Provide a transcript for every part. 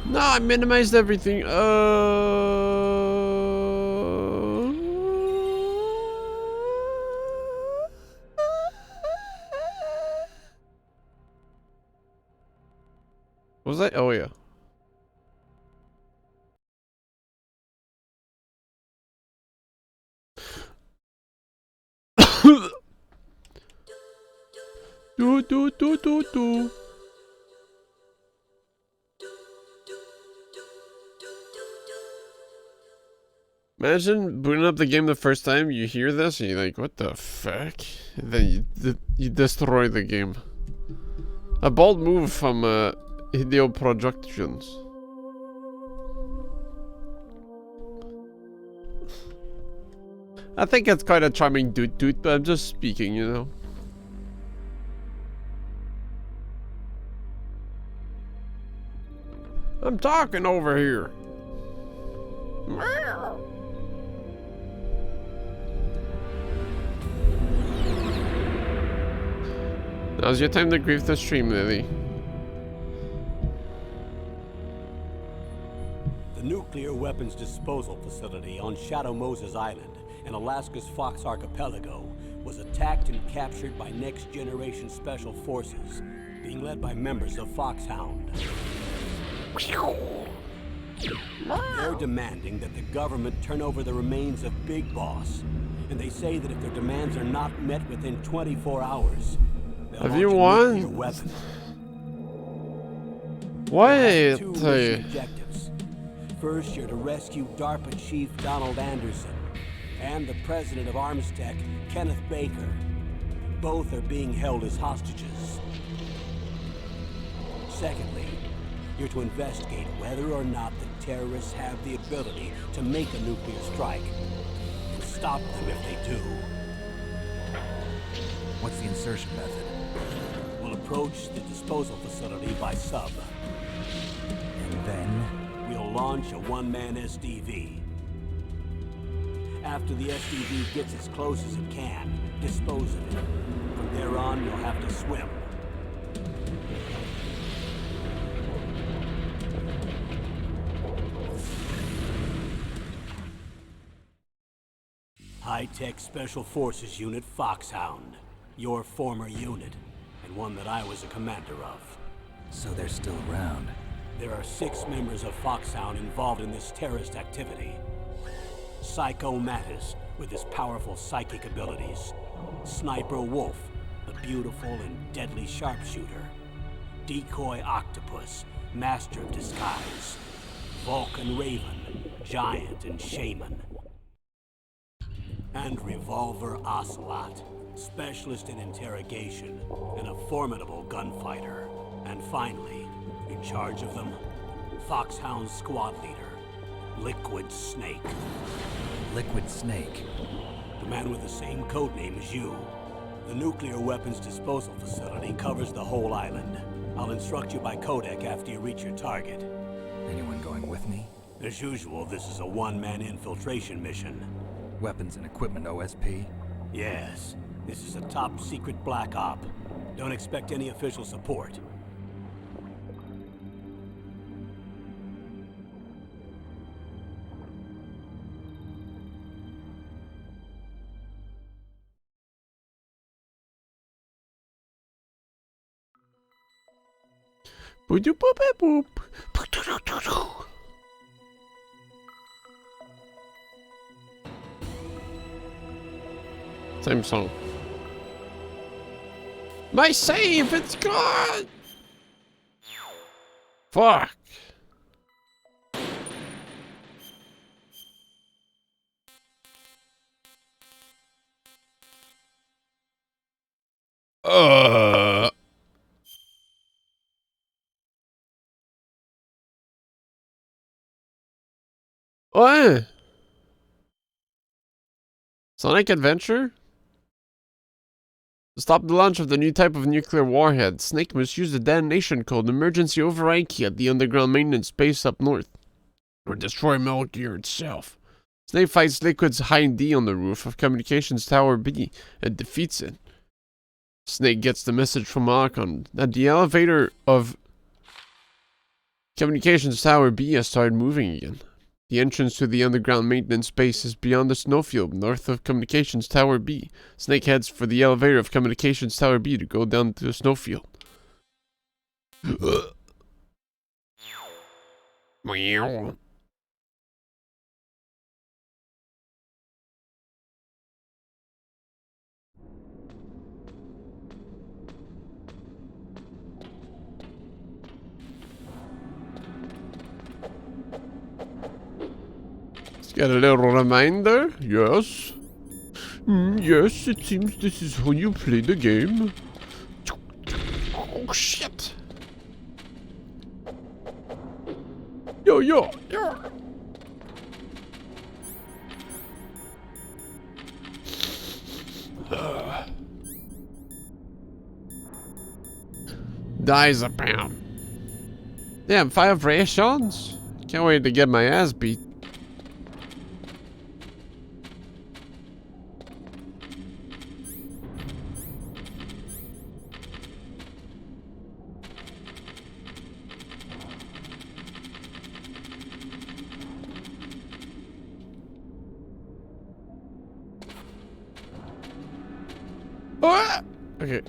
No, I minimized everything. What was that? Oh, yeah. do. Imagine booting up the game the first time you hear this and you're like, what the fuck? And then you destroy the game. A bold move from Hideo Productions. I think it's quite a charming dude, but I'm just speaking, you know. I'm talking over here. Now's your time to grief the stream, Lily. The nuclear weapons disposal facility on Shadow Moses Island in Alaska's Fox Archipelago was attacked and captured by Next Generation Special Forces, being led by members of Foxhound. They're demanding that the government turn over the remains of Big Boss, and they say that if their demands are not met within 24 hours, have you won? What? Two mission objectives. First, you're to rescue DARPA Chief Donald Anderson and the president of Armstech, Kenneth Baker. Both are being held as hostages. Secondly, you're to investigate whether or not the terrorists have the ability to make a nuclear strike and stop them if they do. What's the insertion method? We'll approach the disposal facility by sub. And then? We'll launch a one-man SDV. After the SDV gets as close as it can, dispose of it. From there on, you'll have to swim. High-tech Special Forces Unit Foxhound. Your former unit, and one that I was a commander of. So they're still around. There are 6 members of Foxhound involved in this terrorist activity. Psycho Mattis, with his powerful psychic abilities. Sniper Wolf, the beautiful and deadly sharpshooter. Decoy Octopus, master of disguise. Vulcan Raven, giant and shaman. And Revolver Ocelot, specialist in interrogation and a formidable gunfighter. And finally, in charge of them, Foxhound's squad leader, Liquid Snake. Liquid Snake? The man with the same codename as you. The nuclear weapons disposal facility covers the whole island. I'll instruct you by codec after you reach your target. Anyone going with me? As usual, this is a one-man infiltration mission. Weapons and equipment OSP? Yes. This is a top-secret black op. Don't expect any official support. Boop boop boop. Same song. My save, it's gone! Fuck. What? Sonic Adventure? To stop the launch of the new type of nuclear warhead, Snake must use the detonation code emergency override key at the underground maintenance base up north. Or destroy Metal Gear itself. Snake fights Liquid's Hind D on the roof of Communications Tower B and defeats it. Snake gets the message from Malakon that the elevator of Communications Tower B has started moving again. The entrance to the underground maintenance base is beyond the snowfield, north of Communications Tower B. Snake heads for the elevator of Communications Tower B to go down to the snowfield. Meow. Got a little reminder? Yes. Yes, it seems this is how you play the game. Oh, shit. Yo. Diazepam. Damn, 5 rations? Can't wait to get my ass beat. Okay.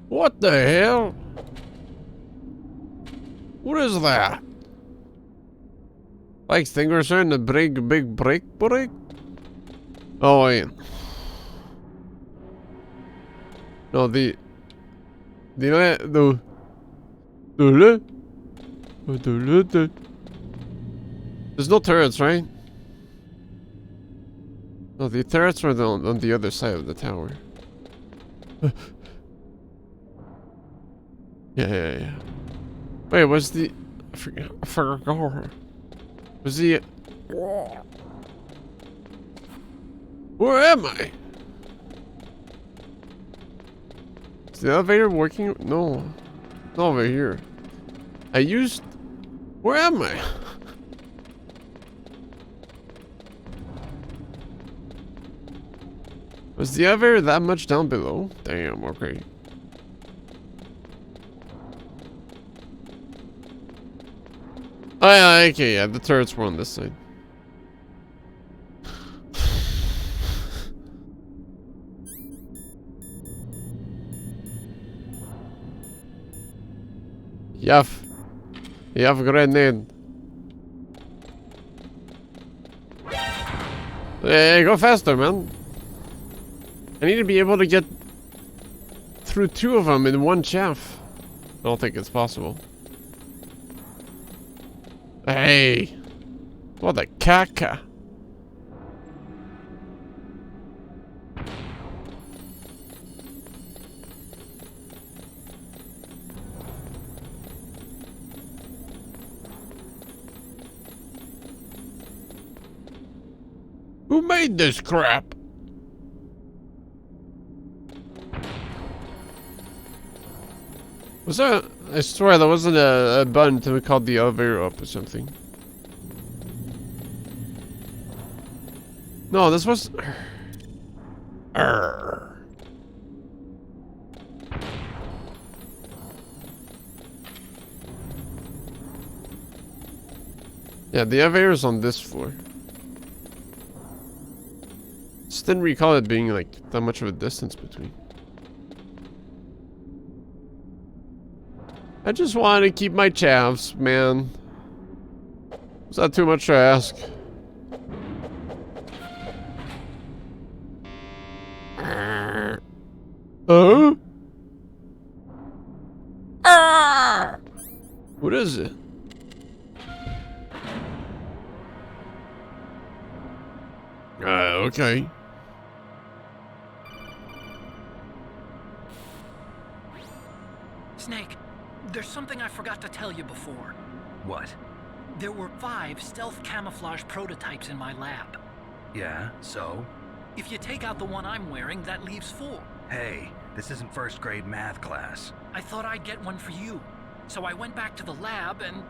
What the hell? What is that? Like extinguisher and the big brake? Oh wait. No, there's no turrets, right? No, the turrets are on the other side of the tower. Yeah. Wait, was the... I forgot. Was the... Where am I? Is the elevator working? No. Not over here. I used... Where am I? Was the elevator that much down below? Damn, okay. Oh yeah, okay, yeah, the turrets were on this side. Yav grenade. Hey, go faster, man. I need to be able to get through 2 of them in one chaff. I don't think it's possible. Hey! What a caca! Who made this crap? Was that? I swear there wasn't a button to call the elevator up or something. No, this was... Yeah, the elevator is on this floor. Just didn't recall it being like that much of a distance between. I just want to keep my chavs, man. Is that too much to ask? What is it? Okay. Snake, there's something I forgot to tell you before. What? There were 5 stealth camouflage prototypes in my lab. Yeah, so? If you take out the one I'm wearing, that leaves 4. Hey, this isn't first grade math class. I thought I'd get one for you. So I went back to the lab and...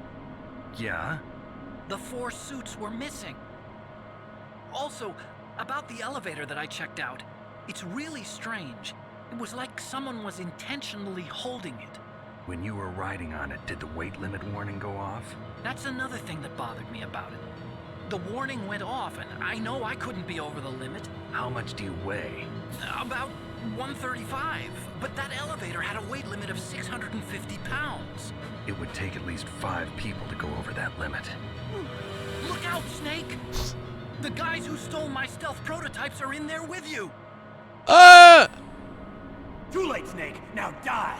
Yeah? The 4 suits were missing. Also, about the elevator that I checked out, it's really strange. It was like someone was intentionally holding it. When you were riding on it, did the weight limit warning go off? That's another thing that bothered me about it. The warning went off, and I know I couldn't be over the limit. How much do you weigh? About 135, but that elevator had a weight limit of 650 pounds. It would take at least 5 people to go over that limit. Look out, Snake! The guys who stole my stealth prototypes are in there with you! Too late, Snake. Now die.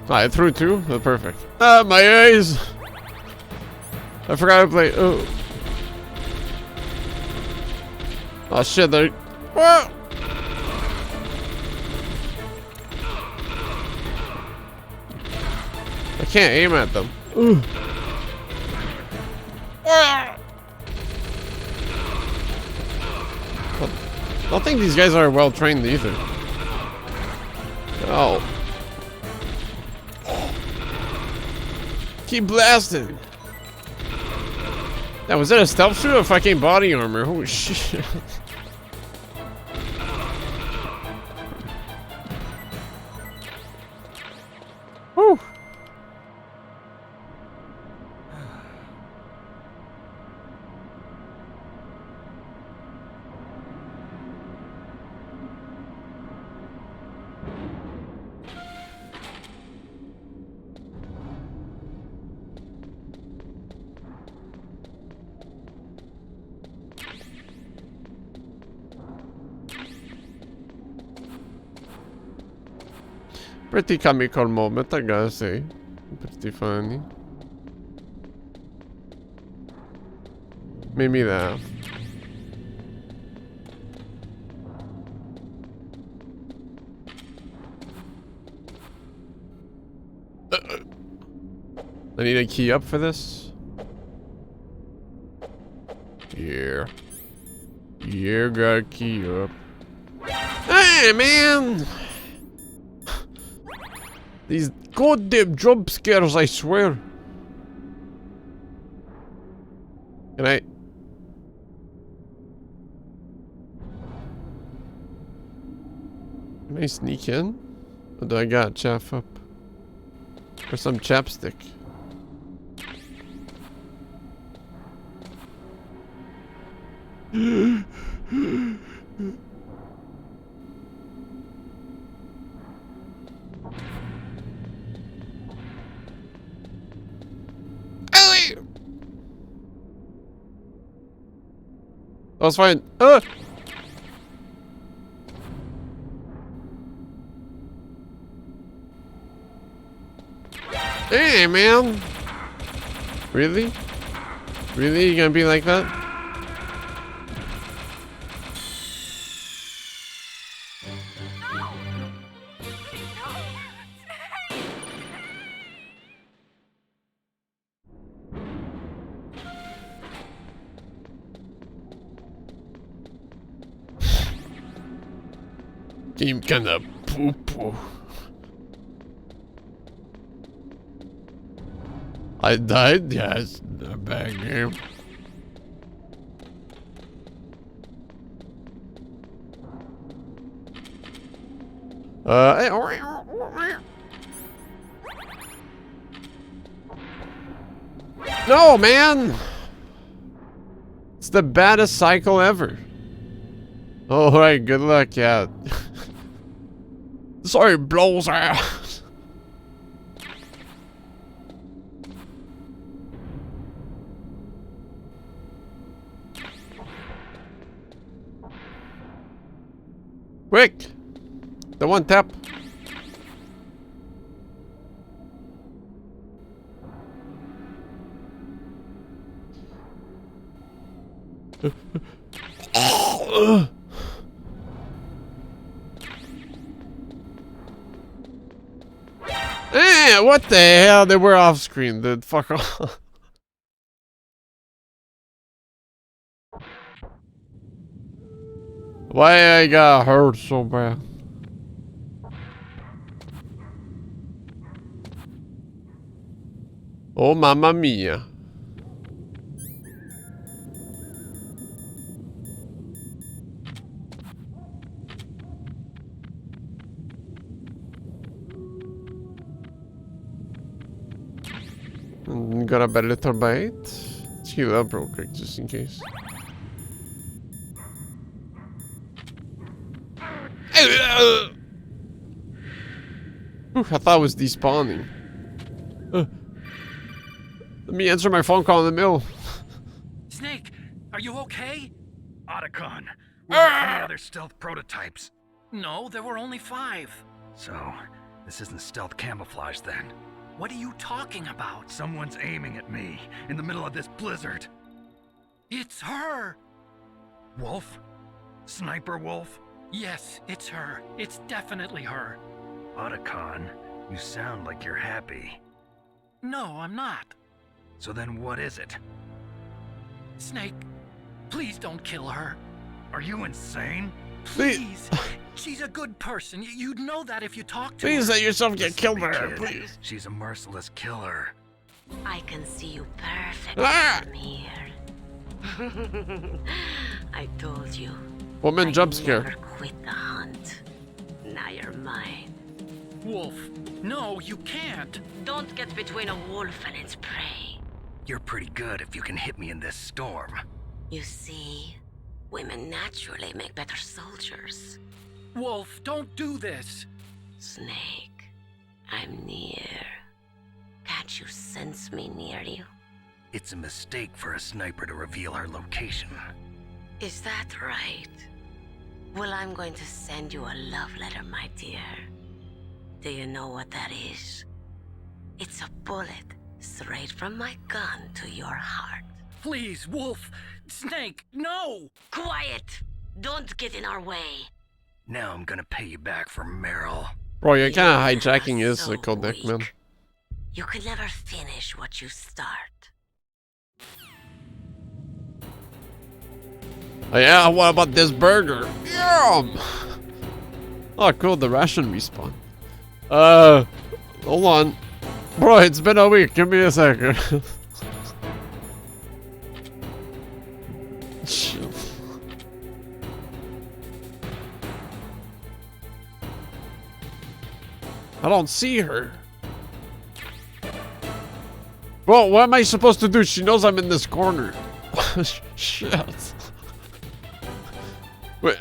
I threw 2? Oh, perfect. Ah, my eyes! I forgot to play. Oh. Oh shit, they. Whoa! I can't aim at them. Ooh. I don't think these guys are well trained either. Oh. Keep blasting. Now, was that a stealth suit or fucking body armor? Holy shit. Whew. Pretty comical moment, I gotta say. Pretty funny. Made me laugh. I need a key up for this. Yeah. Yeah, got a key up. Hey, man! These goddamn jump scares, I swear. Can I? Can I sneak in? Or do I got chaff up? Or some chapstick? That was fine. Hey, man. Really? Really? You gonna be like that? Game kinda poo-poo. I died? Yeah, it's a bad game. No, man! It's the baddest cycle ever. Alright, good luck, yeah. Sorry, blows ass. Quick! The one tap. Eh, what the hell? They were off screen, dude. Fuck off. Why I got hurt so bad? Oh, mamma mia. Got a little bite. Let's heal up real quick just in case. Ooh, I thought it was despawning. Let me answer my phone call in the middle. Snake, are you okay? Otacon, were there any other stealth prototypes? No, there were only 5. So, this isn't stealth camouflage then. What are you talking about? Someone's aiming at me in the middle of this blizzard. It's her! Wolf? Sniper Wolf? Yes, it's her. It's definitely her. Otacon, you sound like you're happy. No, I'm not. So then what is it? Snake, please don't kill her. Are you insane? Please. She's a good person. You'd know that if you talked to her. Please let yourself get Listen killed to by me, her, kid. please. She's a merciless killer. I can see you perfectly from here. I told you. Woman jump scare. Never quit the hunt. Now you're mine. Wolf, no, you can't. Don't get between a wolf and its prey. You're pretty good if you can hit me in this storm. You see, women naturally make better soldiers. Wolf, don't do this. Snake, I'm near. Can't you sense me near you? It's a mistake for a sniper to reveal her location. Is that right? Well, I'm going to send you a love letter, my dear. Do you know what that is? It's a bullet straight from my gun to your heart. Please, Wolf. Snake, no! Quiet! Don't get in our way. Now I'm gonna pay you back for Meryl. Bro, you're kind of You are hijacking his so cold neck, man. weak. You can never finish what you start. Oh yeah, what about this burger? Yum! Oh, cool, the ration respawn. Hold on. Bro, it's been a week, give me a second. Shit. I don't see her. Bro, what am I supposed to do? She knows I'm in this corner. Shit. Wait.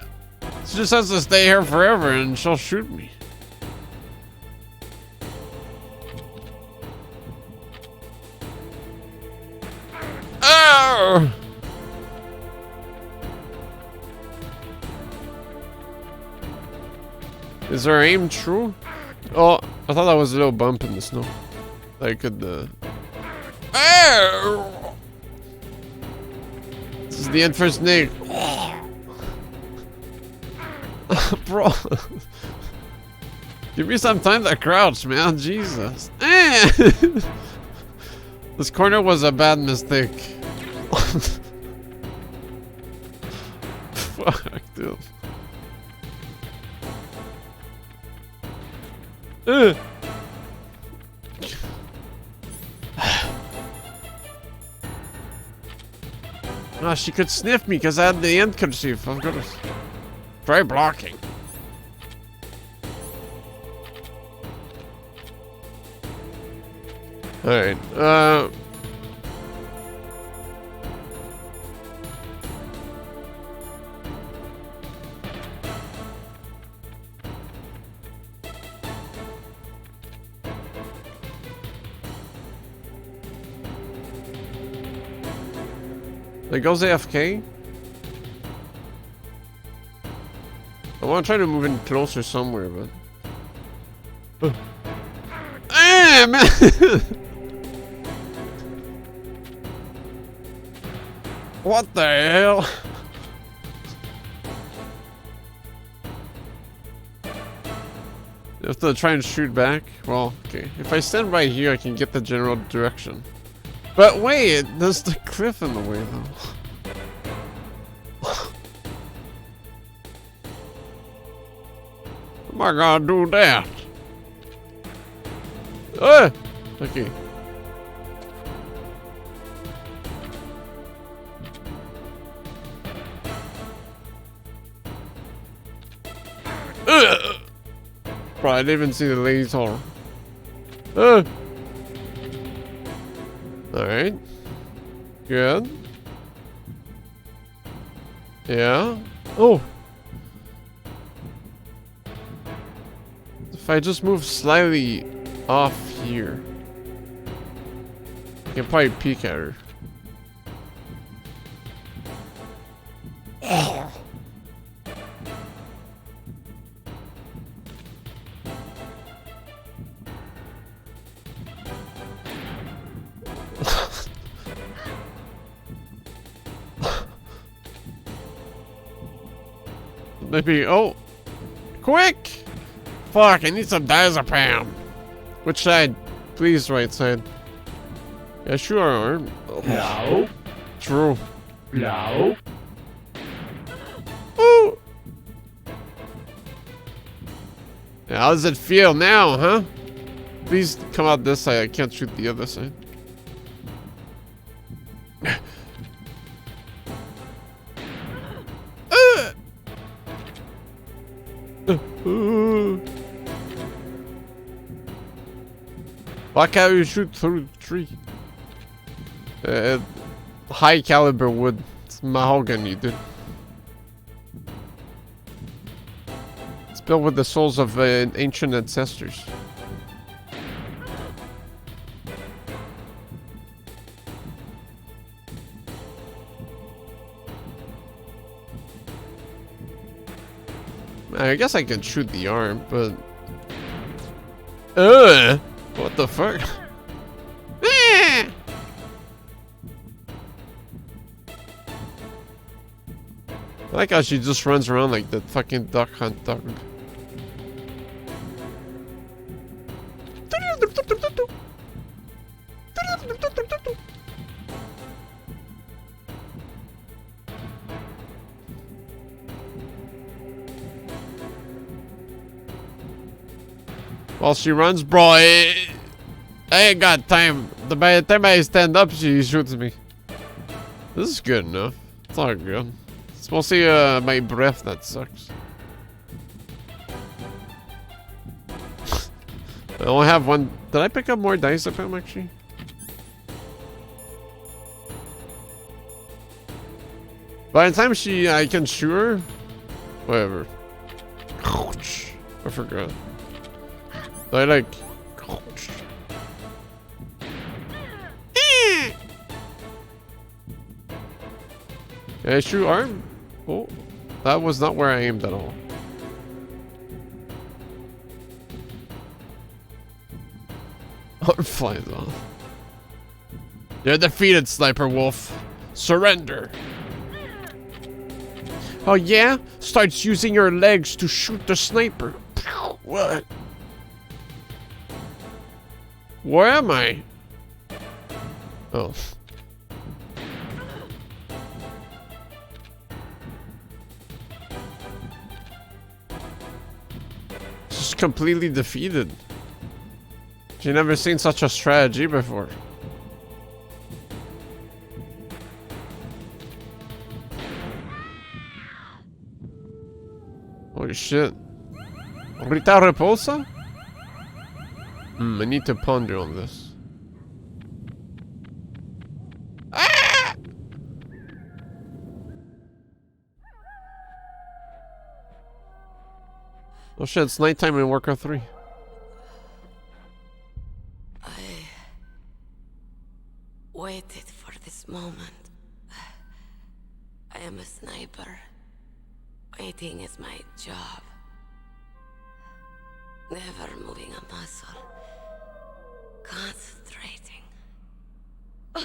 She just has to stay here forever and she'll shoot me. Oh! Is her aim true? Oh, I thought that was a little bump in the snow. I could, Oh! This is the end for Snake. Bro. Give me some time to crouch, man. Jesus. This corner was a bad mistake. Fuck, dude. Ah, she could sniff me because I had the end kerchief. Of course. Try blocking. Alright, It goes AFK. I want to try to move in closer somewhere, but... Man! What the hell? You have to try and shoot back? Well, okay. If I stand right here, I can get the general direction. But wait, there's the cliff in the way, though. am I gonna do that? Okay. Bro, I didn't even see the lady's horror. Alright. Good. Yeah. Oh! If I just move slightly off here, I can probably peek at her. Maybe. Oh! Quick! Fuck, I need some diazepam. Which side? Please, right side. Yeah, sure. No. True. No. Ooh! Yeah, how does it feel now, huh? Please come out this side. I can't shoot the other side. Why can't you shoot through the tree? High caliber wood. It's mahogany, dude. It's built with the souls of ancient ancestors. I guess I can shoot the arm, but... What the fuck? I like how she just runs around like that fucking duck hunt dog. While she runs, bro, I ain't got time. By the time I stand up, she shoots me. This is good enough. It's all good. It's mostly my breath that sucks. I only have one. Did I pick up more dice of him actually? By the time I can shoot her, whatever. Ouch. I forgot. I like. Ouch. Can I shoot arm? Oh, that was not where I aimed at all. Arm flies off. You're defeated, Sniper Wolf. Surrender. Oh yeah? Starts using your legs to shoot the sniper. What? Where am I? Oh. Just completely defeated. She never seen such a strategy before. Holy shit. Rita Repulsa? I need to ponder on this. Ah! Oh shit, it's nighttime in Warcraft 3. I waited for this moment. I am a sniper. Waiting is my job. Never moving a muscle. Concentrating. I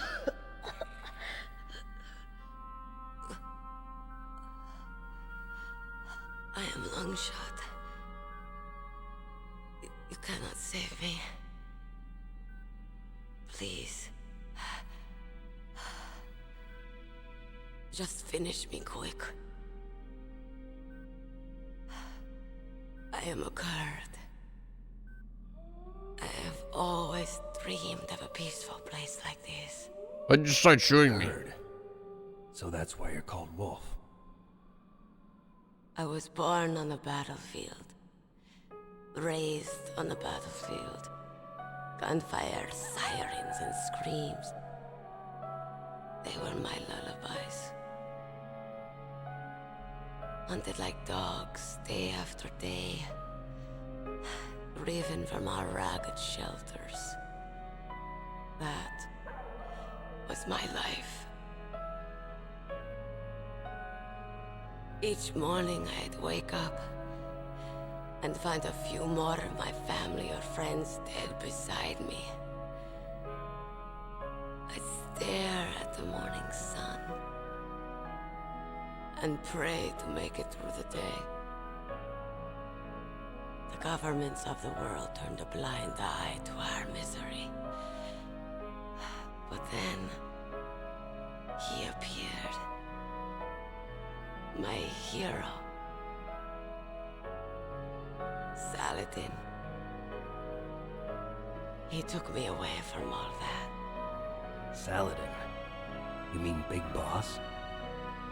am long shot. You cannot save me. Please. Just finish me quick. I I am a Kurd. I have always dreamed of a peaceful place like this. Why'd you start shooting me? Heard. So that's why you're called Wolf. I was born on the battlefield. Raised on the battlefield. Gunfire, sirens, and screams. They were my lullabies. Hunted like dogs, day after day. Driven from our ragged shelters. That was my life. Each morning I'd wake up and find a few more of my family or friends dead beside me. I'd stare at the morning sun and pray to make it through the day. The governments of the world turned a blind eye to our misery. But then, he appeared. My hero. Saladin. He took me away from all that. Saladin? You mean Big Boss?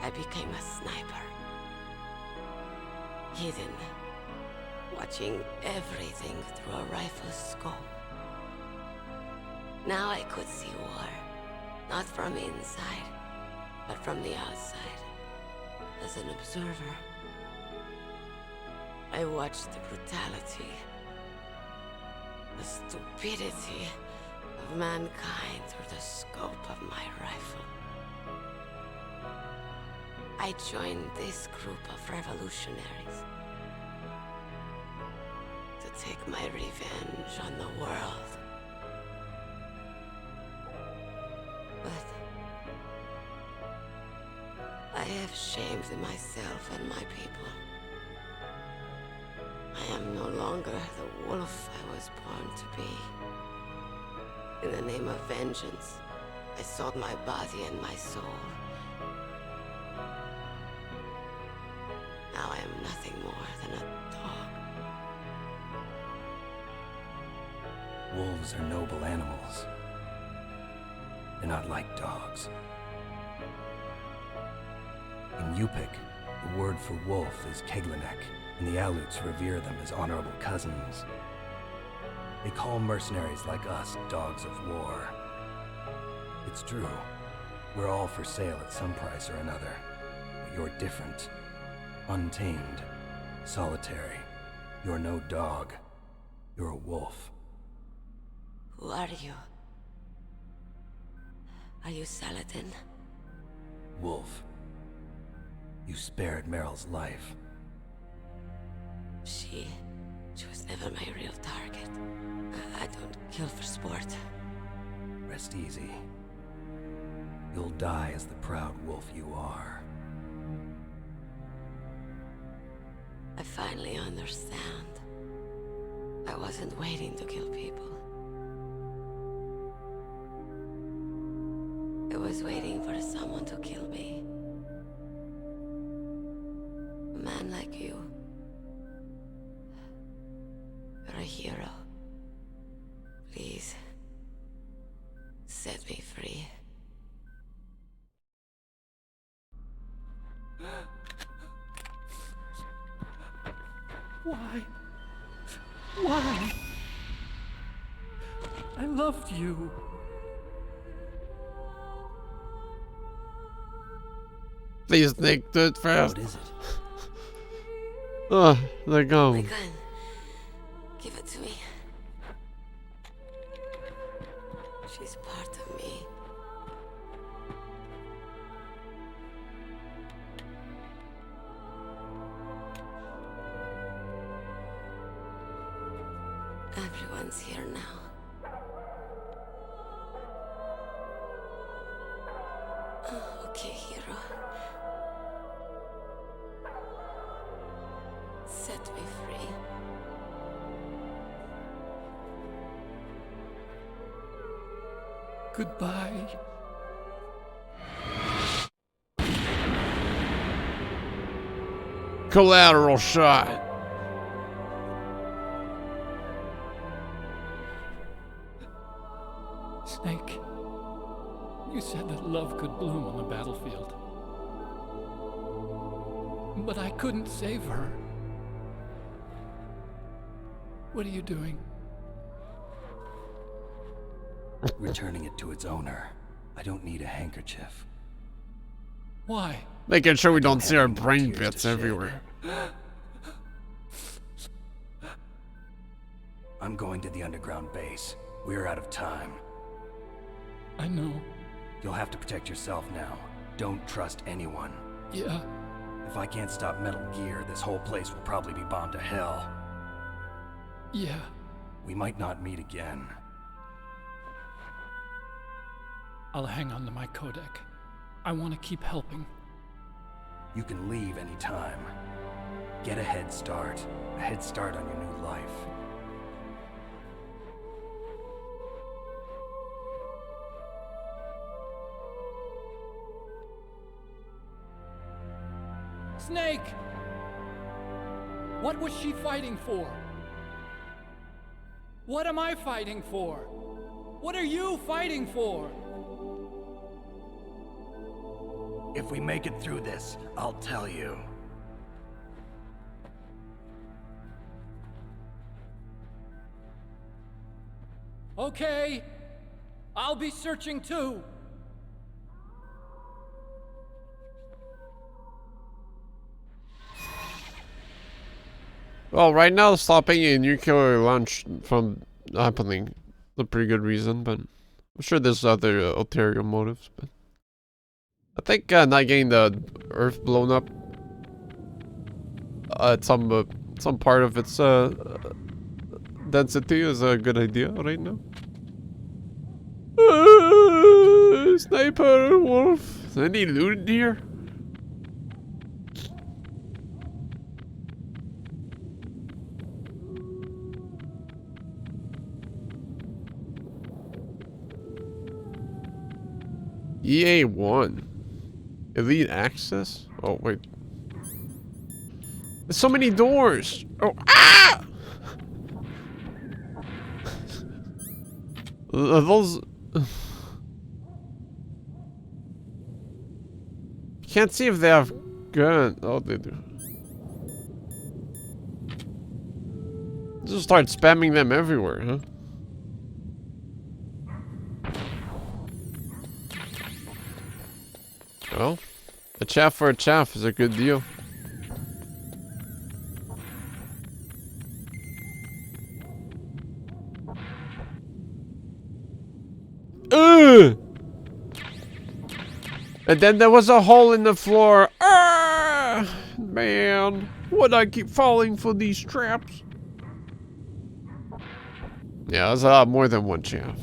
I became a sniper. Hidden. Watching everything through a rifle's scope. Now I could see war. Not from inside, but from the outside. As an observer. I watched the brutality, the stupidity of mankind through the scope of my rifle. I joined this group of revolutionaries to take my revenge on the world. But I have shamed myself and my people. I am no longer the wolf I was born to be. In the name of vengeance, I sold my body and my soul. Now I am nothing more than a dog. Wolves are noble animals. They're not like dogs. In Yupik, the word for wolf is Keglanek, and the Aleuts revere them as honorable cousins. They call mercenaries like us dogs of war. It's true. We're all for sale at some price or another. But you're different. Untamed. Solitary. You're no dog. You're a wolf. Who are you? Are you Saladin? Wolf. You spared Meryl's life. She was never my real target. I don't kill for sport. Rest easy. You'll die as the proud wolf you are. I finally understand. I wasn't waiting to kill people. I was waiting for someone to kill me. A man like you. You're a hero. Please, set me free. Why? Why? I loved you. Please, Nick, do it fast. What is it? Oh, they're My gone. gun. Give it to me. She's part of me. Everyone's here now. Oh, okay, hero. Set me free. Goodbye. Collateral shot. You said that love could bloom on the battlefield. But I couldn't save her. What are you doing? Returning it to its owner. I don't need a handkerchief. Why? Making sure we don't see our Have any more brain tears bits to shed. everywhere. I'm going to the underground base. We're out of time. I know. You'll have to protect yourself now. Don't trust anyone. Yeah. If I can't stop Metal Gear, this whole place will probably be bombed to hell. Yeah. We might not meet again. I'll hang on to my codec. I want to keep helping. You can leave anytime. Get a head start. A head start on your new life. Snake! What was she fighting for? What am I fighting for? What are you fighting for? If we make it through this, I'll tell you. Okay. I'll be searching too. Well, right now, stopping a nuclear launch from happening is a pretty good reason, but I'm sure there's other ulterior motives. But I think not getting the Earth blown up at some part of its density is a good idea right now. Sniper wolf. Is there any loot in here? EA1. Elite access? Oh, wait. There's so many doors! Oh, ah! Are those... Can't see if they have gun. Oh, they do. Just start spamming them everywhere, huh? Well, a chaff for a chaff is a good deal. Ugh! And then there was a hole in the floor. Ah! Man, would I keep falling for these traps? Yeah, that's a lot more than one chaff.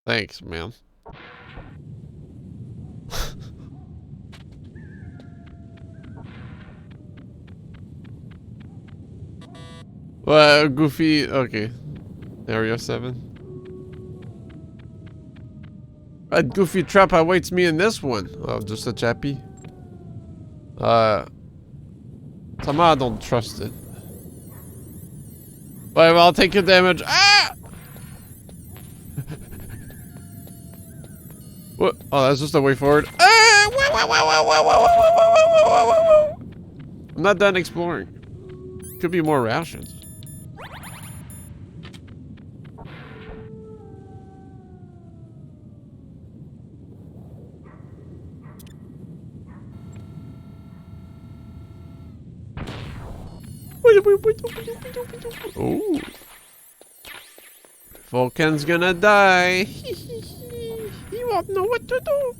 Thanks, man. Well, Goofy, okay. Area 7. A Goofy trap awaits me in this one. Oh, just a chappy. Somehow I don't trust it. But I'll take your damage. Ah! What? Oh, that's just a way forward. Ah! I'm not done exploring. Could be more rations. Oh. Vulcan's gonna die. He won't know what to do.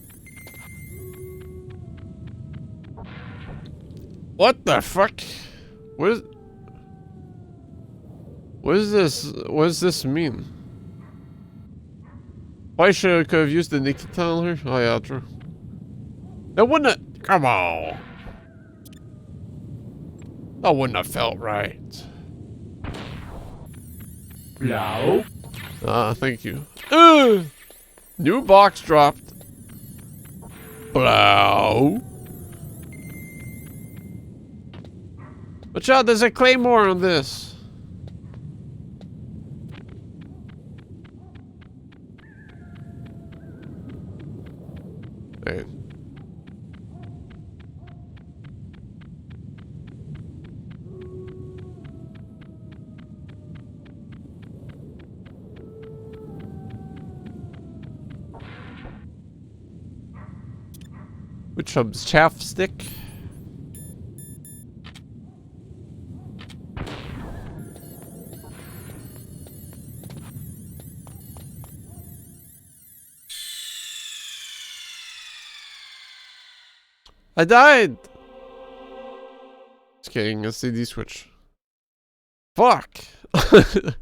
What the fuck? What is this? What does this mean? Why should I could have used the Nikki Tunneler? Oh yeah, true. That wouldn't have, come on. That wouldn't have felt right. Blau. Thank you. New box dropped. Blau. Watch out, there's a claymore on this. Wait. Which one's chaff stick? I died! Just kidding, a CD switch. Fuck! I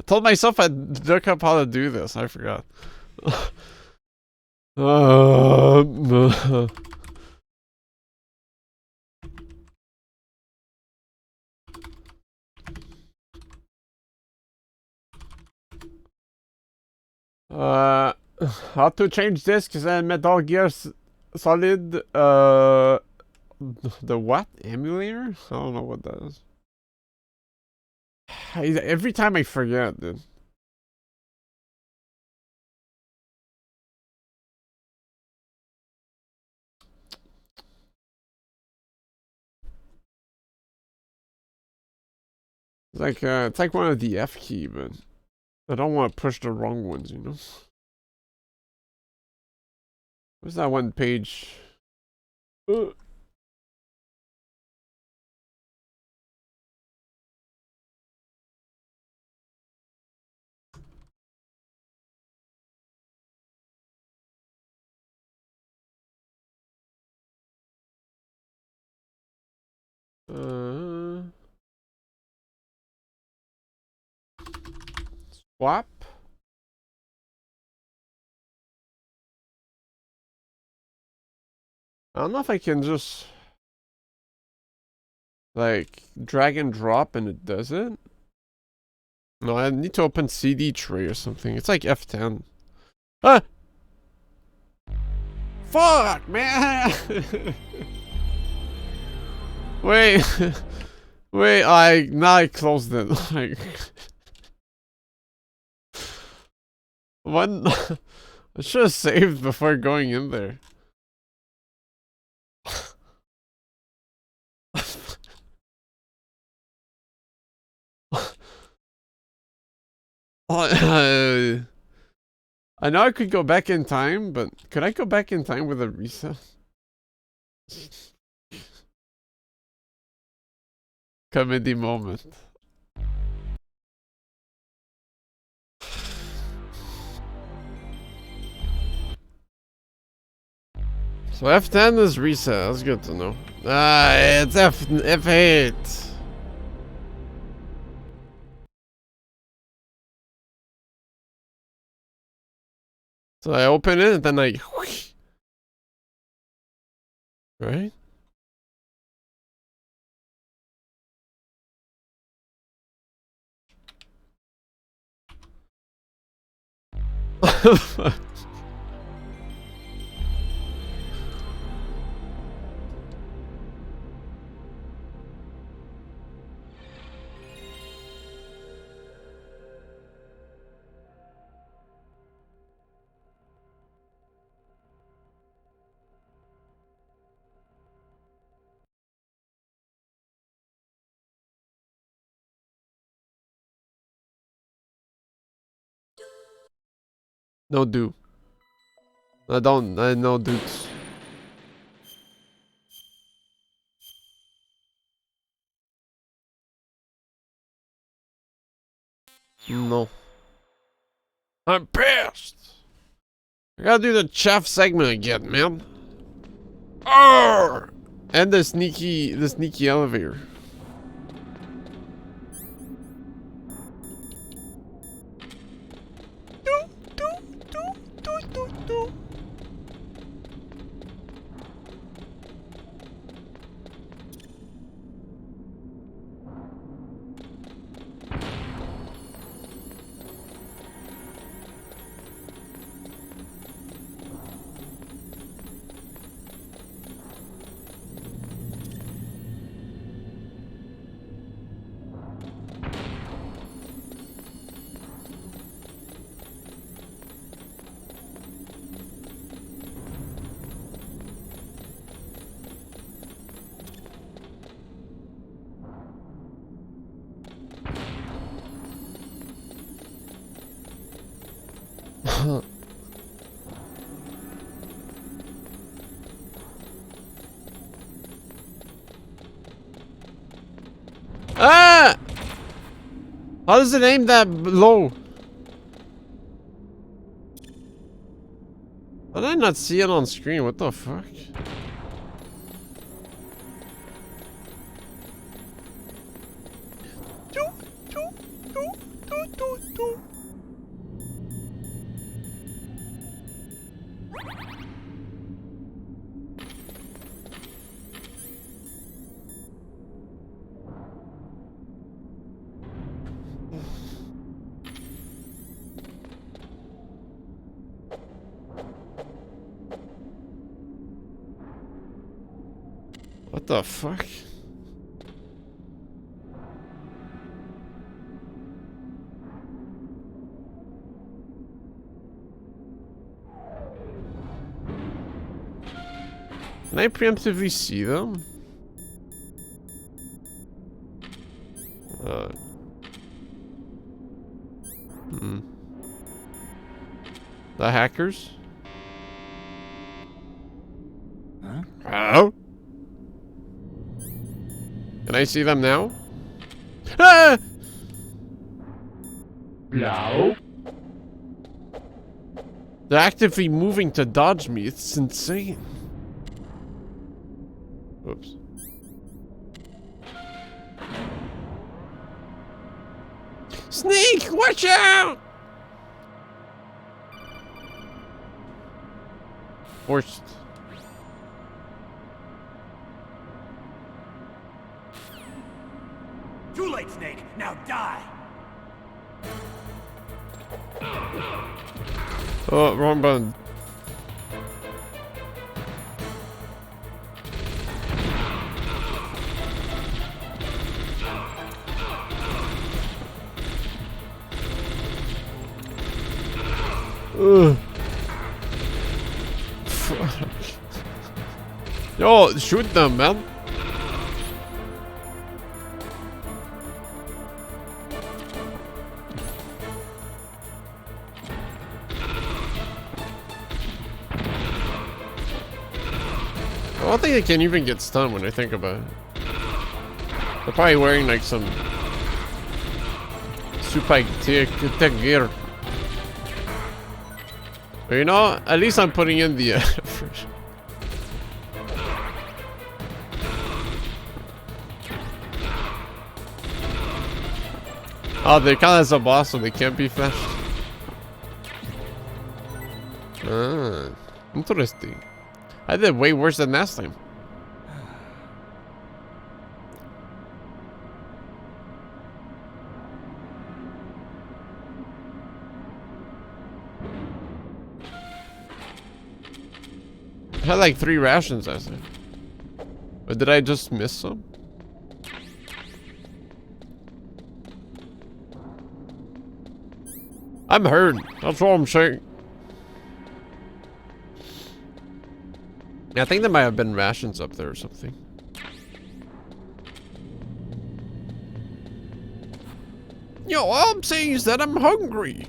told myself I'd look up how to do this, I forgot. How to change discs and Metal Gear Solid, the what? Emulator? I don't know what that is. Every time I forget, dude. It's like one of the F key, but I don't want to push the wrong ones, you know? What's that one page? Swap? I don't know if I can just like drag and drop and it does it. No, I need to open CD tray or something. It's like F10. Ah! Fuck, man! Wait. Wait, now I closed it. Like, one, I should have saved before going in there. I know I could go back in time, but could I go back in time with a reset? Comedy moment. So F10 is reset, that's good to know. It's F8. So I open it and then I right? No do. I know dudes. No. I'm pissed. I gotta do the chef segment again, man. Arrgh! And the sneaky elevator. Ah! How does it aim that low? How did I not see it on screen? What the fuck? What the fuck? Can I preemptively see them? The hackers? Huh? Oh? Can I see them now? Ah! No. They're actively moving to dodge me. It's insane. Oops. Snake, watch out! Forced. Too late, Snake. Now die. Oh, wrong button. Ugh. Fuck. Yo, shoot them, man. I don't think they can even get stunned when I think about it. They're probably wearing like some super tech gear. But you know, at least I'm putting in the effort. Oh, they count as a boss, so they can't be fetched. Ah, interesting. I did way worse than last time. I had like 3 rations last time. Or did I just miss some? I'm hurt. That's all I'm saying. Yeah, I think there might have been rations up there or something. Yo, all I'm saying is that I'm hungry.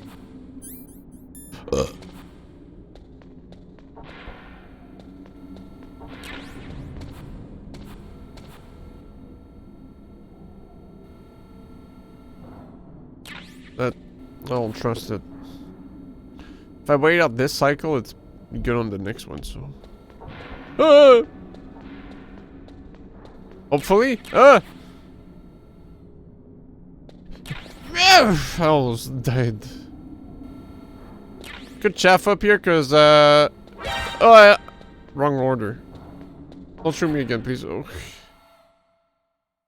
That I don't trust it. If I wait out this cycle, it's good on the next one, so. Hopefully. I almost died. Good chaff up here, cause oh yeah. Wrong order. Don't shoot me again, please. Oh.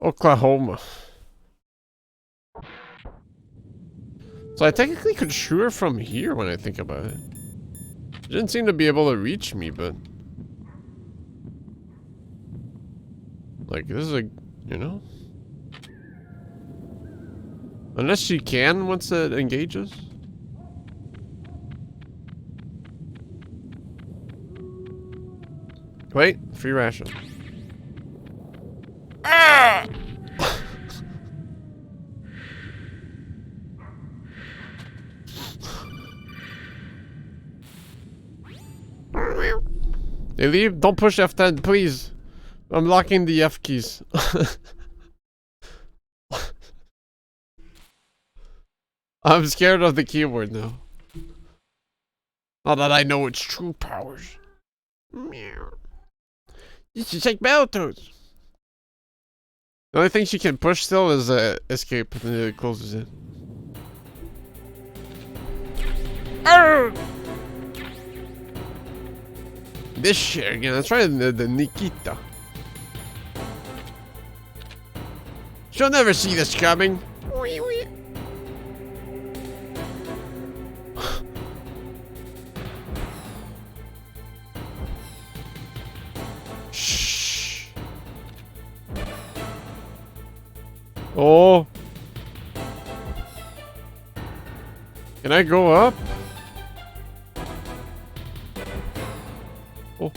Oklahoma. So I technically could shoot her from here when I think about it. She didn't seem to be able to reach me, but like this is a, you know, unless she can once it engages. Wait, free ration. Ah! They leave? Don't push F10, please. I'm locking the F keys. I'm scared of the keyboard now. Now that I know its true powers. Meow. You should take Battletoads. The only thing she can push still is escape, and then it closes it. Arrgh! This shit again. Let's try the Nikita. She'll never see this coming. Shh. Oh. Can I go up? Oh.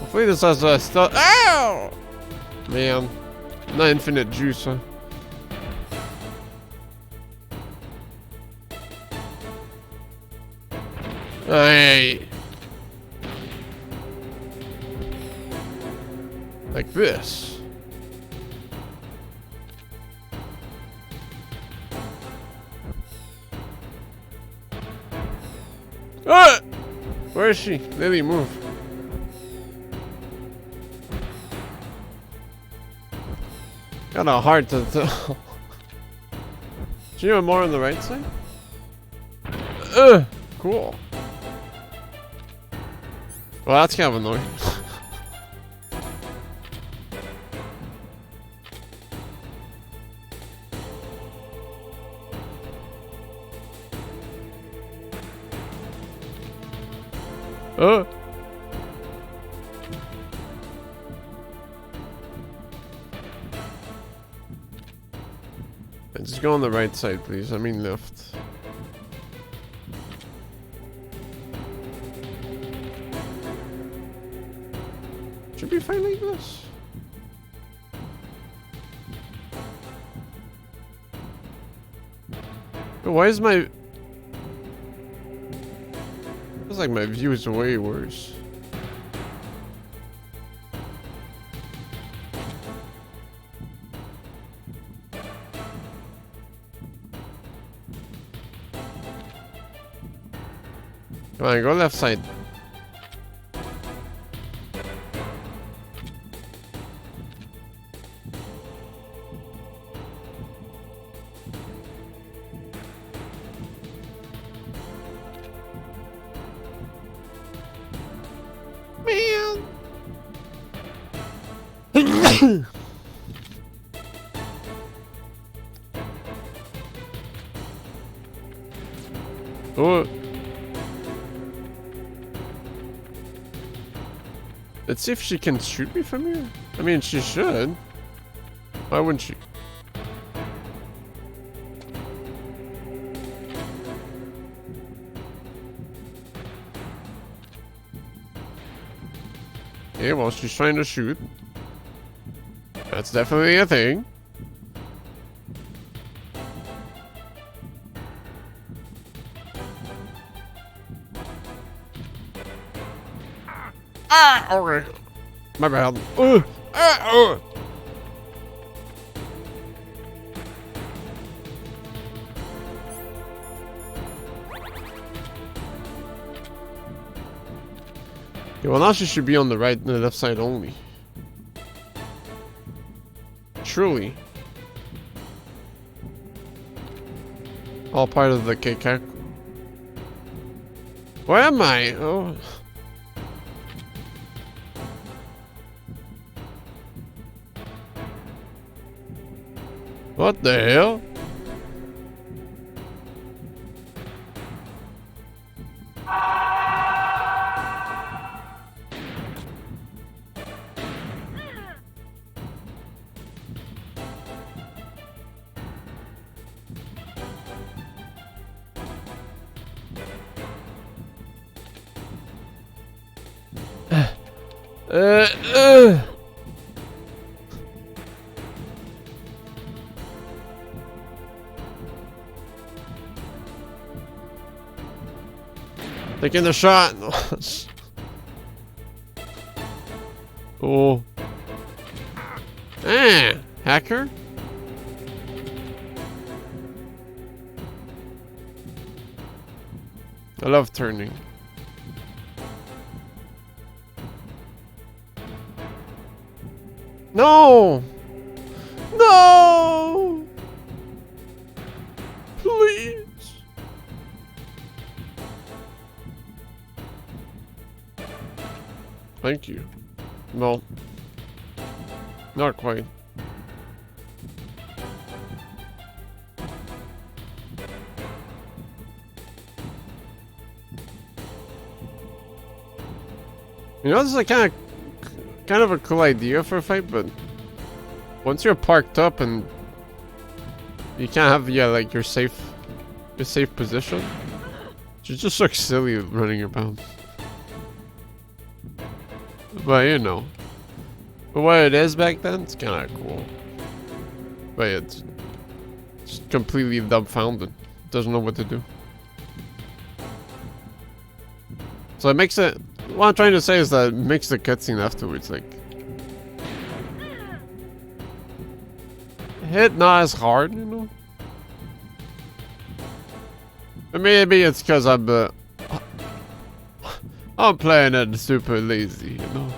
Hopefully this has a stuff. Ow! Man. Not infinite juice, huh? Hey. Like this. Ah! Where is she? Lily, move. Kinda hard to tell. Is she more on the right side? Cool. Well, that's kind of annoying. Oh. Just go on the right side, please. I mean left. Should be fine like this. But why is my... Feels like my view is way worse. Come on, go left side. Man. Oh. Let's see if she can shoot me from here. I mean, she should. Why wouldn't she? Okay, well, she's trying to shoot. That's definitely a thing. Ah, okay. My bad. Okay, well now she should be on the right and the left side only. Truly. All part of the KK. Where am I? Oh. What the hell? Taking the shot. Oh. Hacker? I love turning. No! No! Please! Thank you. No. Not quite. You know, this is a kind of a cool idea for a fight, but once you're parked up and you can't have like your safe position, you just look silly running around. But you know, for what it is back then, it's kind of cool. But it's just completely dumbfounded, doesn't know what to do. So it makes it. What I'm trying to say is that it makes the cutscene afterwards like hit not as hard, you know. But maybe it's because I'm playing it super lazy, you know.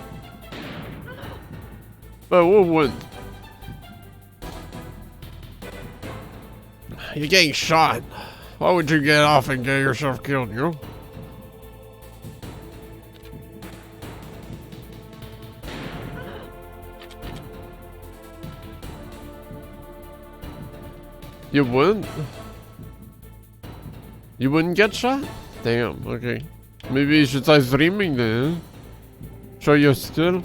But who wouldn't? You're getting shot. Why would you get off and get yourself killed, you know? You wouldn't? You wouldn't get shot? Damn, okay. Maybe you should start streaming then, huh? Show your skill.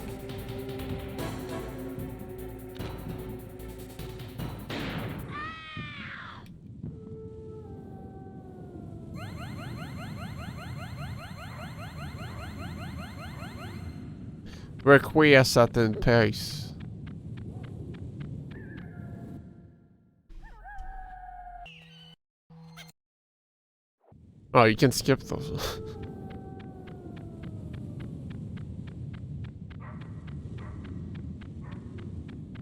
Requiescat in pace. Oh, you can skip those.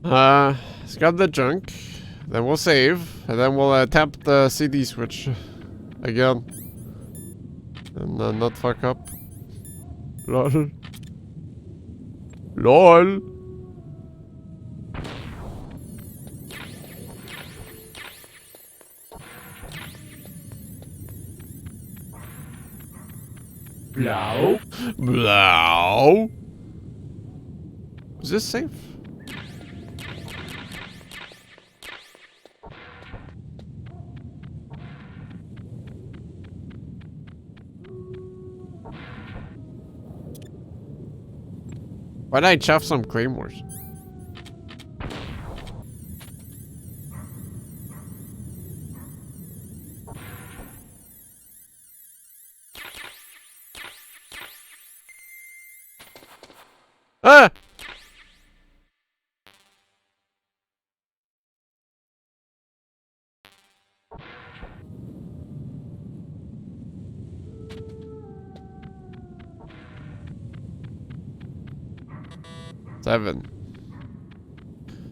Let's grab the junk. Then we'll save. And then we'll tap the CD switch again. And not fuck up. LOL. LOL. Blau. Blau. Is this safe? Why'd I chuff some claymores? Ah! Seven.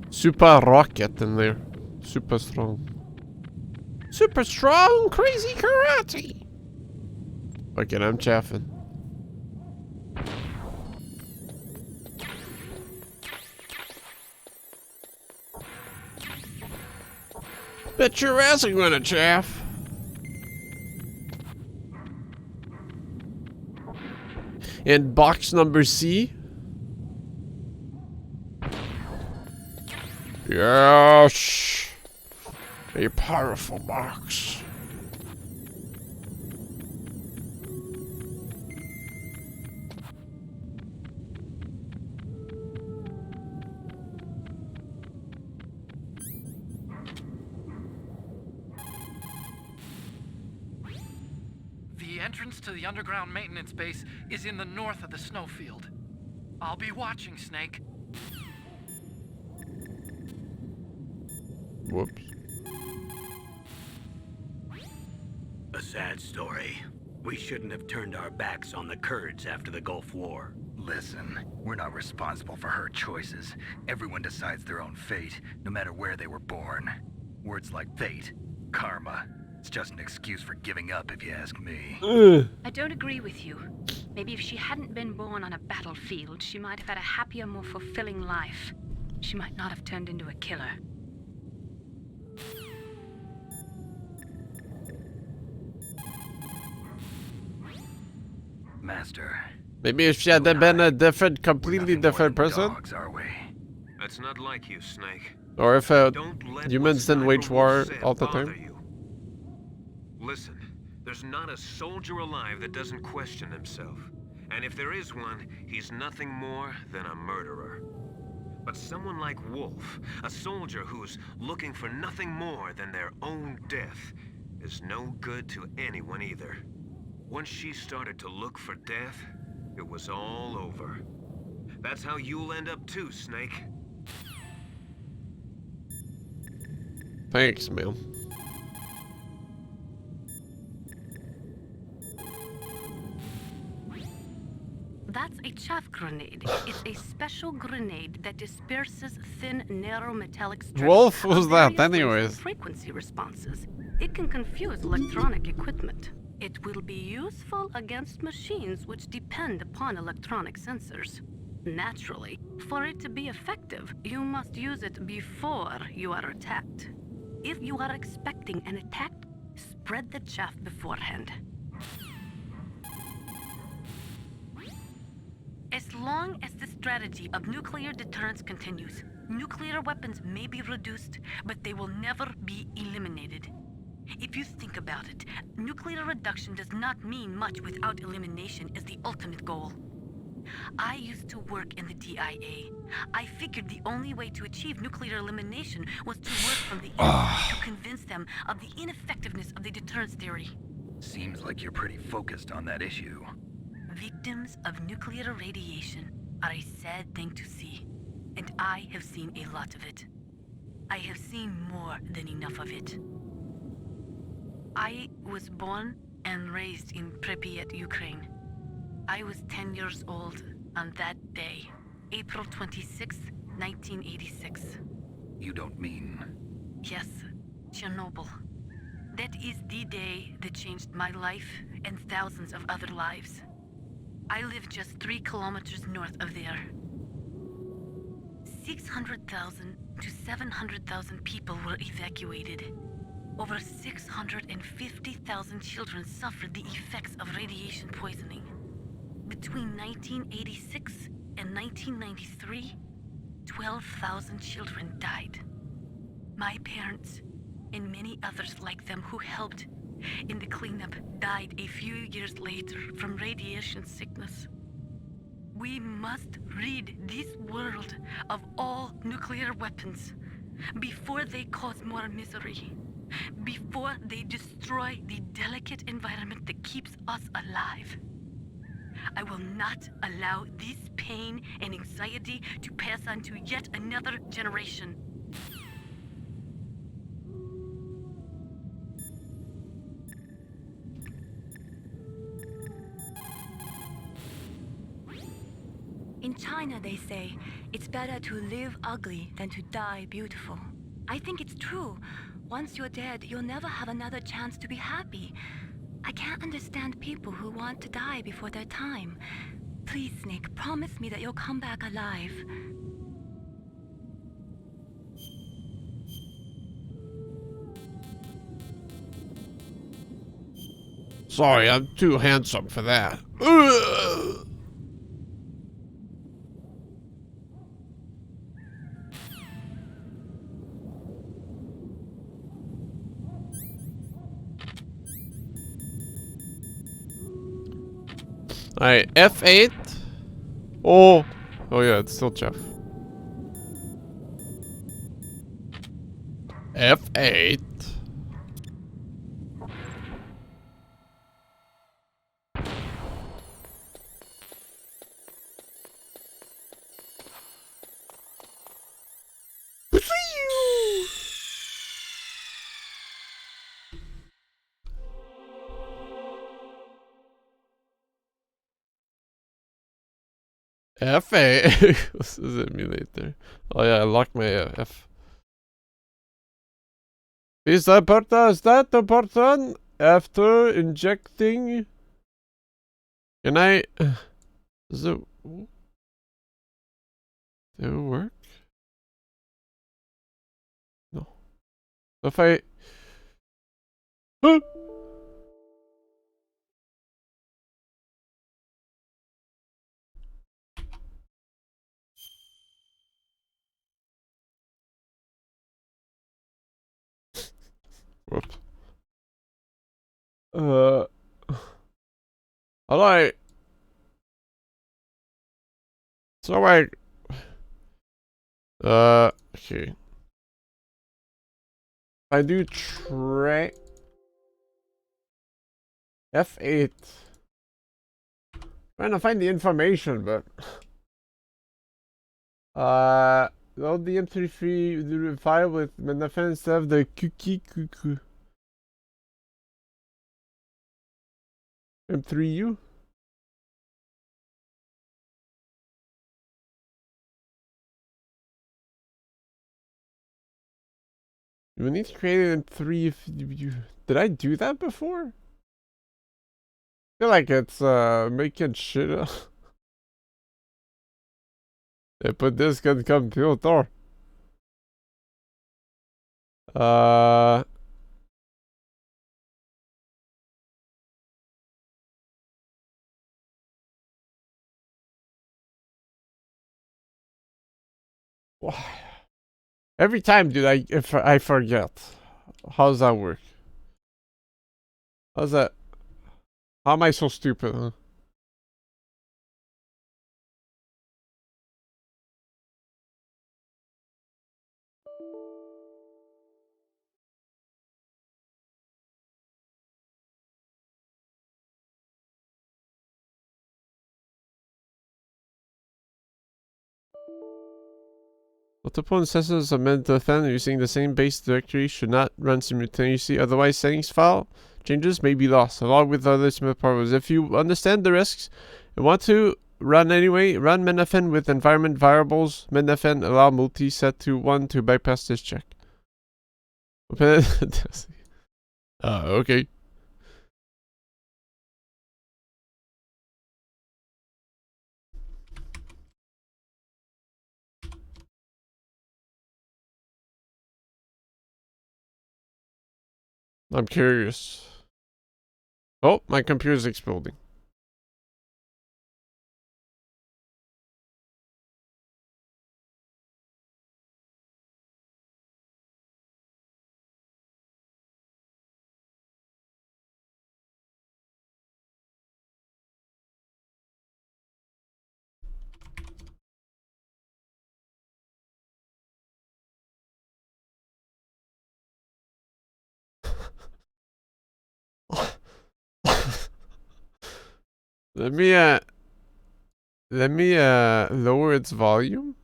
Super rocket in there. Super strong. Super strong, crazy karate. Okay, I'm chaffing. Bet your ass I'm gonna chaff. In box number C. Yes. A powerful box. The entrance to the underground maintenance base is in the north of the snowfield. I'll be watching, Snake. Whoops. A sad story. We shouldn't have turned our backs on the Kurds after the Gulf War. Listen, we're not responsible for her choices. Everyone decides their own fate, no matter where they were born. Words like fate, karma, it's just an excuse for giving up if you ask me. I don't agree with you. Maybe if she hadn't been born on a battlefield, she might have had a happier, more fulfilling life. She might not have turned into a killer. Master. Maybe if she had been a completely different person? Dogs, are we? That's not like you, Snake. Or if Don't let humans what didn't wage Sniper war said all the bother time? you. Listen, there's not a soldier alive that doesn't question himself. And if there is one, he's nothing more than a murderer. But someone like Wolf, a soldier who's looking for nothing more than their own death, is no good to anyone either. Once she started to look for death, it was all over. That's how you'll end up too, Snake. Thanks, man. That's a chaff grenade. It's a special grenade that disperses thin, narrow metallic strips. Wolf was of that, various lengths anyways? and frequency responses. It can confuse electronic equipment. It will be useful against machines which depend upon electronic sensors. Naturally, for it to be effective, you must use it before you are attacked. If you are expecting an attack, spread the chaff beforehand. As long as the strategy of nuclear deterrence continues, nuclear weapons may be reduced, but they will never be eliminated. If you think about it, nuclear reduction does not mean much without elimination as the ultimate goal. I used to work in the DIA. I figured the only way to achieve nuclear elimination was to work from the inside to convince them of the ineffectiveness of the deterrence theory. Seems like you're pretty focused on that issue. Victims of nuclear radiation are a sad thing to see, and I have seen a lot of it. I have seen more than enough of it. I was born and raised in Pripyat, Ukraine. I was 10 years old on that day, April 26, 1986. You don't mean... Yes, Chernobyl. That is the day that changed my life and thousands of other lives. I live just 3 kilometers north of there. 600,000 to 700,000 people were evacuated. Over 650,000 children suffered the effects of radiation poisoning. Between 1986 and 1993, 12,000 children died. My parents, and many others like them who helped in the cleanup, died a few years later from radiation sickness. We must rid this world of all nuclear weapons before they cause more misery, before they destroy the delicate environment that keeps us alive. I will not allow this pain and anxiety to pass on to yet another generation. In China, they say, it's better to live ugly than to die beautiful. I think it's true. Once you're dead, you'll never have another chance to be happy. I can't understand people who want to die before their time. Please, Snake, promise me that you'll come back alive. Sorry, I'm too handsome for that. Ugh. Alright, F8. Oh yeah, it's still Jeff. F8. F8. This is emulator. Oh yeah, I locked my F. Is that the button after injecting? Can I? Does it? Did it work? No. If I. Whoops. How do I? So okay. I do try F8. Trying to find the information, but load the M33 file with Menafen instead of the cookie cuckoo. M3U. You need to create an M3 if you... Did I do that before? I feel like it's making shit up. They put this on computer. Every time, dude, if I forget. How's that work? How's that? How am I so stupid, huh? Multiple instances of Menafen using the same base directory should not run simultaneously, otherwise settings file changes may be lost, along with other small problems. If you understand the risks and want to run anyway, run Menafen with environment variables. Menafen allow multi set to 1 to bypass this check. Okay. I'm curious. Oh, my computer's exploding. Let me lower its volume.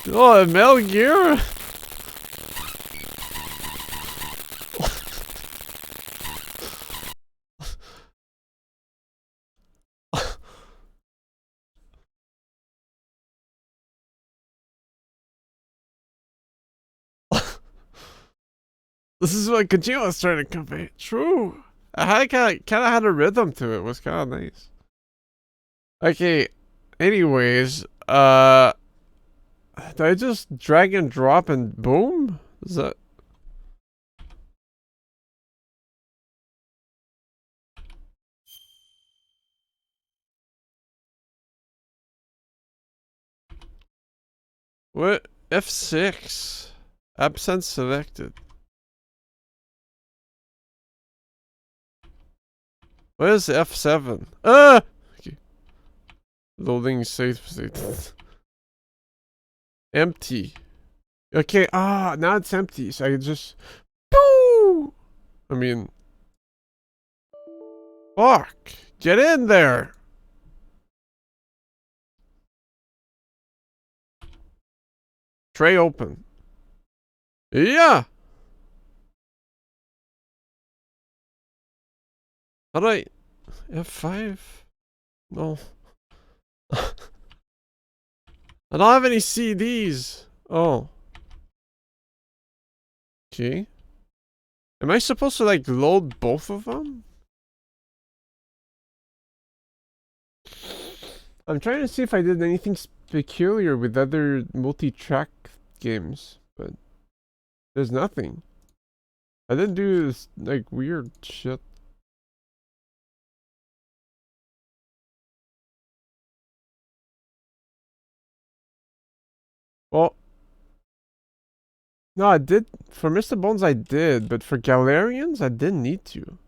Oh, Metal Gear. This is what Kojima was trying to convey. True. I had kind of had a rhythm to it. It was kind of nice. Okay. Anyways, did I just drag and drop and boom? Is that? What? F6. Absent selected. What is F7? Ah! Okay. Loading safe state. Empty. Okay, now it's empty, so I can just... Boo! I mean... Fuck! Get in there! Tray open. Yeah. How do I F5? No. I don't have any CDs. Oh. Okay. Am I supposed to like load both of them? I'm trying to see if I did anything peculiar with other multi-track games, but there's nothing. I didn't do this like weird shit. Well, no, I did for Mr. Bones. I did, but for Galarians, I didn't need to.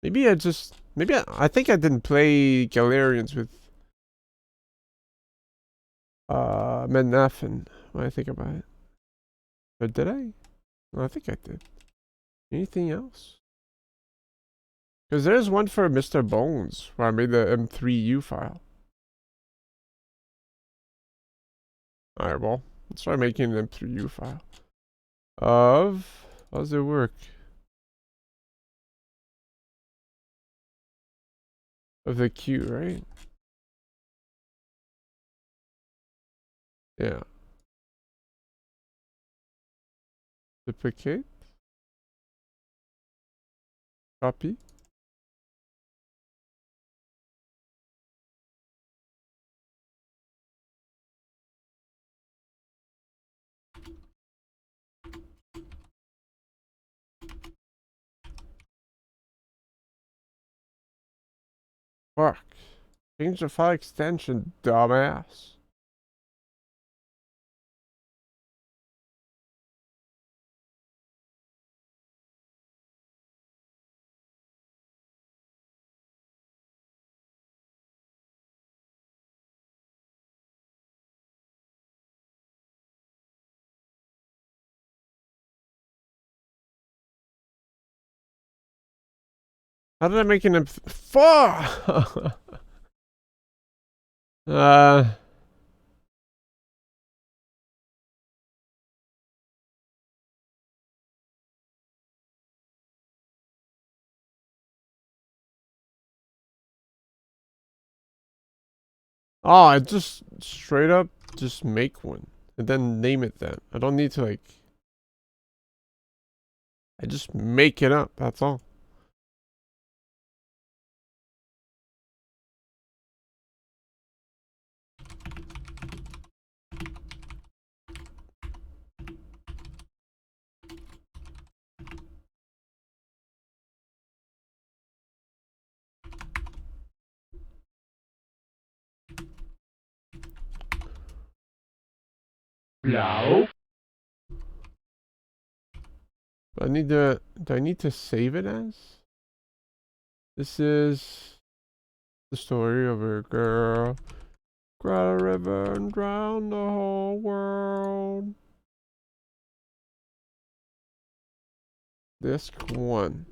Maybe I think I didn't play Galarians with Menafin when I think about it. Or did I? No, I think I did. Anything else? Because there's one for Mr. Bones where I made the M3U file. Alright, well, let's try making an M3U file. How does it work? Of the queue, right? Yeah. Duplicate. Copy. Fuck. Change the file extension, dumbass. How did I make an fuck? Oh, I just straight up just make one and then name it that. I don't need to like. I just make it up. That's all. No. Do I need to save it as? This is the story of a girl. Cried a river and drowned the whole world. Disc 1.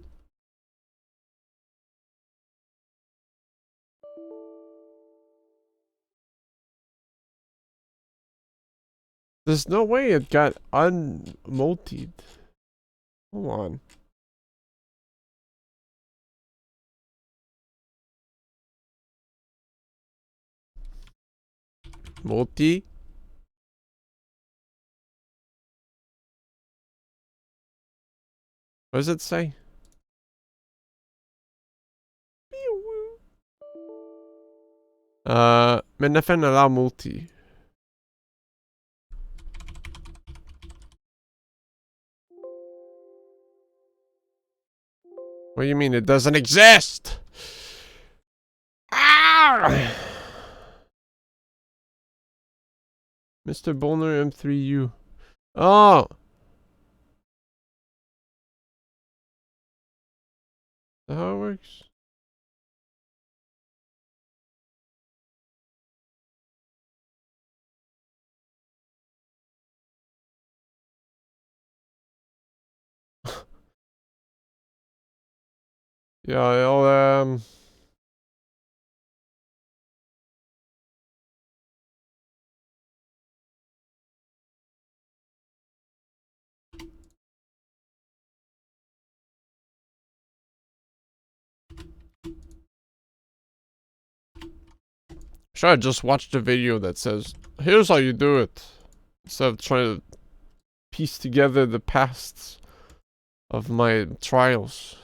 There's no way it got unmultied. Hold on. Multi. What does it say? Men FN allow multi. What do you mean it doesn't exist? Ah! Mr. Boner M3U. Oh! Is that how it works? Yeah, I'll Should I just watch the video that says, here's how you do it, instead of trying to piece together the pasts of my trials.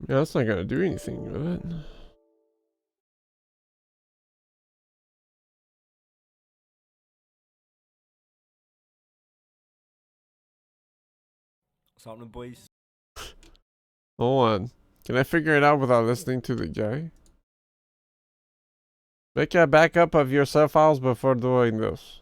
Yeah, that's not gonna do anything with it. Something, boys. Hold on. Can I figure it out without listening to the guy? Make a backup of your save files before doing this.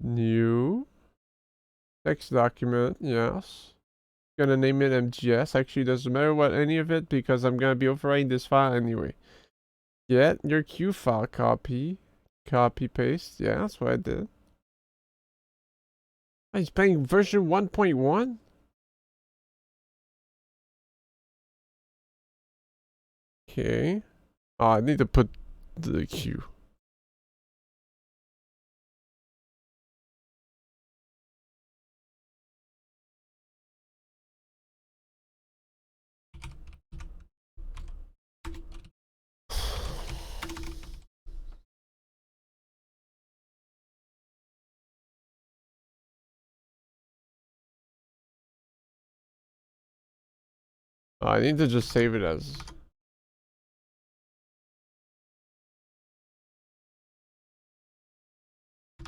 New text document, yes. Gonna name it MGS. Actually, doesn't matter what any of it because I'm gonna be overwriting this file anyway. Get your Q file copy. Copy paste. Yeah, that's what I did. Oh, he's playing version 1.1? Okay. Oh, I need to put the Q. I need to just save it as...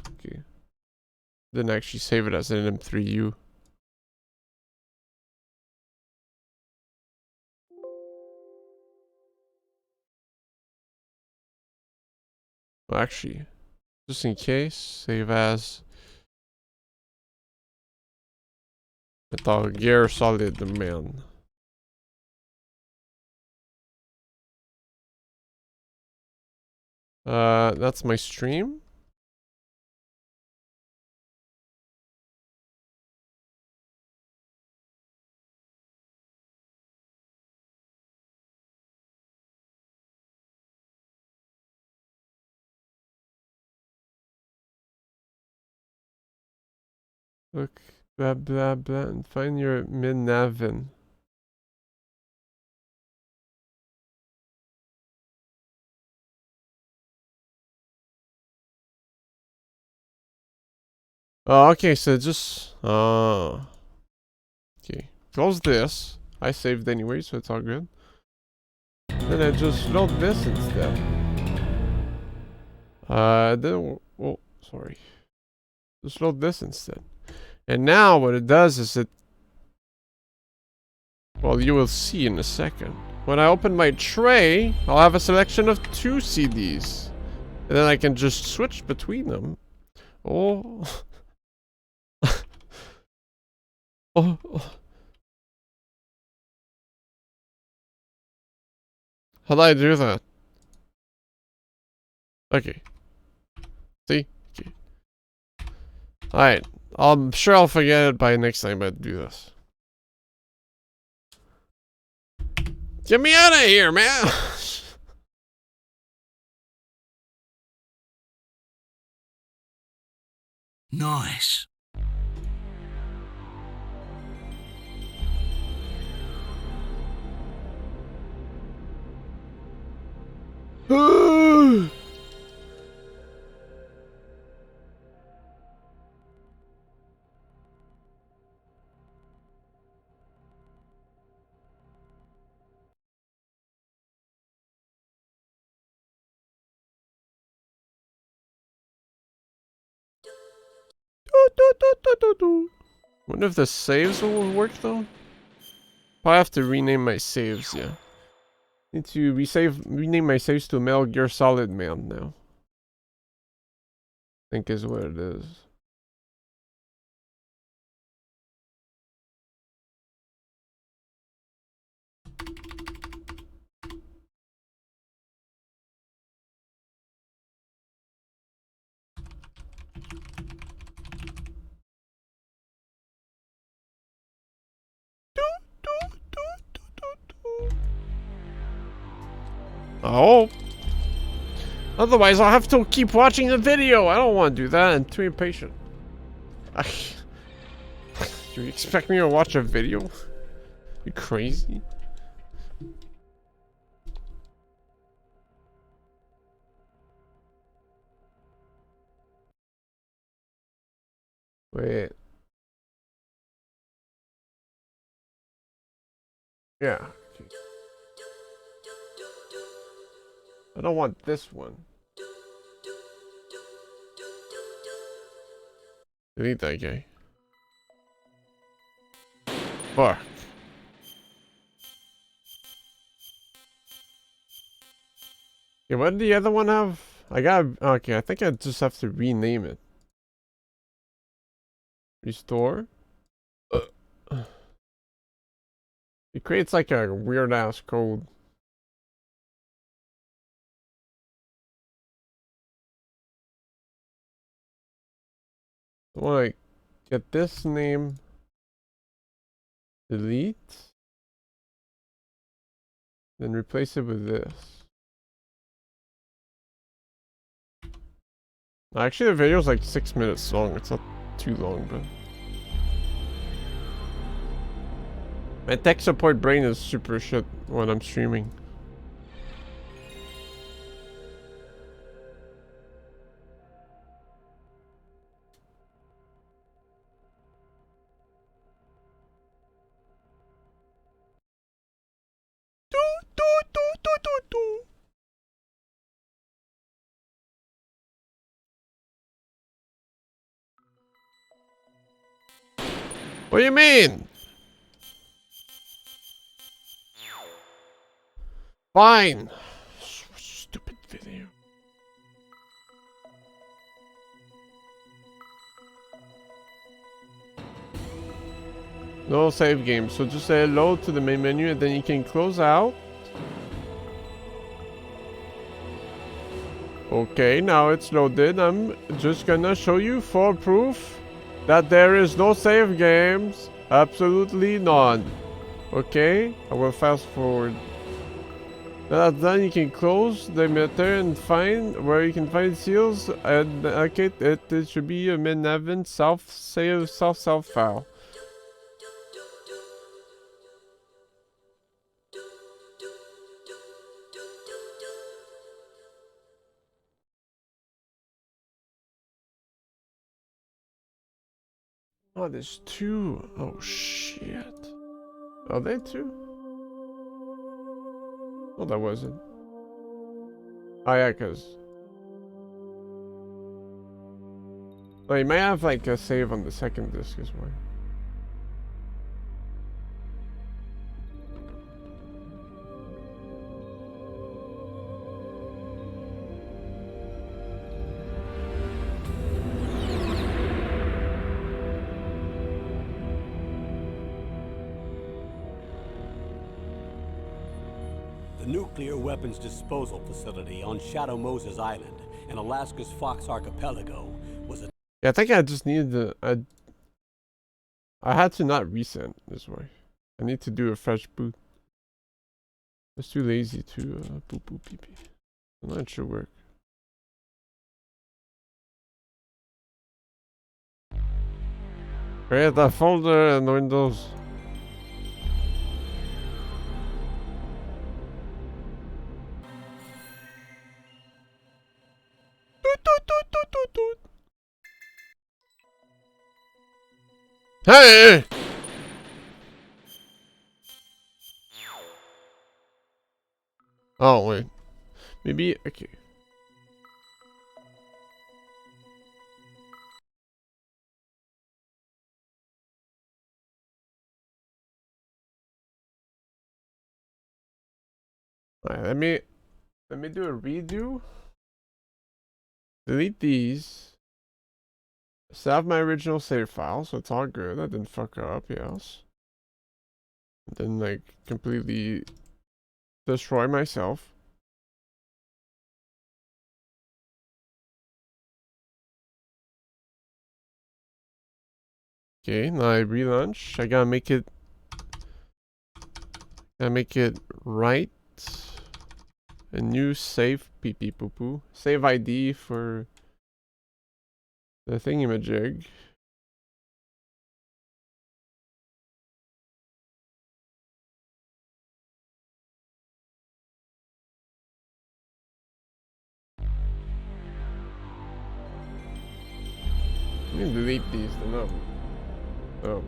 Okay. Then actually save it as an M3U. Well, actually, just in case, save as... Metal Gear Solid Man. That's my stream. Look, blah blah blah, and find your mid-navin. Oh, okay, so just... okay, close this. I saved anyway, so it's all good. Then I just load this instead. Then... oh, sorry. Just load this instead. And now what it does is it... well, you will see in a second. When I open my tray, I'll have a selection of 2 CDs. And then I can just switch between them. Oh... oh... How do I do that? Okay. See? Okay. Alright. I'm sure I'll forget it by next time I do this. Get me out of here, man! Nice. Wonder if the saves will work though. I have to rename my saves, yeah. Need to rename my saves to Metal Gear Solid Man now. I think is what it is. Oh. Otherwise, I'll have to keep watching the video. I don't want to do that. I'm too impatient. Do you expect me to watch a video? You crazy? Wait. Yeah. I don't want this one. Delete that guy. Fuck. Okay, what did the other one have? Okay, I think I just have to rename it. Restore? It creates like a weird ass code. I want to get this name. Delete. Then replace it with this. Actually, the video is like 6 minutes long. It's not too long, but my tech support brain is super shit when I'm streaming. What do you mean? Fine. Stupid video. No save game. So just say hello to the main menu and then you can close out. Okay, now it's loaded. I'm just gonna show you for proof that there is no save games. Absolutely none. Okay, I will fast forward. That's done. You can close the emitter and find where you can find seals. And okay, it should be a Min11 self save self file. Oh, there's two. Oh shit. Are they two? Oh, that wasn't. Oh yeah, cause. Oh, you may have like a save on the second disc as well. The nuclear weapons disposal facility on Shadow Moses Island in Alaska's Fox Archipelago was a... Yeah, I think I just needed to... I had to not reset this way. I need to do a fresh boot. I was too lazy to boop boop pee pee. I'm not sure work. Create that folder and Windows. Hey! Oh wait, maybe okay. Alright, let me do a redo. Delete these. Save my original save file, so it's all good. I didn't fuck up, yes. Then like completely destroy myself. Okay, now I relaunch. I gotta make it right. A new save pee pee poo poo. Save ID for the thingamajig. Let me delete these. No. Oh.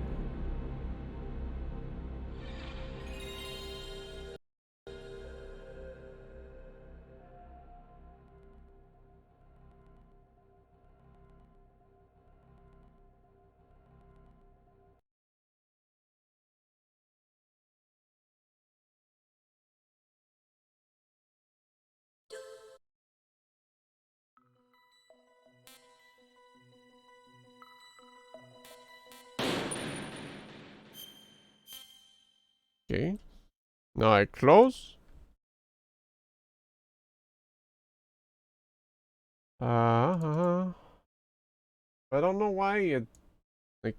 Okay. Now I close. I don't know why it like.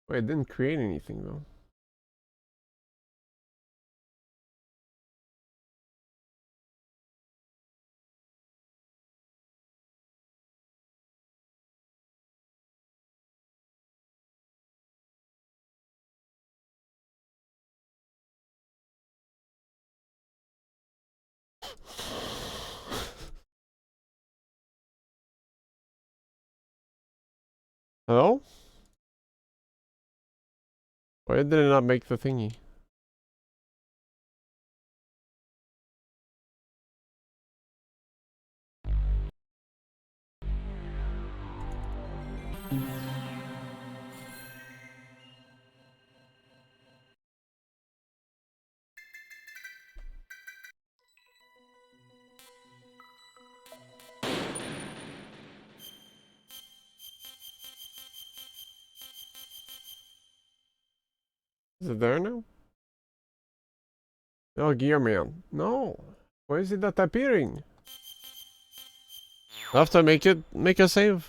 Wait, it didn't create anything though. Hello? Why did it not make the thingy? Is it there now? Oh, Gear Man. No. Why is it not appearing? I have to make a save.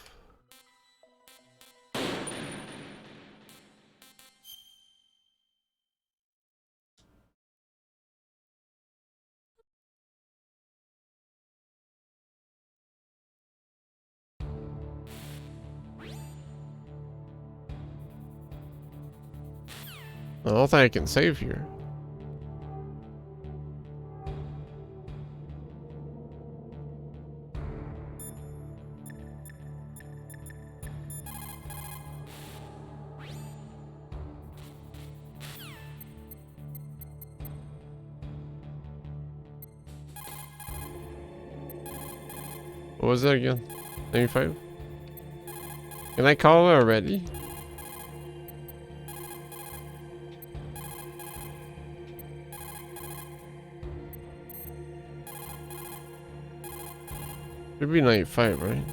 I don't think I can save here. What was that again? 95? Can I call her already? Should be 95, right?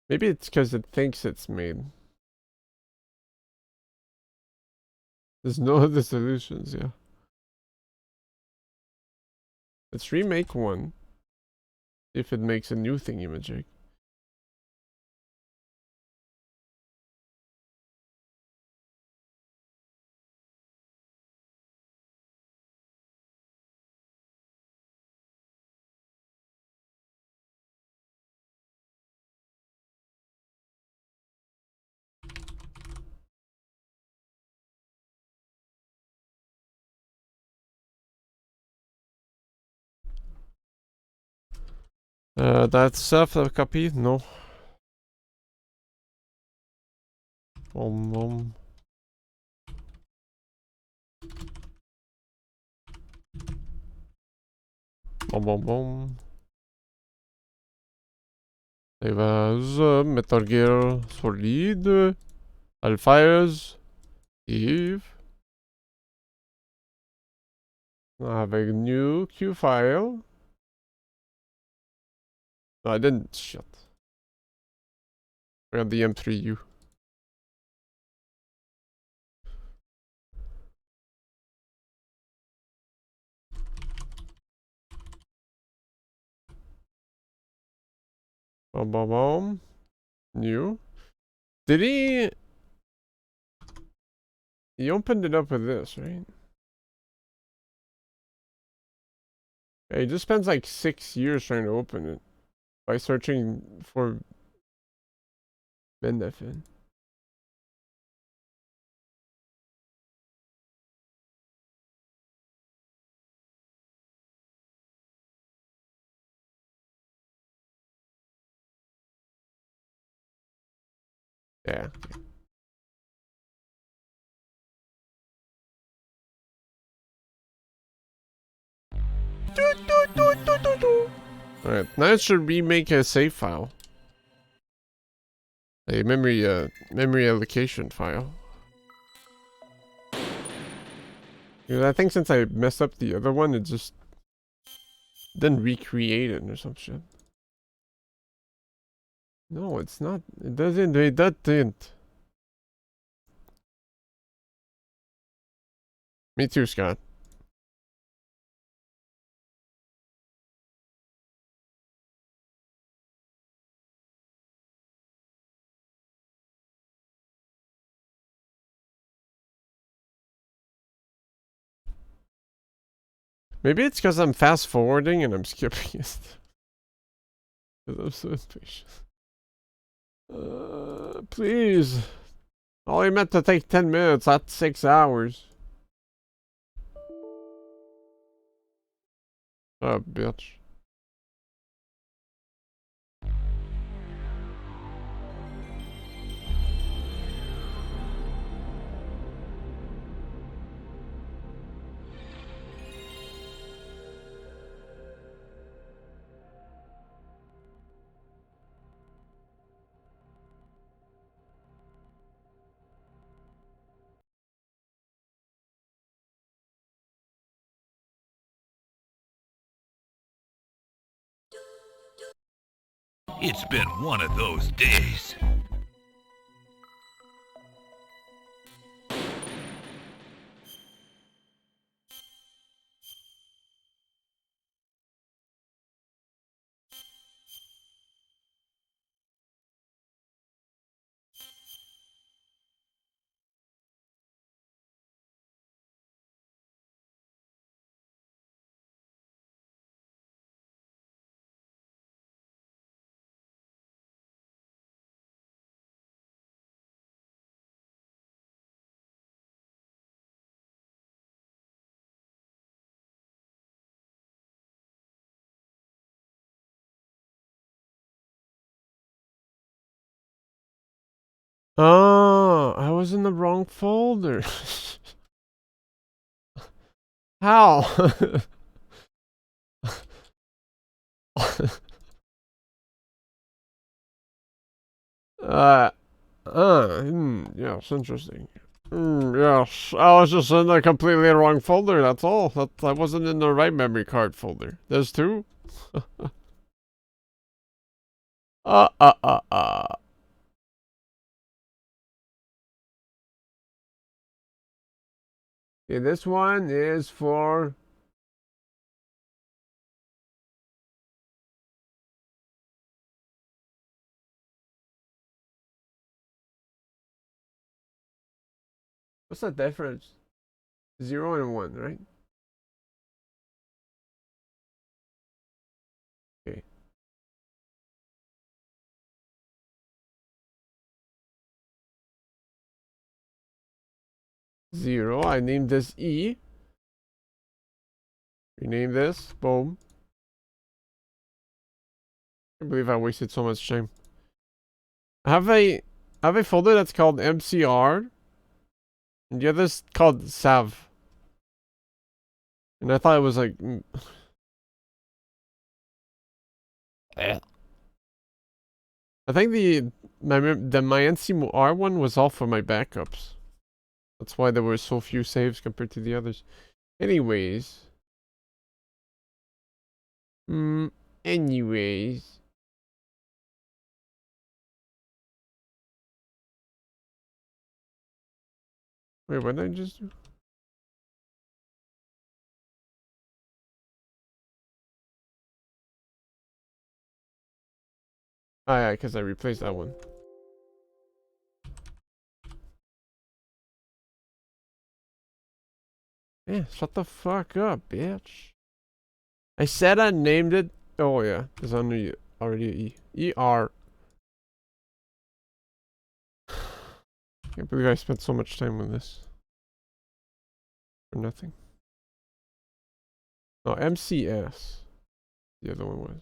Maybe it's because it thinks it's made. There's no other solutions, yeah. Let's remake one. If it makes a new thingy-majig. That's self copy? No. Boom. Boom. Save as Metal Gear Solid. Alphiles. Eve. I have a new Q file. No, I didn't. Shit. I got the M3U. Boom. New. Did he... He opened it up with this, right? Yeah, he just spends like 6 years trying to open it. By searching for benefit. Yeah. Alright, now it should remake a save file. A memory allocation file. Because I think since I messed up the other one, it just didn't recreate it or some shit. No, it's not. It doesn't. That didn't. Me too, Scott. Maybe it's because I'm fast forwarding and I'm skipping it. Because I'm so impatient. Please. Only meant to take 10 minutes, not 6 hours. Oh, bitch. It's been one of those days. Oh, I was in the wrong folder. How? Yes, interesting. Yes, I was just in the completely wrong folder, that's all. That I wasn't in the right memory card folder. There's two? uh. Okay, this one is for... What's the difference? 0 and 1, right? Okay. Zero. I named this E. Rename this. Boom. I believe I wasted so much time. I have a folder that's called MCR, and the other's called Sav. And I thought it was like. I think my NCR one was all for my backups. That's why there were so few saves compared to the others. Anyways. Anyways. Wait, what did I just do? Oh yeah, because I replaced that one. Yeah, shut the fuck up, bitch. I said I named it. Oh yeah, there's already a E. ER. Can't believe I spent so much time with this. For nothing. No, MCS. The other one was.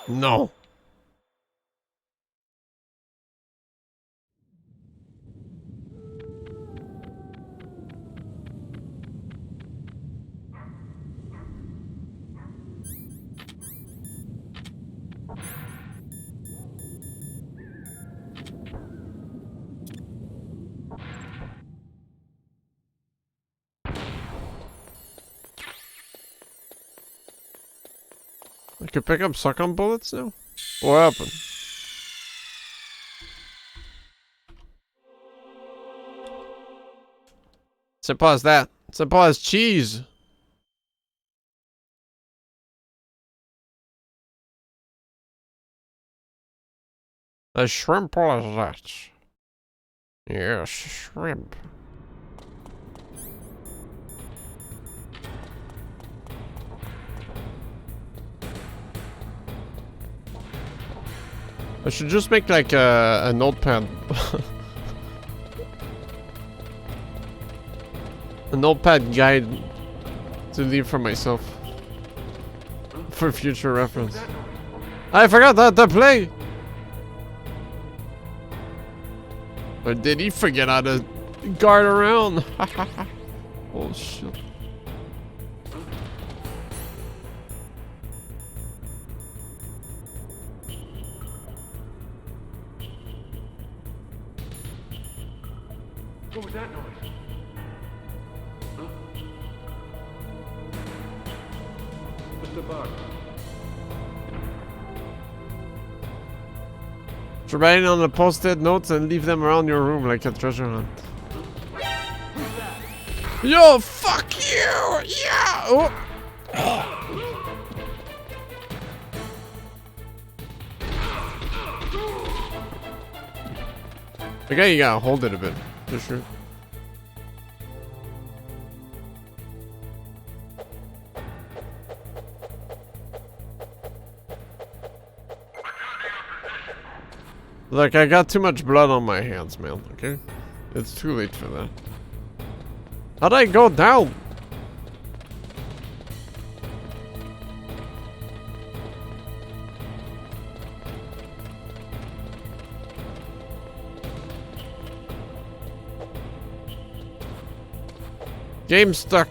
No. I can pick up suck on bullets now? What happened? Simple as that. Simple as cheese. As shrimp as that. Yes, shrimp. I should just make like a notepad. A notepad guide to leave for myself. For future reference. I forgot that to play! Or did he forget how to guard around? Oh shit. What was that noise? Huh? What's the bug? Write on the post-it notes and leave them around your room like a treasure hunt. Yo, fuck you! Yeah! Oh. Okay, you gotta hold it a bit, for sure. Look, I got too much blood on my hands, man, okay? It's too late for that. How'd I go down? Game stuck.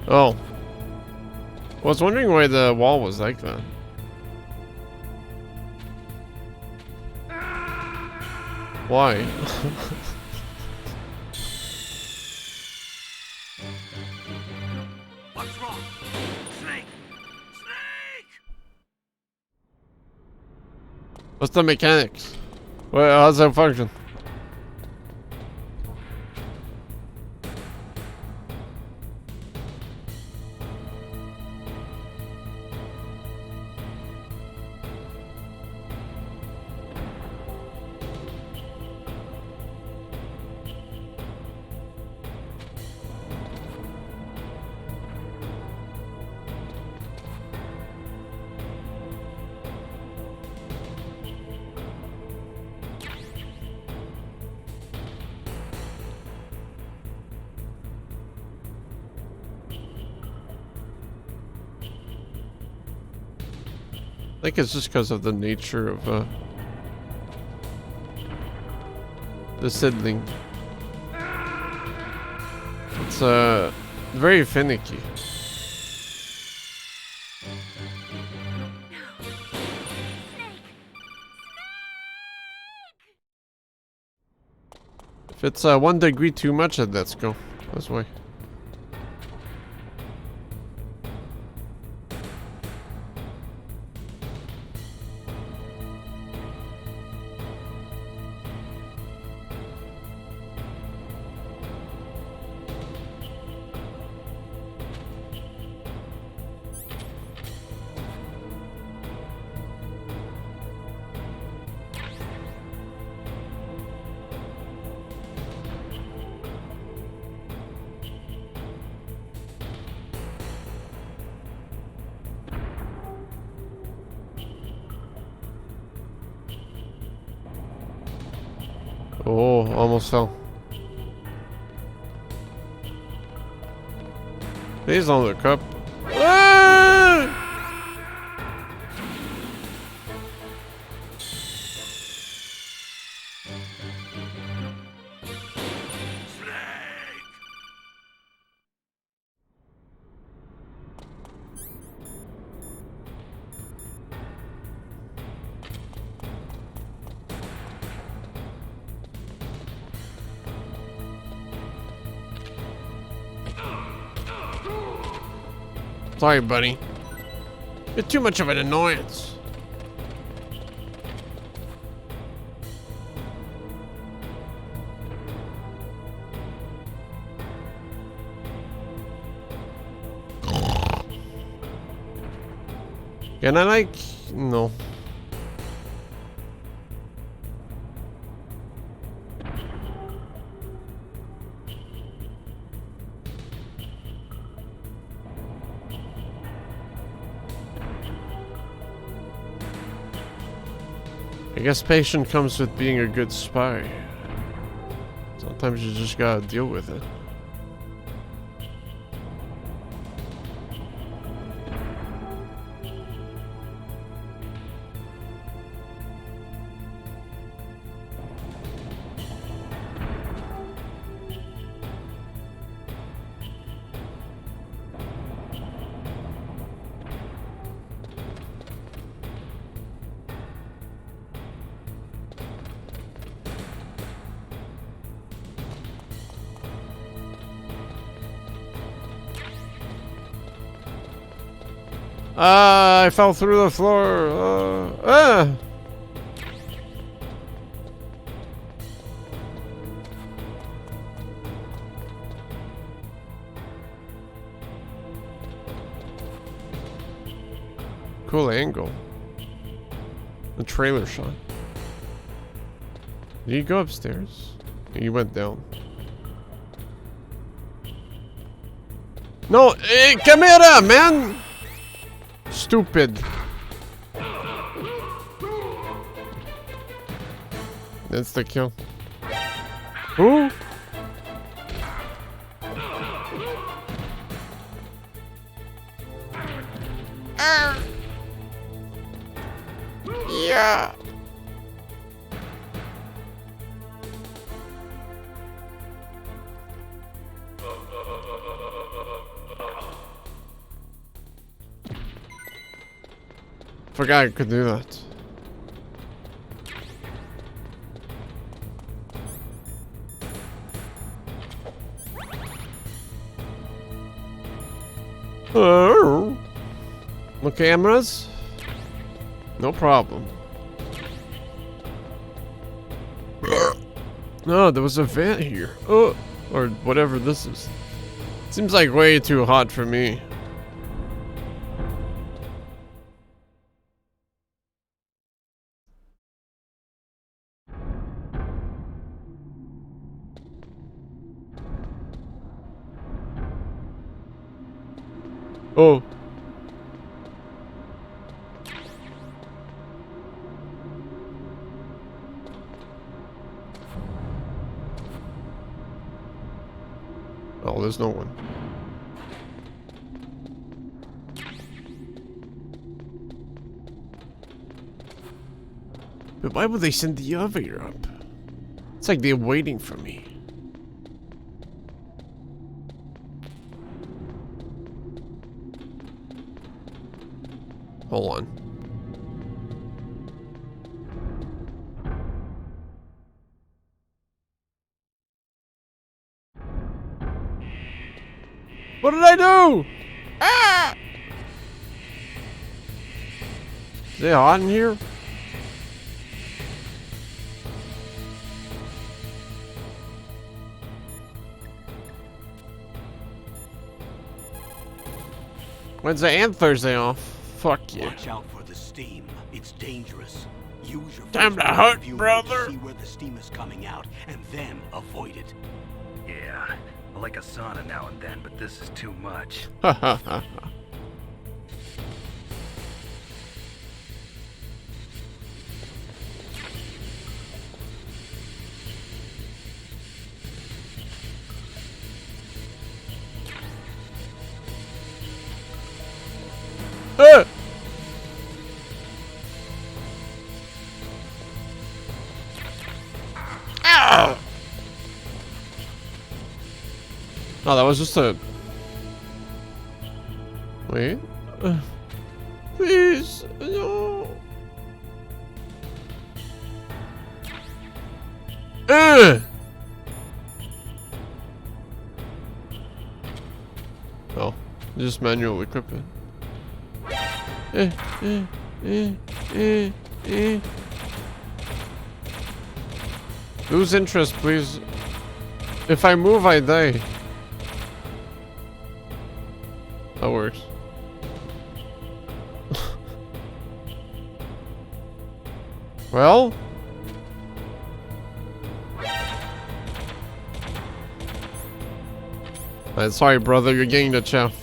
Oh. I was wondering why the wall was like that. Why? What's wrong? Snake! Snake! What's the mechanics? Well, how's that function? I think it's just because of the nature of the seedling. It's very finicky. If it's 1 degree too much, then let's go. That's why. Oh, almost fell. Please don't look up. Ah! Sorry, buddy. You're too much of an annoyance. Can I like... No. I guess patience comes with being a good spy. Sometimes you just gotta deal with it. I fell through the floor. Cool angle. The trailer shot. Did you go upstairs? You went down. No, hey, camera, man! Stupid. That's the kill. Who? Yeah. Forgot I could do that. Oh. No cameras? No problem. No, there was a vent here. Oh, or whatever this is. Seems like way too hot for me. Oh. Oh, there's no one. But why would they send the elevator up? It's like they're waiting for me. Hold on. What did I do? Ah! Is it hot in here? Wednesday and Thursday off. Fuck yeah. Watch out for the steam. It's dangerous. Use your Time to hunt, brother. See where the steam is coming out, and then avoid it. Yeah, I like a sauna now and then, but this is too much. Ha ha ha. Ow! No, that was just a... Wait. Please, no. Oh, just manual equipment. Lose interest, please. If I move, I die. That works. Well? Sorry, brother, you're getting the chaff.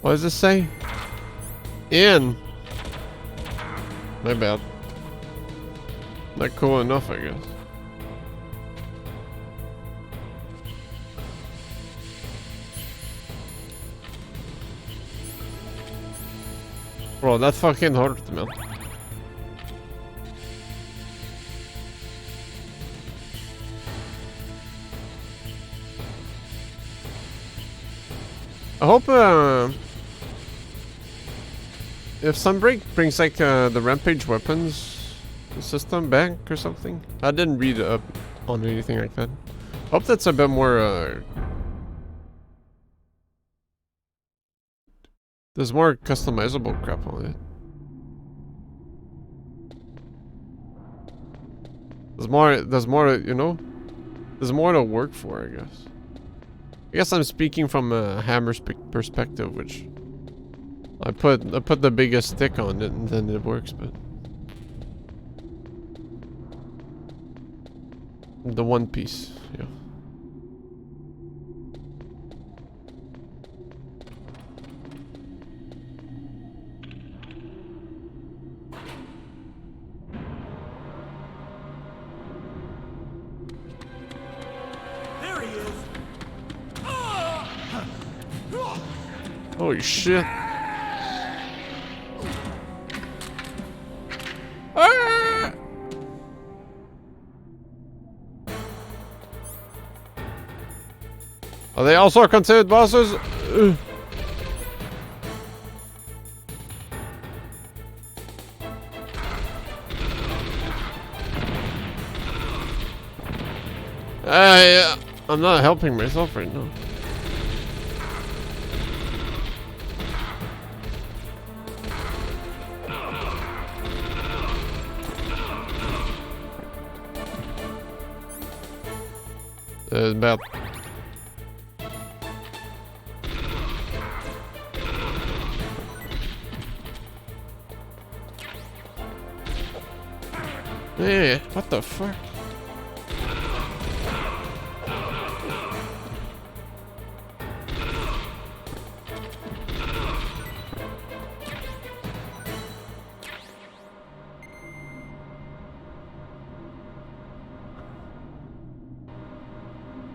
What does this say? In. My bad. Not cool enough, I guess. Bro, that fucking hurt, man. I hope, if Sunbreak brings, like, the Rampage weapons system back or something. I didn't read up on anything like that. Hope that's a bit more, there's more customizable crap on it. There's more, you know? There's more to work for, I guess. I guess I'm speaking from a Hammer's perspective, which I put the biggest stick on it and then it works, but the one piece, yeah. Holy shit. Are they also considered bosses? I'm not helping myself right now. About yeah, what the fuck?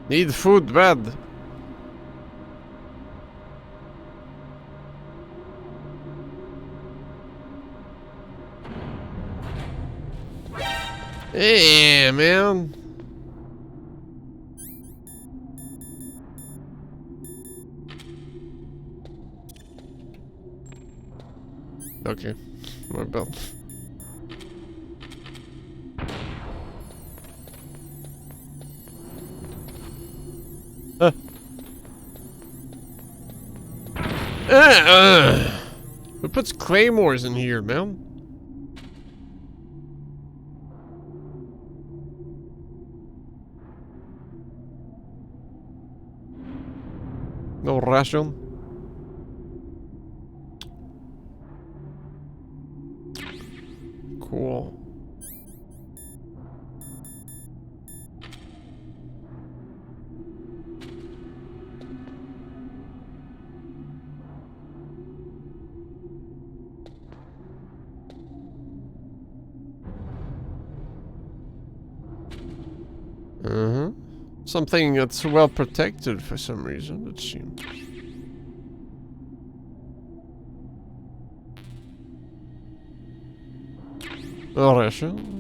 Need food bad. Yeah, man. Okay, my belt. Who puts claymores in here, man? No ration. Cool. Something that's well protected for some reason, it seems. A ration.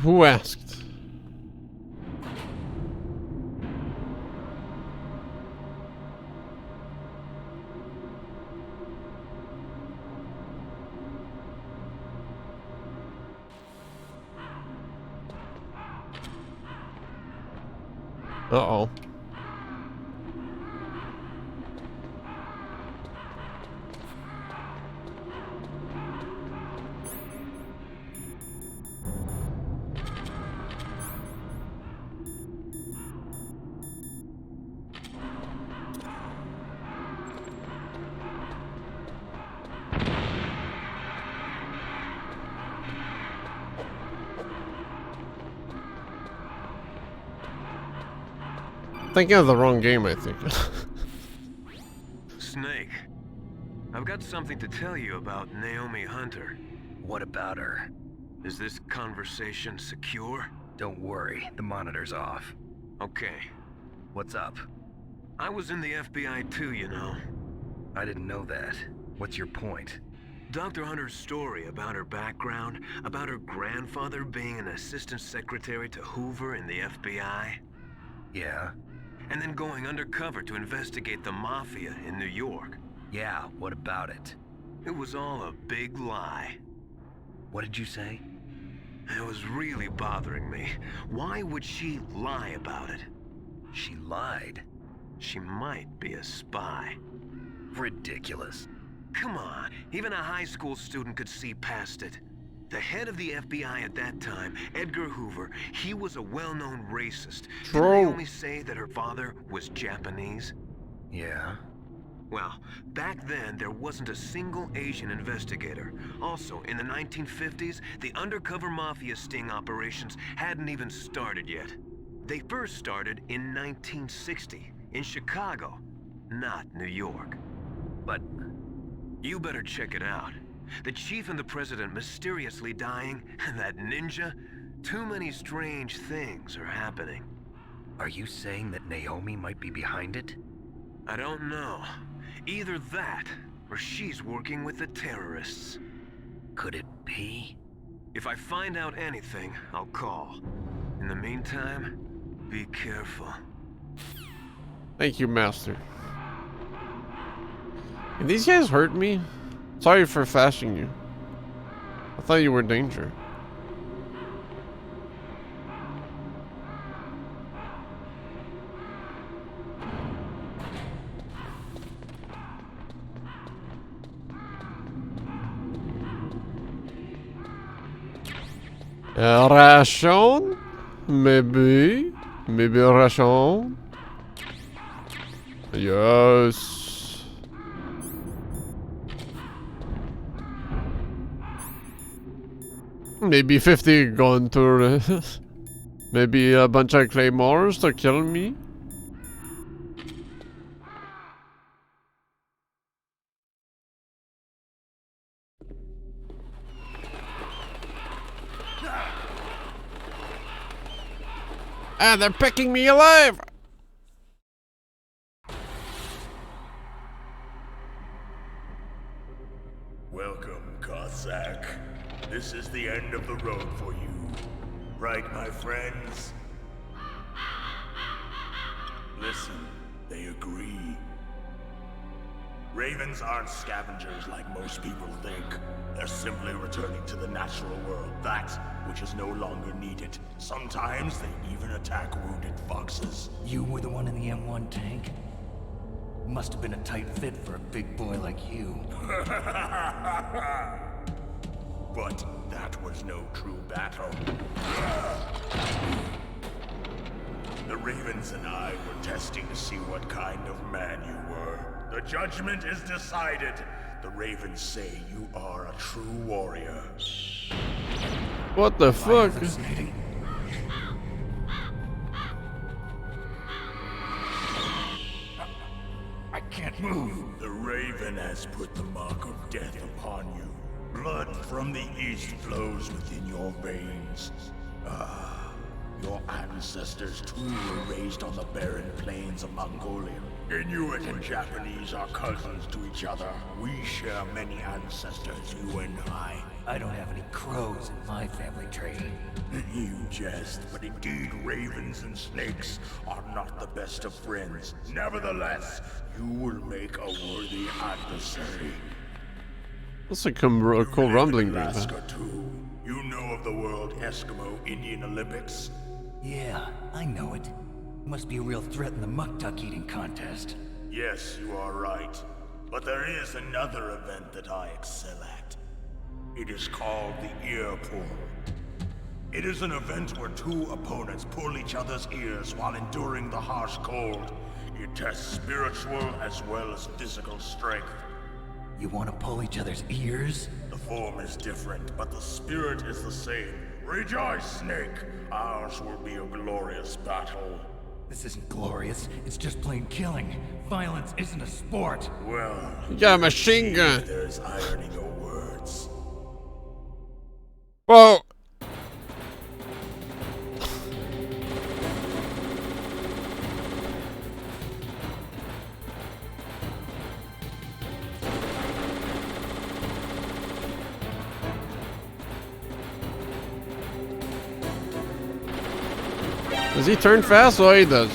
Who asked? Uh-oh. Thinking of the wrong game, I think. Snake, I've got something to tell you about Naomi Hunter. What about her? Is this conversation secure? Don't worry, the monitor's off. Okay. What's up? I was in the FBI too, you know. I didn't know that. What's your point? Dr. Hunter's story about her background, about her grandfather being an assistant secretary to Hoover in the FBI. Yeah? And then going undercover to investigate the Mafia in New York. Yeah, what about it? It was all a big lie. What did you say? It was really bothering me. Why would she lie about it? She lied? She might be a spy. Ridiculous. Come on, even a high school student could see past it. The head of the FBI at that time, Edgar Hoover, he was a well-known racist. Didn't they only say that her father was Japanese? Yeah. Well, back then, there wasn't a single Asian investigator. Also, in the 1950s, the undercover mafia sting operations hadn't even started yet. They first started in 1960, in Chicago, not New York. But you better check it out. The chief and the president mysteriously dying, and that ninja, Too many strange things are happening. Are you saying that Naomi might be behind it? I don't know. Either that, or she's working with the terrorists. Could it be? If I find out anything, I'll call. In the meantime, be careful. Thank you, Master. Can these guys hurt me? Sorry for flashing you. I thought you were in danger. Ration? Maybe a ration? Yes. Maybe 50 gun turrets. Maybe a bunch of claymores to kill me. Ah, they're picking me alive! Welcome, Cossack. This is the end of the road for you. Right, my friends? Listen, they agree. Ravens aren't scavengers like most people think. They're simply returning to the natural world, that which is no longer needed. Sometimes they even attack wounded foxes. You were the one in the M1 tank? Must have been a tight fit for a big boy like you. But that was no true battle. The Ravens and I were testing to see what kind of man you were. The judgment is decided. The Ravens say you are a true warrior. What the fuck? I can't move. The Raven has put the mark of death upon you. Blood from the east flows within your veins. Your ancestors too were raised on the barren plains of Mongolia. Inuit and Japanese are cousins to each other. We share many ancestors, you and I. I don't have any crows in my family tree. You jest, but indeed ravens and snakes are not the best of friends. Nevertheless, you will make a worthy adversary. That's a cool rumbling there. Alaska too. You know of the World Eskimo Indian Olympics? Yeah, I know it. Must be a real threat in the muck-duck eating contest. Yes, you are right. But there is another event that I excel at. It is called the ear pull. It is an event where two opponents pull each other's ears while enduring the harsh cold. It tests spiritual as well as physical strength. You want to pull each other's ears? The form is different, but the spirit is the same. Rejoice, Snake! Ours will be a glorious battle. This isn't glorious, it's just plain killing. Violence isn't a sport. Well, you got a machine gun. There's irony in your words. Whoa! Does he turn fast? Oh, he does.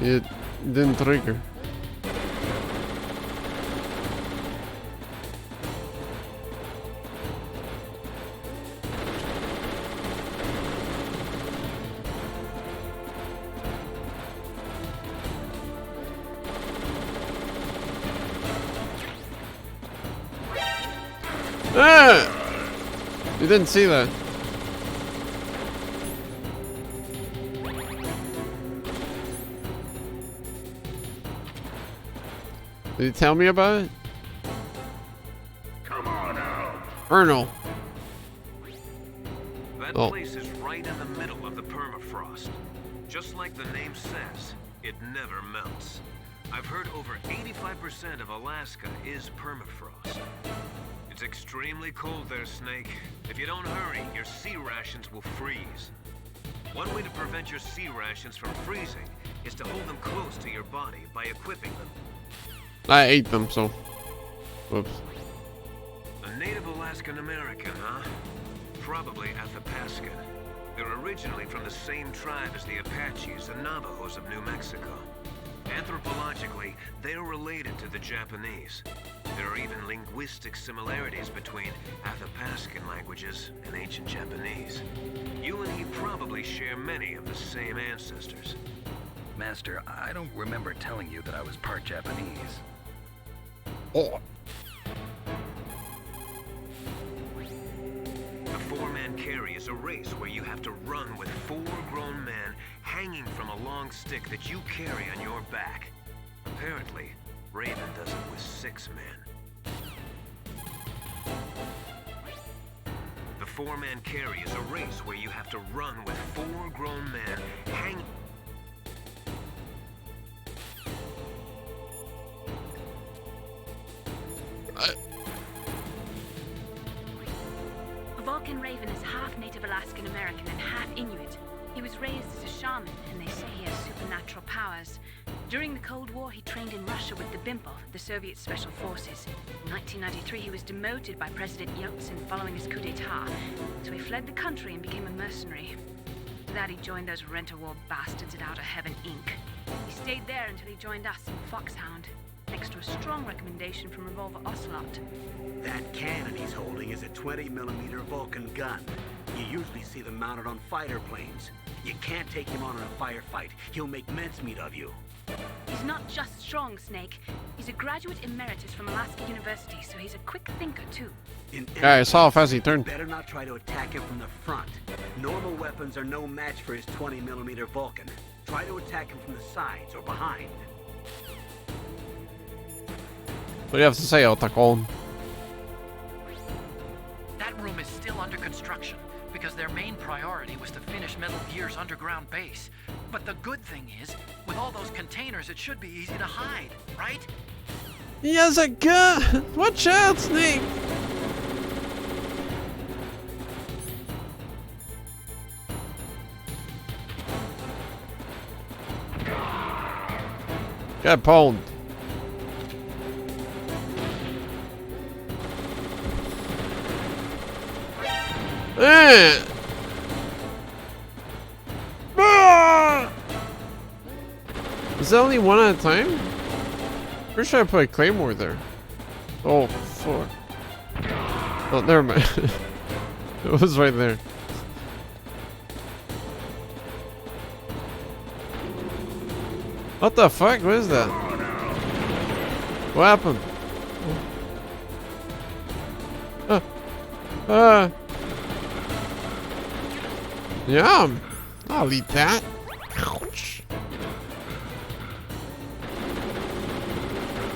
It didn't trigger. Ah! You didn't see that. Did he tell me about it? Come on out. Ernal. That place is right in the middle of the permafrost. Just like the name says, it never melts. I've heard over 85% of Alaska is permafrost. It's extremely cold there, Snake. If you don't hurry, your sea rations will freeze. One way to prevent your sea rations from freezing is to hold them close to your body by equipping them. I ate them, so. Whoops. A native Alaskan American, huh? Probably Athapascan. They're originally from the same tribe as the Apaches and Navajos of New Mexico. Anthropologically, they're related to the Japanese. There are even linguistic similarities between Athapascan languages and ancient Japanese. You and he probably share many of the same ancestors. Master, I don't remember telling you that I was part Japanese. Oh. The four-man carry is a race where you have to run with 4 grown men hanging from a long stick that you carry on your back. Apparently, Raven does it with 6 men. The four-man carry is a race where you have to run with 4 grown men hanging... Vulcan Raven is half Native Alaskan American and half Inuit. He was raised as a shaman, and they say he has supernatural powers. During the Cold War, he trained in Russia with the BIMPO, the Soviet Special Forces. In 1993, he was demoted by President Yeltsin following his coup d'etat, so he fled the country and became a mercenary. After that, he joined those rent-a-war bastards at Outer Heaven, Inc. He stayed there until he joined us in Foxhound, next to a strong recommendation from Revolver Ocelot. That cannon he's holding is a 20mm Vulcan gun. You usually see them mounted on fighter planes. You can't take him on in a firefight. He'll make mincemeat of you. He's not just strong, Snake. He's a graduate emeritus from Alaska University, so he's a quick thinker, too. Yeah, I saw how fast he turned. Better not try to attack him from the front. Normal weapons are no match for his 20mm Vulcan. Try to attack him from the sides or behind. What do you have to say, Otakon? That room is still under construction because their main priority was to finish Metal Gear's underground base. But the good thing is, with all those containers, it should be easy to hide, right? He has a gun! Watch out, Snake! Get pwned. Is that only one at a time? Pretty sure I put a claymore there. Oh, fuck. Oh, never mind. It was right there. What the fuck? What is that? What happened? Yum! I'll eat that. Ouch.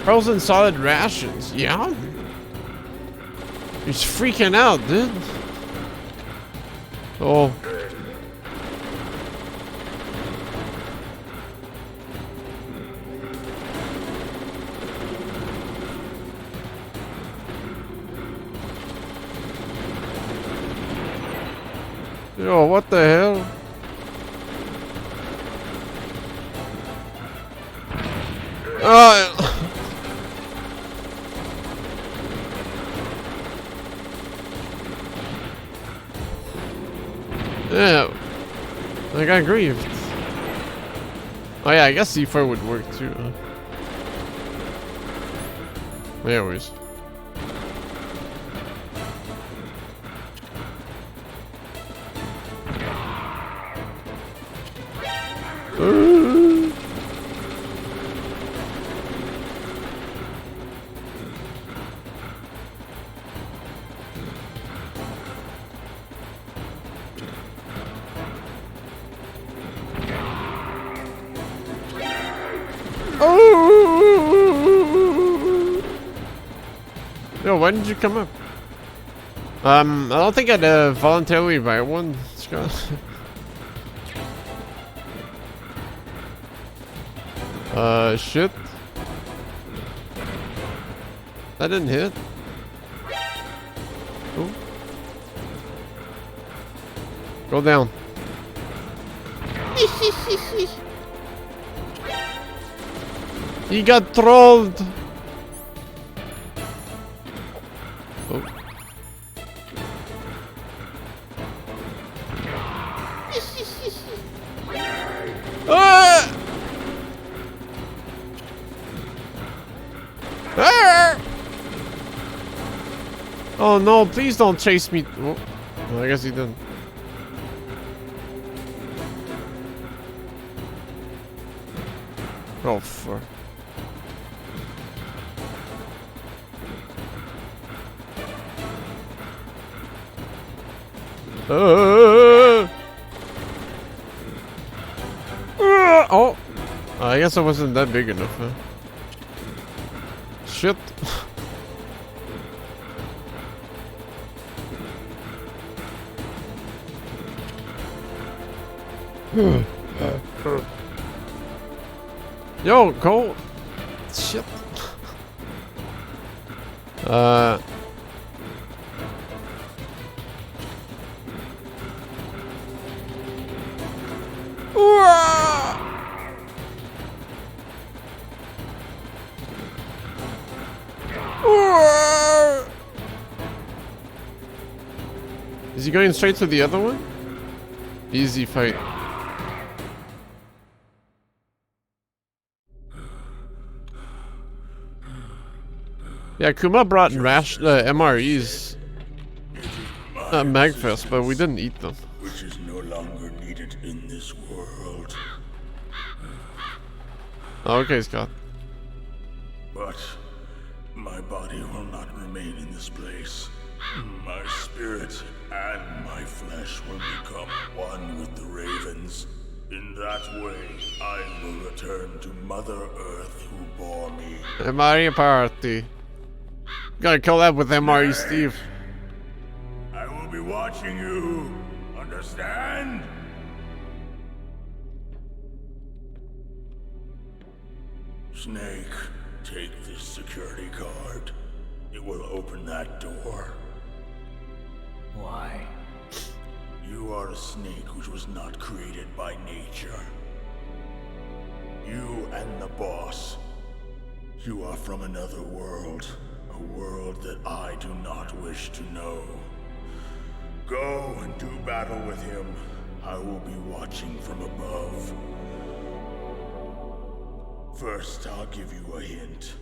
Frozen solid rations. Yum! He's freaking out, dude. Oh. Yo, what the hell? Yeah, I got grieved. Oh yeah, I guess C4 would work too. Anyways. Yo, why didn't you come up? I don't think I'd voluntarily buy one, Scott. Shit. That didn't hit. Ooh. Go down. He got trolled. Oh. Ah! Ah! Oh no, please don't chase me. Oh. Well, I guess he didn't. Oh, fuck. Oh, I guess I wasn't that big enough, huh? Shit. Yo, go. Shit. Is he going straight to the other one? Easy fight. Yeah, Kuma brought MREs at Magfest, but we didn't eat them. Which is no longer needed in this world. Oh, okay, Scott. But my body will not remain in this place. My spirit and my flesh will become one with the ravens. In that way, I will return to Mother Earth who bore me. MRE party. Gotta collab with MRE Steve. I will be watching you. Understand? Snake, take this security card. It will open that door. Why? You are a snake which was not created by nature. You and the boss. You are from another world. A world that I do not wish to know. Go and do battle with him. I will be watching from above. First, I'll give you a hint.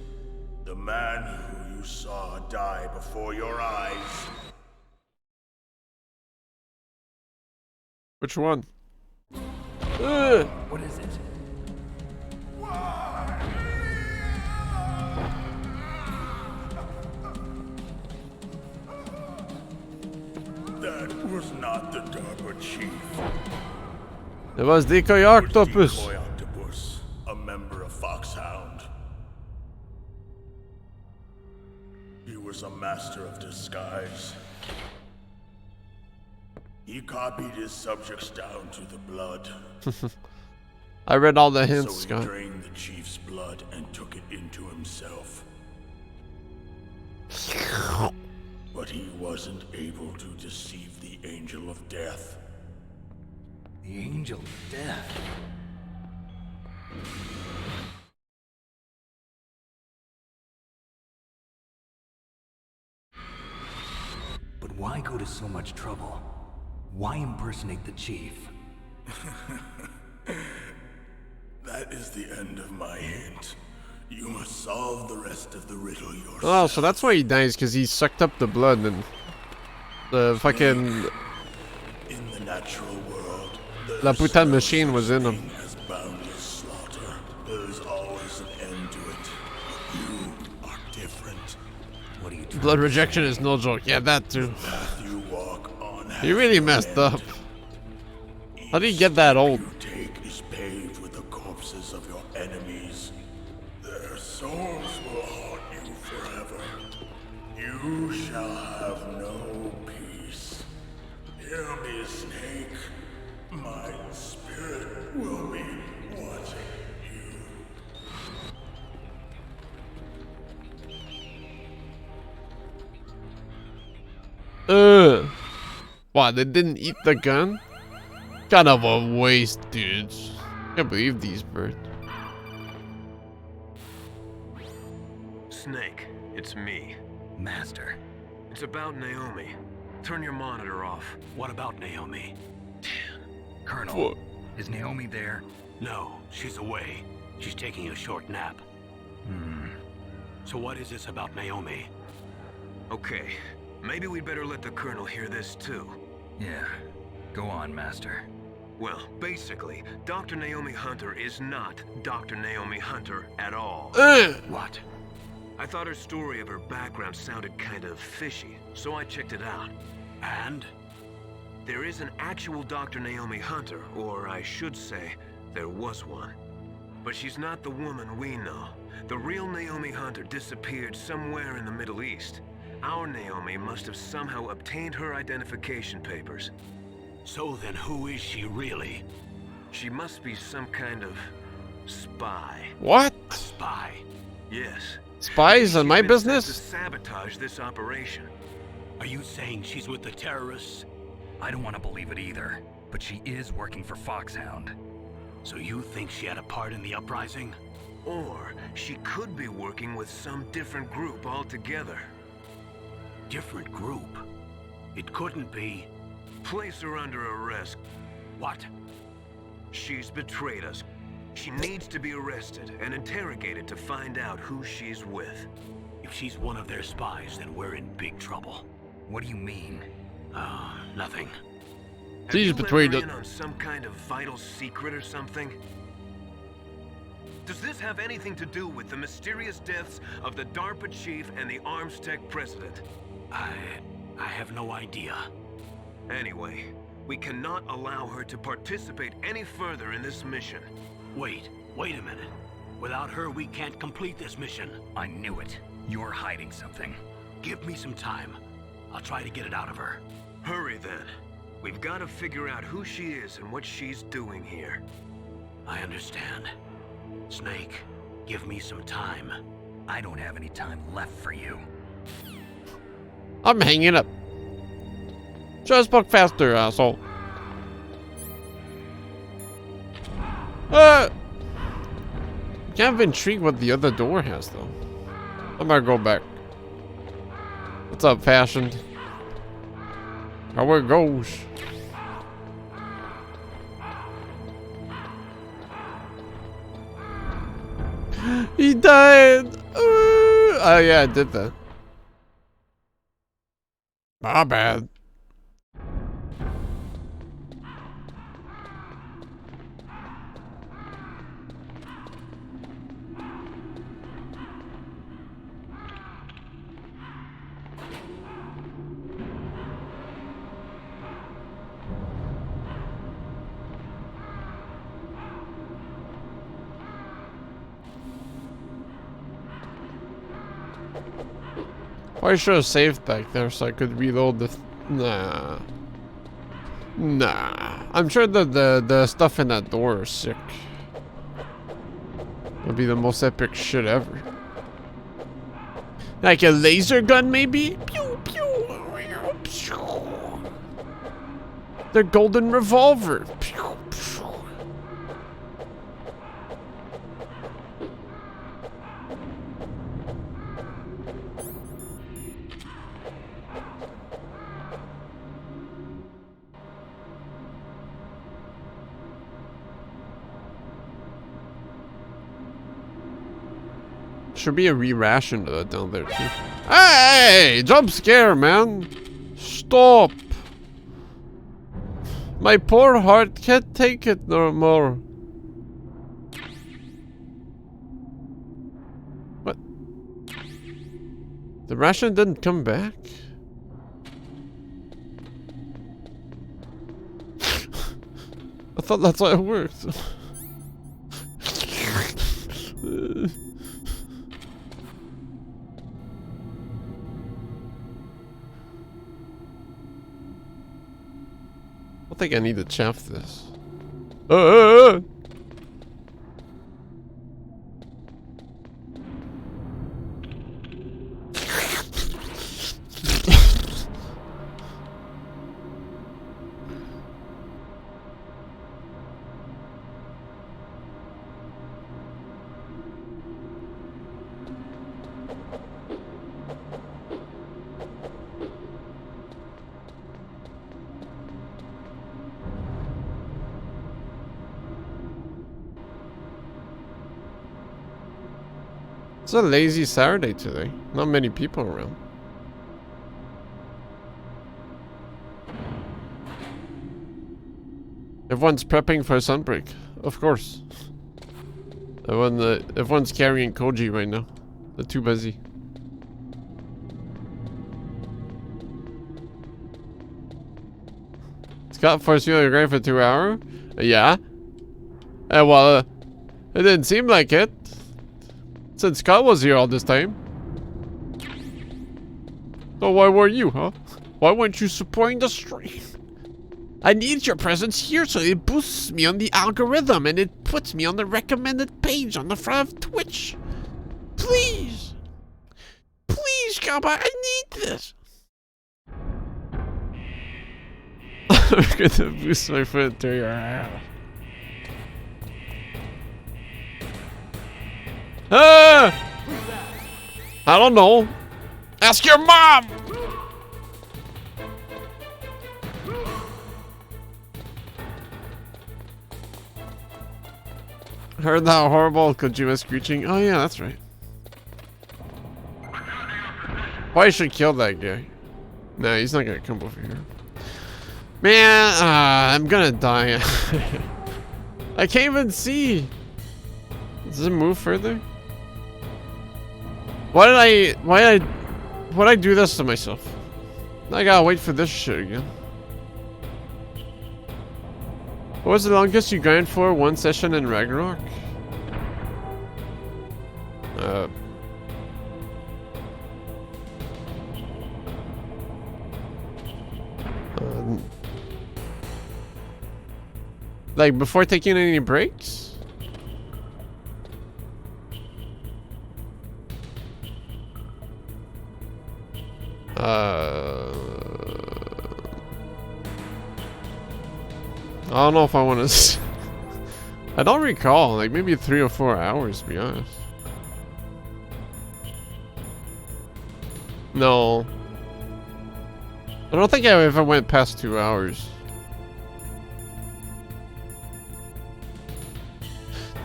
The man who you saw die before your eyes. Which one? What is it? That was not the DARPA chief. It was Decoy Octopus. Decoy Octopus, a member of Foxhound. He was a master of disguise. He copied his subjects down to the blood. I read all the hints, So he Scott. drained the chief's blood and took it into himself. But he wasn't able to deceive the Angel of Death. The Angel of Death? But why go to so much trouble? Why impersonate the chief? That is the end of my hint. You must solve the rest of the riddle yourself. Oh, so that's why he dies, because he sucked up the blood and the fucking In the natural world, La Putain machine was in him. has boundless slaughter. There is always an end to it. But you are different. What are you Blood rejection is no joke. Yeah, that too. The path you walk on He really has no messed end. up. How did he get that old? You take is paved with the corpses of your enemies. Their souls will haunt you forever. You shall have no peace. Hear me, Snake. My spirit will be watching you. What, they didn't eat the gun? Kind of a waste, dudes. Can't believe these birds. Snake, it's me. Master. It's about Naomi. Turn your monitor off. What about Naomi? Colonel, What? is Naomi there? No, she's away. She's taking a short nap. So what is this about Naomi? Okay, maybe we'd better let the Colonel hear this too. Yeah. Go on, Master. Well, basically, Dr. Naomi Hunter is not Dr. Naomi Hunter at all. What? I thought her story of her background sounded kind of fishy, so I checked it out. And? There is an actual Dr. Naomi Hunter, or I should say, there was one. But she's not the woman we know. The real Naomi Hunter disappeared somewhere in the Middle East. Our Naomi must have somehow obtained her identification papers. So then who is she really? She must be some kind of spy. What? A spy? Yes. Spies on my She's been sent business? to sabotage this operation. Are you saying she's with the terrorists? I don't want to believe it either, but she is working for Foxhound. So you think she had a part in the uprising? Or she could be working with some different group altogether. Different group? It couldn't be. Place her under arrest. What? She's betrayed us. She needs to be arrested and interrogated to find out who she's with. If she's one of their spies, then we're in big trouble. What do you mean? Nothing. Have She's you let betrayed her us. in on some kind of vital secret or something? Does this have anything to do with the mysterious deaths of the DARPA chief and the Armstech president? I have no idea. Anyway, we cannot allow her to participate any further in this mission. Wait a minute. Without her, we can't complete this mission. I knew it. You're hiding something. Give me some time. I'll try to get it out of her. Hurry then. We've got to figure out who she is and what she's doing here. I understand. Snake, give me some time. I don't have any time left for you. I'm hanging up. Just book faster, asshole. Kind of intrigued what the other door has, though. I'm gonna go back. What's up, fashioned? How it goes? He died. Oh yeah, I did that. My bad. I should have saved back there so I could reload the. Nah. I'm sure that the stuff in that door is sick. It'll be the most epic shit ever. Like a laser gun, maybe? Pew pew. The golden revolver. Pew pew. Should be a re-ration down there too. Hey! Jump scare, man! Stop! My poor heart can't take it no more. What? The ration didn't come back? I thought that's how it worked. I think I need to chaff this. It's a lazy Saturday today. Not many people around. Everyone's prepping for a sunbreak. Of course. Everyone's carrying Koji right now. They're too busy. Scott forced you to grind for 2 hours? Yeah. Well, it didn't seem like it. Since Scott was here all this time. So why were you, huh? Why weren't you supporting the stream? I need your presence here so it boosts me on the algorithm and it puts me on the recommended page on the front of Twitch. Please. Please, Kappa, I need this. I'm gonna boost my foot to your ass. I don't know. Ask your mom! Heard that horrible Kojima screeching? Oh yeah, that's right. Probably should kill that guy. Nah, he's not gonna come over here. Man, I'm gonna die. I can't even see. Does it move further? Why'd I do this to myself? I gotta wait for this shit again. What was the longest you grind for? One session in Ragnarok? Like before taking any breaks? I don't know if I want to. I don't recall. Like maybe 3 or 4 hours, to be honest. No. I don't think I ever went past 2 hours.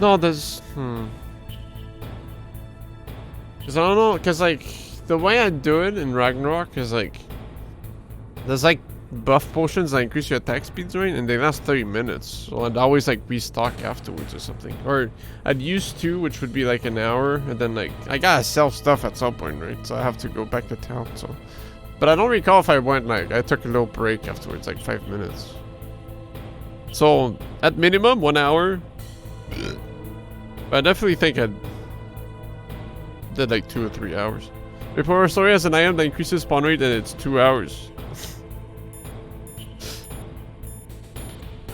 No, there's. Cause I don't know. Cause like the way I do it in Ragnarok is like there's like buff potions that increase your attack speeds, right? And they last 30 minutes. So I'd always like restock afterwards or something. Or I'd use 2, which would be like an hour, and then like I gotta sell stuff at some point, right? So I have to go back to town. So, but I don't recall if I went like I took a little break afterwards, like 5 minutes. So at minimum 1 hour. But I definitely think I did like 2 or 3 hours. Report story has an item that increases spawn rate and it's 2 hours.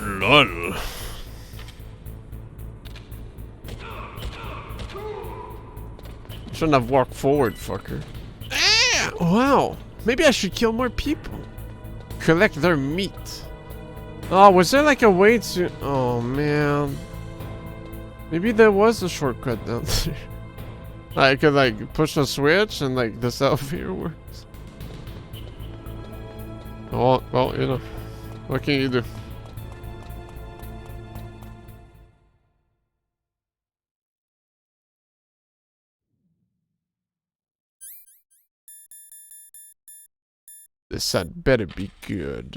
LOL. Shouldn't have walked forward, fucker. Ah, wow. Maybe I should kill more people. Collect their meat. Oh, was there like a way to... Oh, man. Maybe there was a shortcut down there. I could like push a switch and like this elevator works. Oh, well, you know. What can you do? This set better be good.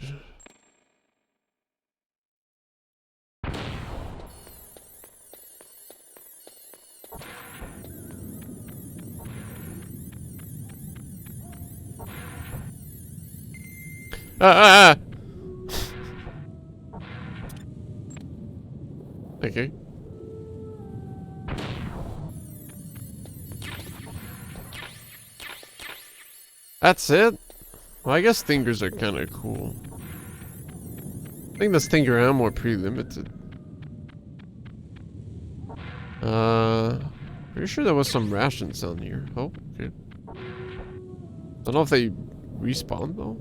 Okay. That's it? Well, I guess stingers are kind of cool. I think the stinger ammo are pretty limited. Pretty sure there was some rations down here. Oh, okay. I don't know if they respawn though.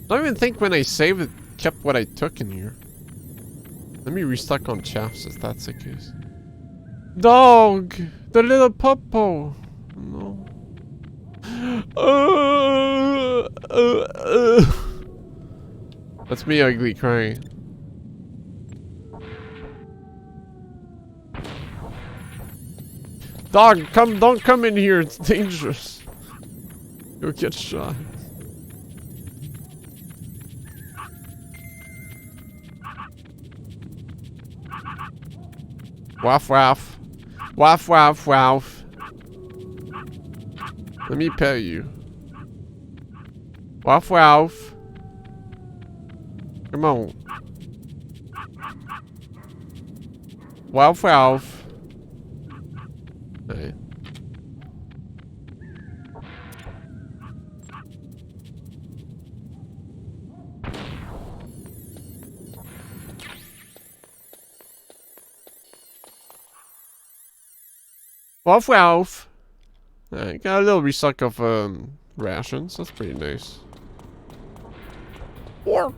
I don't even think when I saved it kept what I took in here. Let me restock on chaffs if that's the case. Dog! The little puppo! No. That's me ugly crying. Dog, don't come in here. It's dangerous. You'll get shot. Waff waff. Waff waff waff. Let me pet you. Waff waff. Come on. Waff waff. Hey. Waff waff. Alright, got a little resuck of rations. That's pretty nice. Work.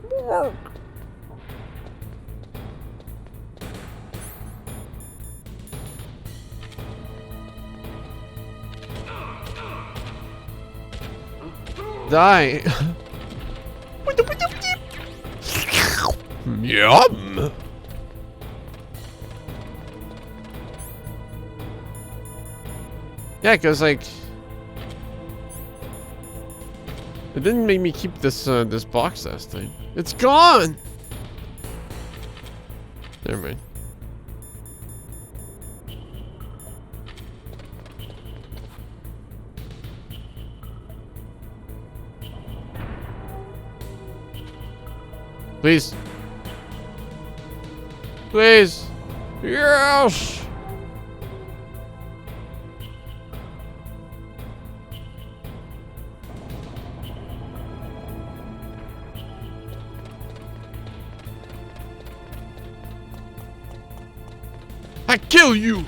Die. Yum. Yeah, cause like it didn't make me keep this this box last time. It's gone. Never mind. Please. Please. Yes. I kill you.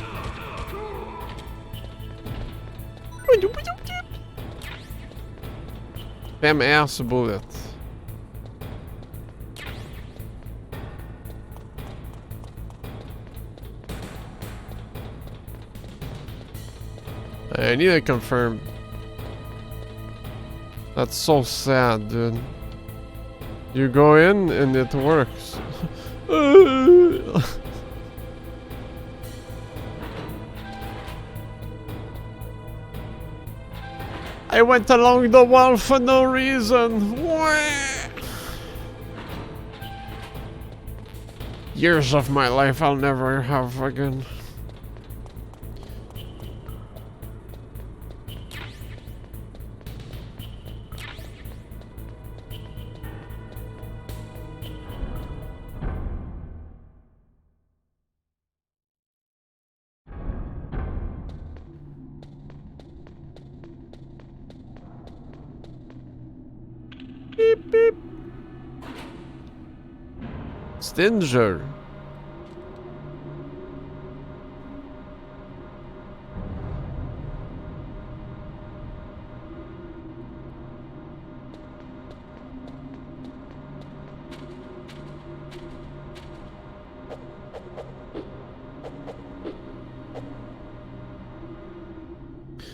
Damn ass bullet. I need to confirm. That's so sad, dude. You go in and it works. I went along the wall for no reason. Years of my life I'll never have again. Beep beep. Stinger.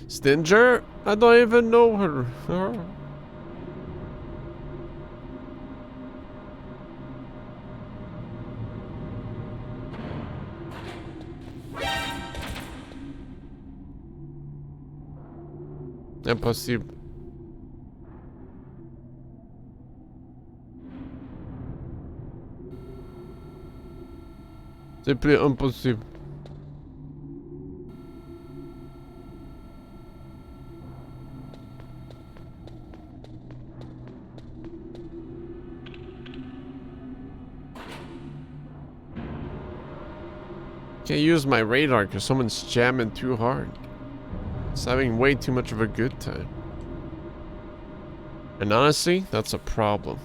Stinger? I don't even know her. Impossible. C'est plus impossible. Can't use my radar because someone's jamming too hard. It's having way too much of a good time. And honestly, that's a problem.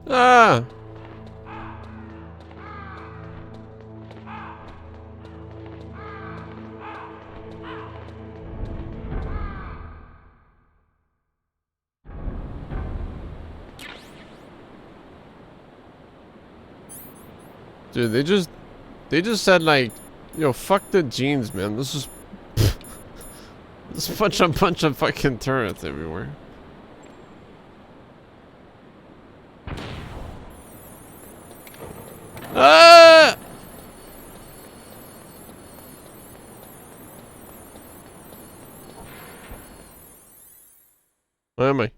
Ah! Dude, they just said like, yo, fuck the jeans, man. This is this is a bunch of fucking turrets everywhere. Ah! Where am I?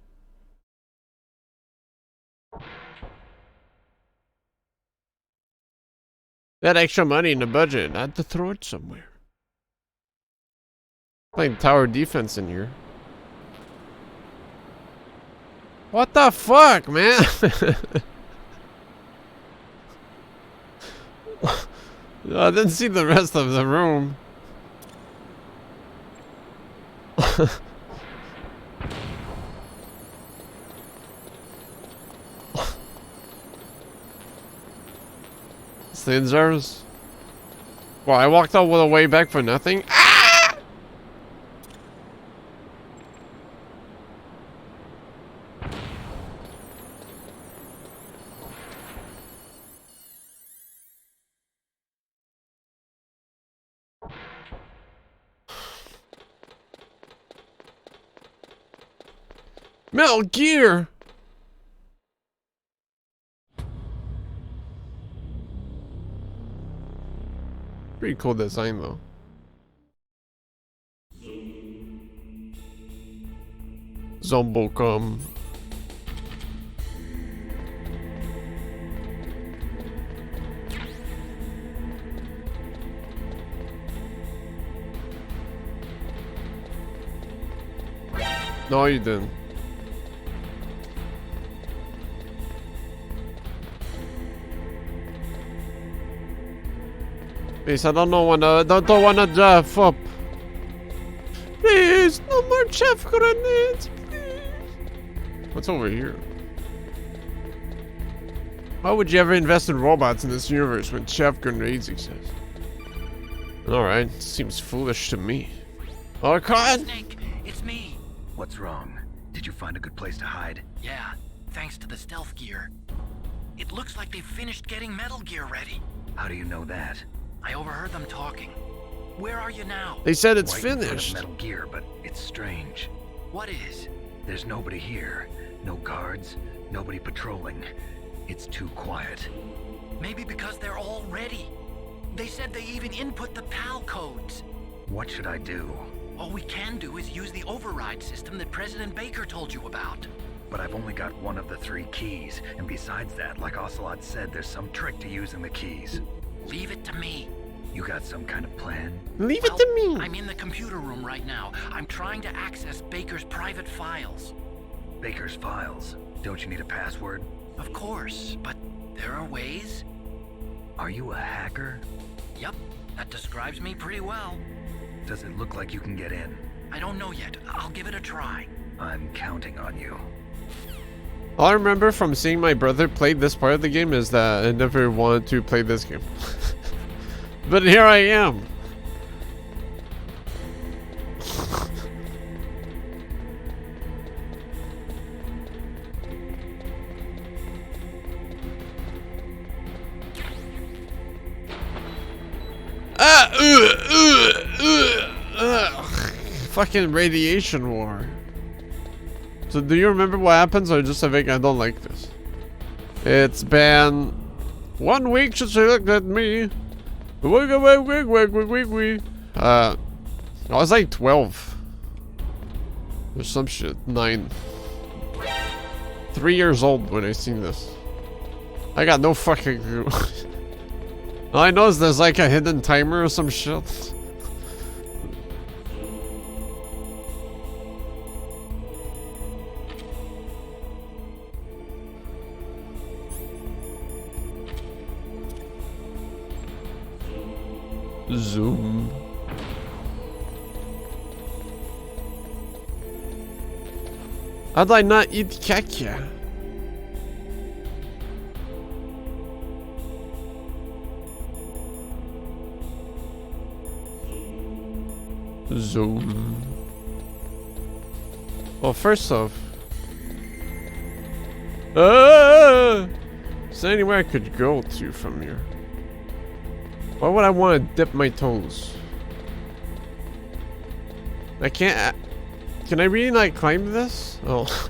That extra money in the budget, I had to throw it somewhere. Playing tower defense in here. What the fuck, man? I didn't see the rest of the room. Sensors. Well, I walked all the way back for nothing. Ah! Metal Gear. Pretty cool design though. Zombocom. No, you didn't. Please, I don't wanna drive up. Please, no more chef grenades, please. What's over here? Why would you ever invest in robots in this universe when chef grenades exist? Alright, seems foolish to me. Oh, God! Snake, it's me. What's wrong? Did you find a good place to hide? Yeah, thanks to the stealth gear. It looks like they've finished getting Metal Gear ready. How do you know that? I overheard them talking. Where are you now? They said it's Right in front of finished. Metal Gear, but it's strange. What is? There's nobody here. No guards, nobody patrolling. It's too quiet. Maybe because they're all ready. They said they even input the PAL codes. What should I do? All we can do is use the override system that President Baker told you about. But I've only got one of the 3 keys, and besides that, like Ocelot said, there's some trick to using the keys. Leave it to me. You got some kind of plan? Leave it to me. I'm in the computer room right now. I'm trying to access Baker's private files. Baker's files? Don't you need a password? Of course, but there are ways. Are you a hacker? Yep, that describes me pretty well. Does it look like you can get in? I don't know yet. I'll give it a try. I'm counting on you. All I remember from seeing my brother play this part of the game is that I never wanted to play this game. But here I am. Fucking radiation war. So do you remember what happens, or just I think I don't like this? It's been 1 week since you looked at me. I was like 12. Or some shit. 9. 3 years old when I seen this. I got no fucking clue. All I know is there's like a hidden timer or some shit. Zoom. How'd I not eat caca? Zoom. Well, first off, is there anywhere I could go to from here? Why would I want to dip my toes? I can't. Can I really like climb this? Oh.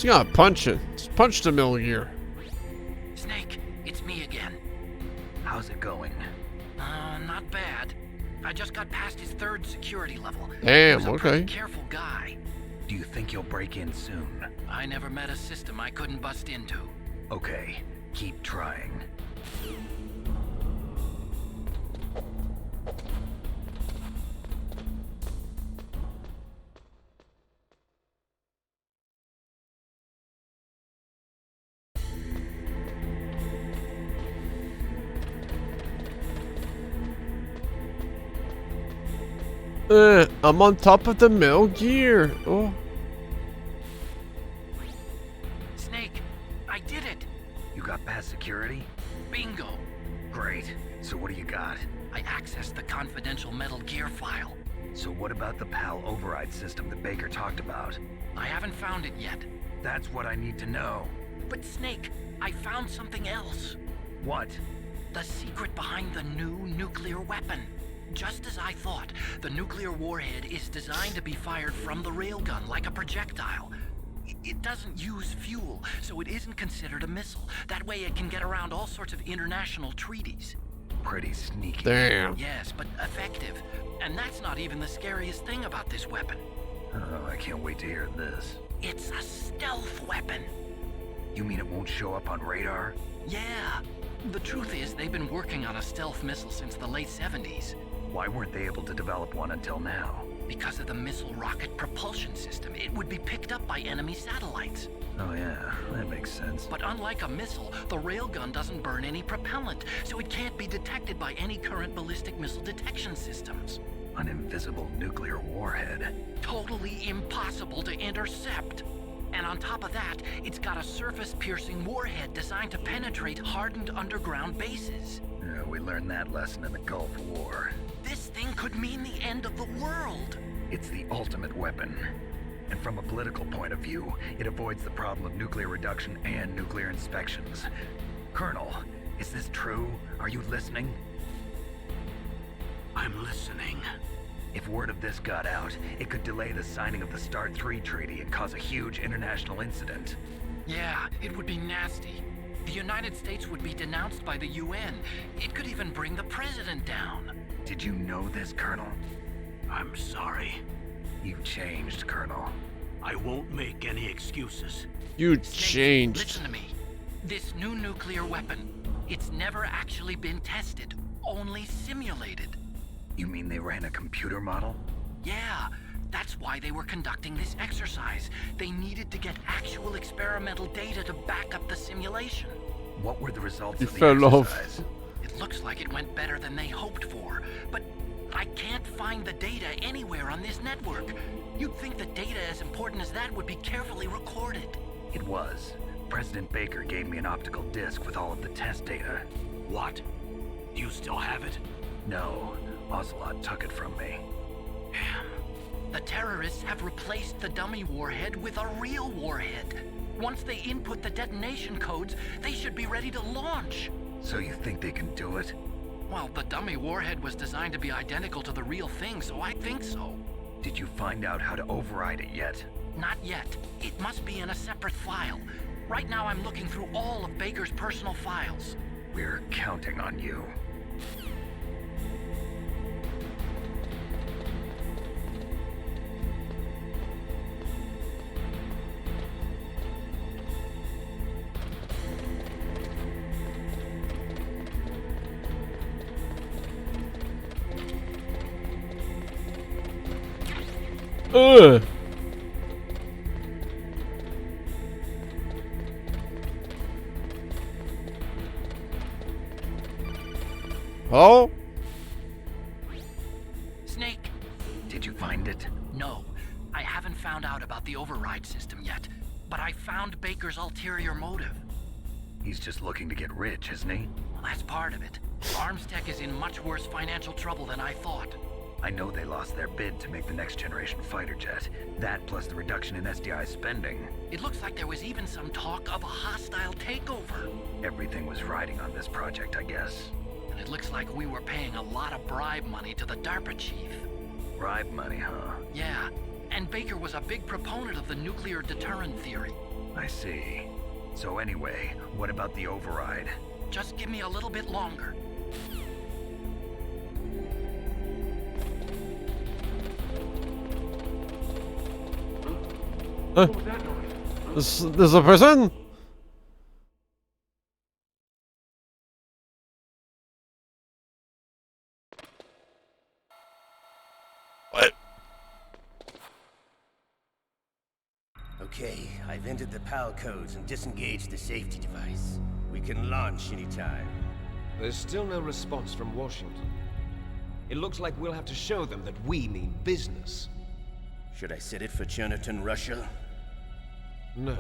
You gotta punch it. Just punch the Metal Gear. Snake, it's me again. How's it going? Not bad. I just got past his 3rd security level. Damn, He was a okay. pretty careful guy. Do you think you'll break in soon? I never met a system I couldn't bust into. Okay, keep trying. I'm on top of the Metal Gear. Oh. Snake, I did it. You got past security? Bingo. Great. So what do you got? I accessed the confidential Metal Gear file. So what about the PAL override system that Baker talked about? I haven't found it yet. That's what I need to know. But Snake, I found something else. What? The secret behind the new nuclear weapon. Just as I thought, the nuclear warhead is designed to be fired from the railgun like a projectile. It doesn't use fuel, so it isn't considered a missile. That way it can get around all sorts of international treaties. Pretty sneaky. Damn. Yes, but effective. And that's not even the scariest thing about this weapon. Oh, I can't wait to hear this. It's a stealth weapon. You mean it won't show up on radar? Yeah. The truth is, they've been working on a stealth missile since the late 70s. Why weren't they able to develop one until now? Because of the missile rocket propulsion system, it would be picked up by enemy satellites. Oh yeah, that makes sense. But unlike a missile, the railgun doesn't burn any propellant, so it can't be detected by any current ballistic missile detection systems. An invisible nuclear warhead. Totally impossible to intercept. And on top of that, it's got a surface-piercing warhead designed to penetrate hardened underground bases. Yeah, we learned that lesson in the Gulf War. This thing could mean the end of the world. It's the ultimate weapon. And from a political point of view, it avoids the problem of nuclear reduction and nuclear inspections. Colonel, is this true? Are you listening? I'm listening. If word of this got out, it could delay the signing of the START 3 treaty and cause a huge international incident. Yeah, it would be nasty. The United States would be denounced by the UN. It could even bring the president down. Did you know this, Colonel? I'm sorry. You've changed, Colonel. I won't make any excuses. You Snake, changed. listen to me. This new nuclear weapon, it's never actually been tested, only simulated. You mean they ran a computer model? Yeah, that's why they were conducting this exercise. They needed to get actual experimental data to back up the simulation. What were the results You of the fell off. exercise? It looks like it went better than they hoped for, but I can't find the data anywhere on this network. You'd think the data as important as that would be carefully recorded. It was. President Baker gave me an optical disc with all of the test data. What? Do you still have it? No, Ocelot took it from me. Damn. The terrorists have replaced the dummy warhead with a real warhead. Once they input the detonation codes, they should be ready to launch. So you think they can do it? Well, the dummy warhead was designed to be identical to the real thing, so I think so. Did you find out how to override it yet? Not yet. It must be in a separate file. Right now I'm looking through all of Baker's personal files. We're counting on you. Hello? Snake, did you find it? No, I haven't found out about the override system yet, but I found Baker's ulterior motive. He's just looking to get rich, isn't he? Well, that's part of it. Armstech is in much worse financial trouble than I thought. I know they lost their bid to make the next generation fighter jet. That plus the reduction in SDI spending. It looks like there was even some talk of a hostile takeover. Everything was riding on this project, I guess. And it looks like we were paying a lot of bribe money to the DARPA chief. Bribe money, huh? Yeah, and Baker was a big proponent of the nuclear deterrent theory. I see. So anyway, what about the override? Just give me a little bit longer. What was that noise? There's a person? What? Okay, I've entered the PAL codes and disengaged the safety device. We can launch anytime. There's still no response from Washington. It looks like we'll have to show them that we mean business. Should I set it for Cherniton, Russia? No,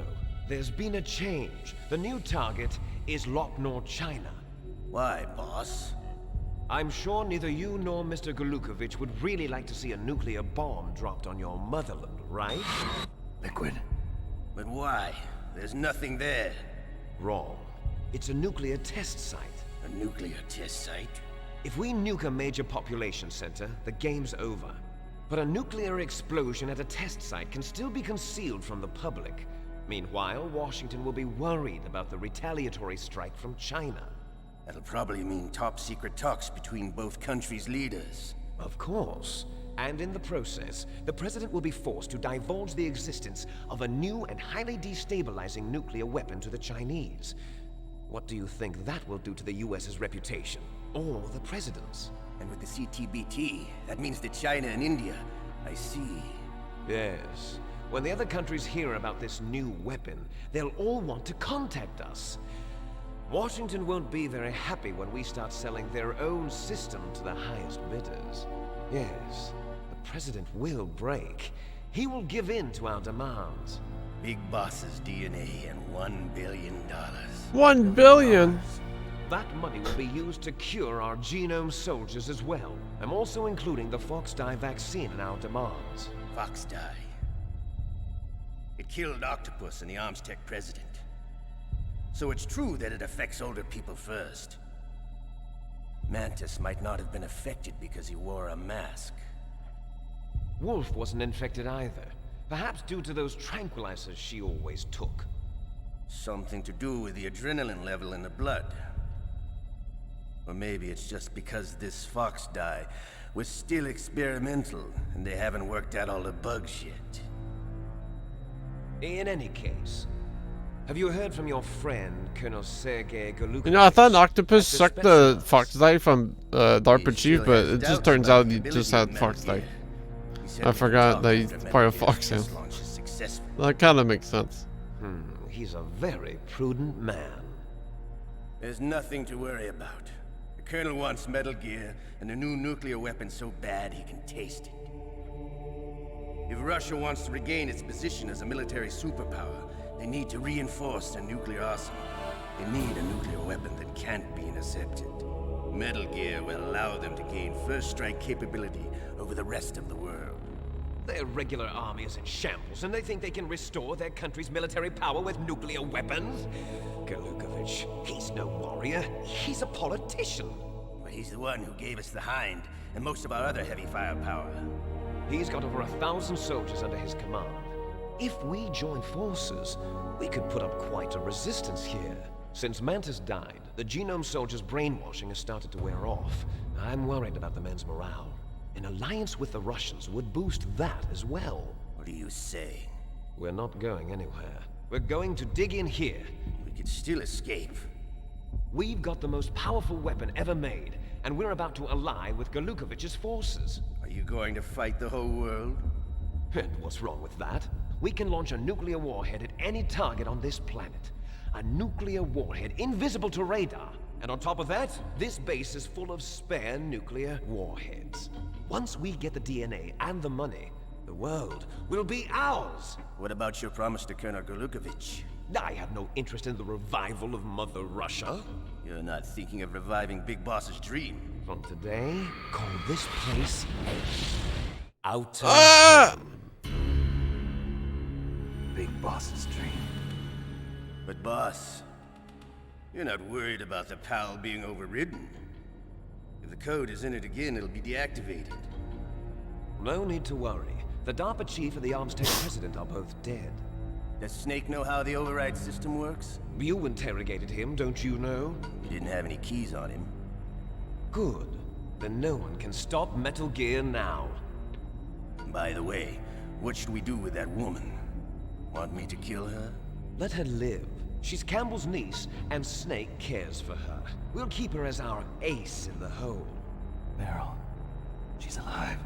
there's been a change. The new target is Lopnor, China. Why, boss? I'm sure neither you nor Mr. Golukovich would really like to see a nuclear bomb dropped on your motherland, right? Liquid. But why? There's nothing there. Wrong. It's a nuclear test site. A nuclear test site? If we nuke a major population center, the game's over. But a nuclear explosion at a test site can still be concealed from the public. Meanwhile, Washington will be worried about the retaliatory strike from China. That'll probably mean top-secret talks between both countries' leaders. Of course. And in the process, the president will be forced to divulge the existence of a new and highly destabilizing nuclear weapon to the Chinese. What do you think that will do to the US's reputation? Or the president's? And with the CTBT, that means that China and India. I see. Yes. When the other countries hear about this new weapon, they'll all want to contact us. Washington won't be very happy when we start selling their own system to the highest bidders. Yes, the president will break. He will give in to our demands. Big Boss's DNA and $1 billion. 1 billion? That money will be used to cure our genome soldiers as well. I'm also including the Fox-Die vaccine in our demands. Fox-Die. It killed Octopus and the Armstech president. So it's true that it affects older people first. Mantis might not have been affected because he wore a mask. Wolf wasn't infected either. Perhaps due to those tranquilizers she always took. Something to do with the adrenaline level in the blood. Or maybe it's just because this Fox-Die was still experimental and they haven't worked out all the bugs yet. In any case, have you heard from your friend, Colonel Sergei Golukovich? You know, I thought Octopus sucked the Fox-Die from DARPA Chief, but it just turns out he just had Fox-Die. I forgot that he's part of Foxhound. That kind of makes sense. He's a very prudent man. There's nothing to worry about. The Colonel wants Metal Gear and a new nuclear weapon so bad he can taste it. If Russia wants to regain its position as a military superpower, they need to reinforce their nuclear arsenal. They need a nuclear weapon that can't be intercepted. Metal Gear will allow them to gain first strike capability over the rest of the world. Their regular army is in shambles, and they think they can restore their country's military power with nuclear weapons? Golukovich, he's no warrior. He's a politician. But he's the one who gave us the Hind and most of our other heavy firepower. He's got over 1,000 soldiers under his command. If we join forces, we could put up quite a resistance here. Since Mantis died, the genome soldiers' brainwashing has started to wear off. I'm worried about the men's morale. An alliance with the Russians would boost that as well. What do you say? We're not going anywhere. We're going to dig in here. We could still escape. We've got the most powerful weapon ever made, and we're about to ally with Golukovich's forces. Are you going to fight the whole world? And what's wrong with that? We can launch a nuclear warhead at any target on this planet. A nuclear warhead invisible to radar. And on top of that, this base is full of spare nuclear warheads. Once we get the DNA and the money, the world will be ours. What about your promise to Colonel Golukovich? I have no interest in the revival of Mother Russia. You're not thinking of reviving Big Boss's dream. From today, call this place Outer Big Boss's dream. But boss, you're not worried about the PAL being overridden. If the code is in it again, it'll be deactivated. No need to worry. The DARPA chief and the arms tech president are both dead. Does Snake know how the override system works? You interrogated him, don't you know? He didn't have any keys on him. Good. Then no one can stop Metal Gear now. By the way, what should we do with that woman? Want me to kill her? Let her live. She's Campbell's niece, and Snake cares for her. We'll keep her as our ace in the hole. Meryl, she's alive.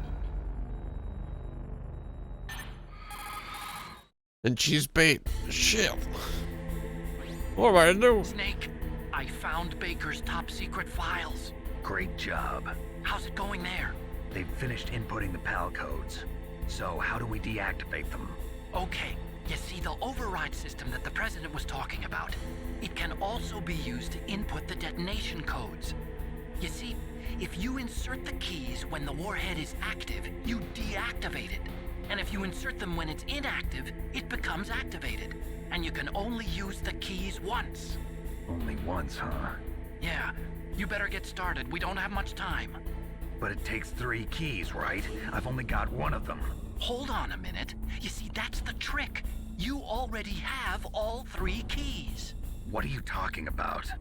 And she's bait. Shit. What am I gonna do? Snake, I found Baker's top secret files. Great job. How's it going there? They've finished inputting the PAL codes. So how do we deactivate them? Okay, you see the override system that the President was talking about. It can also be used to input the detonation codes. You see, if you insert the keys when the warhead is active, you deactivate it. And if you insert them when it's inactive, it becomes activated. And you can only use the keys once. Only once, huh? Yeah, you better get started. We don't have much time. But it takes 3 keys, right? I've only got 1 of them. Hold on a minute. You see, that's the trick. You already have all 3 keys. What are you talking about?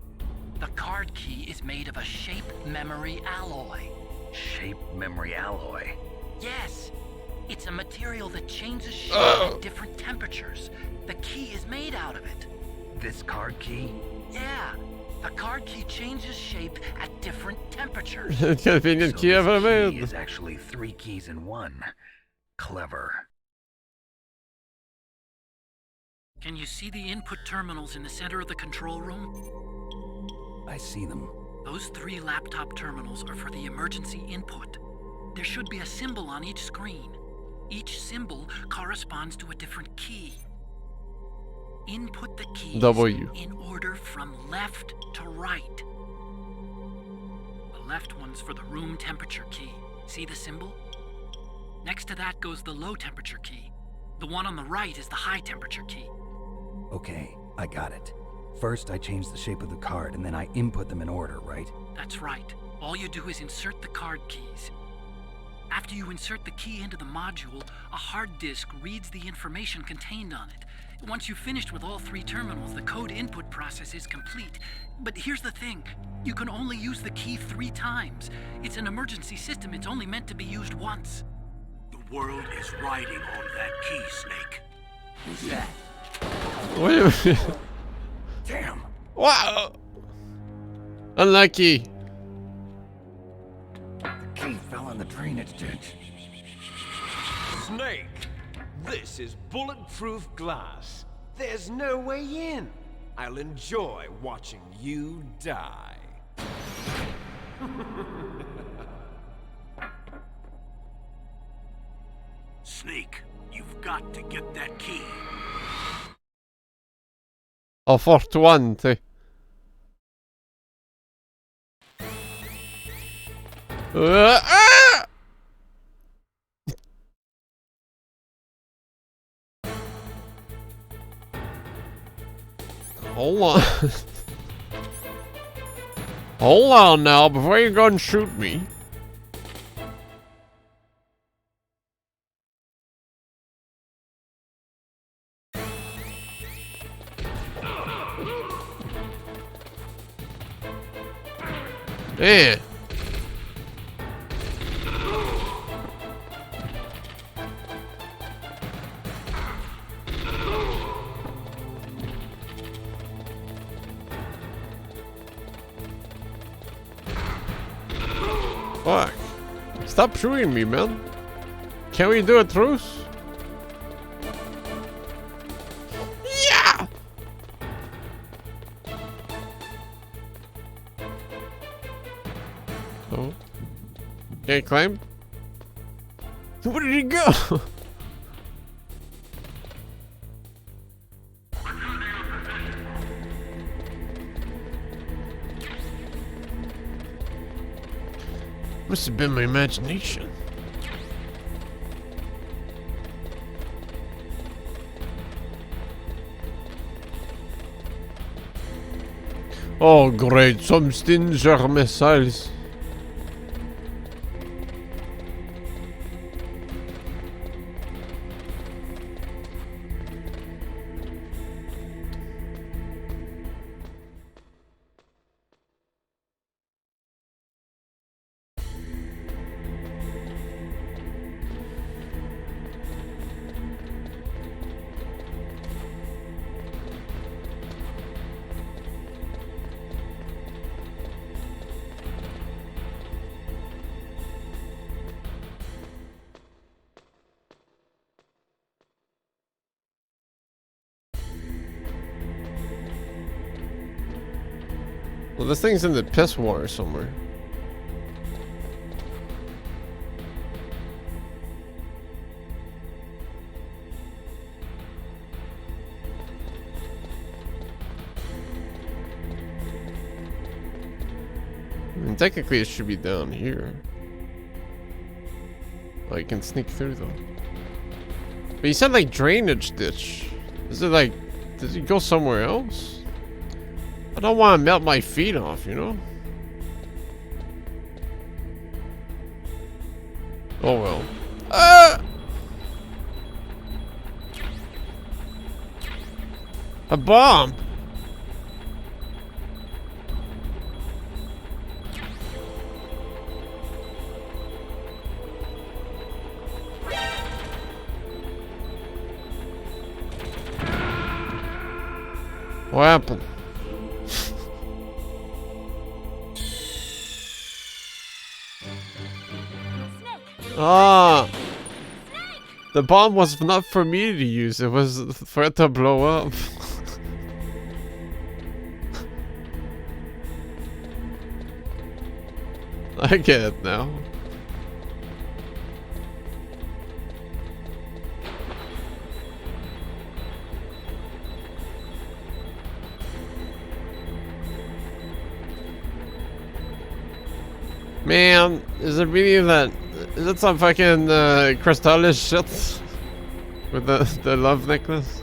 The card key is made of a shape memory alloy. Shape memory alloy? Yes. It's a material that changes shape at different temperatures. The key is made out of it. This card key? Yeah. The card key changes shape at different temperatures. Convenient key ever made. Is actually 3 keys in 1. Clever. Can you see the input terminals in the center of the control room? I see them. Those 3 laptop terminals are for the emergency input. There should be a symbol on each screen. Each symbol corresponds to a different key. Input the keys W. in order from left to right. The left one's for the room temperature key. See the symbol? Next to that goes the low temperature key. The one on the right is the high temperature key. Okay, I got it. First, I change the shape of the card, and then I input them in order, right? That's right. All you do is insert the card keys. After you insert the key into the module, a hard disk reads the information contained on it. Once you've finished with all 3 terminals, the code input process is complete. But here's the thing. You can only use the key 3 times. It's an emergency system. It's only meant to be used once. The world is riding on that key, Snake. Who's that? Wait a minute. Damn. Wow. Unlucky. The key fell in the drainage ditch. Snake, this is bulletproof glass. There's no way in. I'll enjoy watching you die. Snake, you've got to get that key. Ho fortuante. Ah! Hold on. Hold on now, before you go and shoot me. Yeah. Fuck. Stop shooting me, man. Can we do a truce? Yeah! Oh. Can't climb? Where did he go? Must have been my imagination. Oh great, some Stinger missiles. Well, this thing's in the piss water somewhere. I mean, technically it should be down here. Oh, you can sneak through though. But you said like drainage ditch. Is it like, does it go somewhere else? I don't want to melt my feet off, you know? Oh well. A bomb! What happened? Ah! The bomb was not for me to use, it was for it to blow up. I get it now. Man, is it really that? Is that some fucking crystallish shit with the love necklace?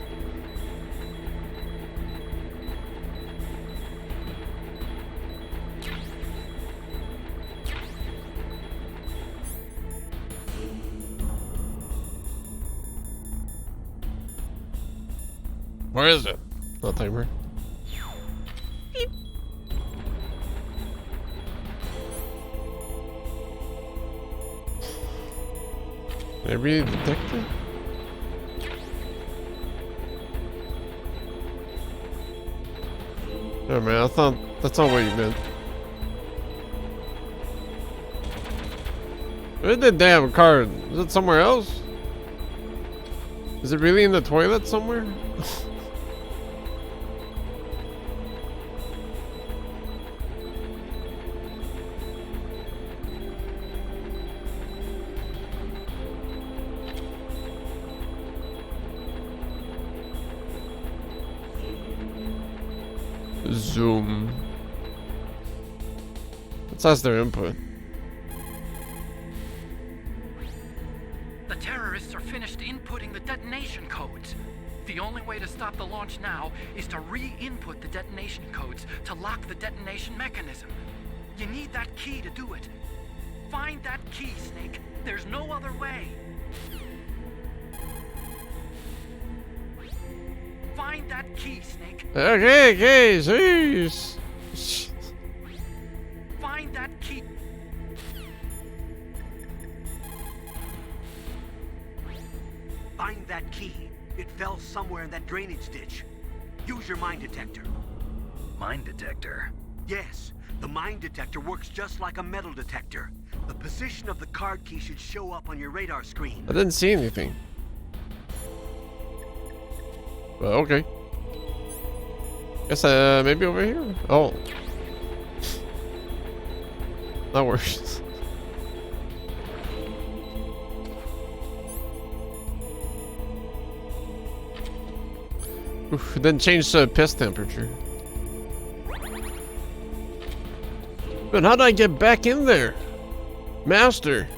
Where is it? No timer. Did I really detect it? Oh man, I thought that's not what you meant. Where's the damn card? Is it somewhere else? Is it really in the toilet somewhere? Zoom. Let's ask their input. The terrorists are finished inputting the detonation codes. The only way to stop the launch now is to re-input the detonation codes to lock the detonation mechanism. You need that key to do it. Find that key, Snake. There's no other way. Find that key, Snake. Okay, jeez. Find that key. Find that key. It fell somewhere in that drainage ditch. Use your mine detector. Mine detector? Yes, the mine detector works just like a metal detector. The position of the card key should show up on your radar screen. I didn't see anything. Well, okay. Guess maybe over here? Oh. That works. Oof, then change the piss temperature. But how do I get back in there? Master.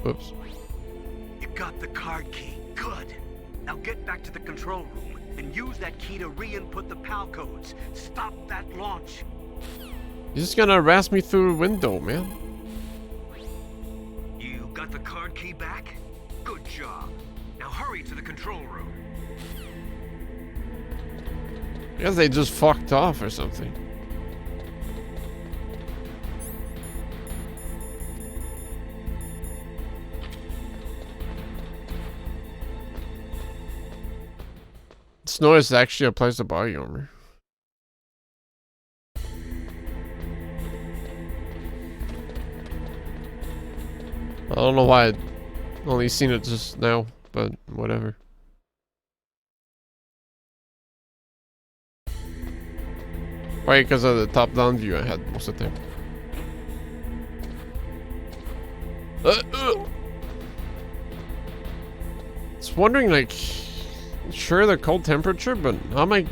Oops. You got the card key. Good. Now get back to the control room and use that key to re-input the PAL codes. Stop that launch. You're just gonna harass me through the window, man. You got the card key back? Good job. Now hurry to the control room. I guess they just fucked off or something. This noise actually applies to body armor. I don't know why I'd only seen it just now, but whatever. Probably because of the top-down view I had most of the time. It's wondering, like, sure the cold temperature, but how am I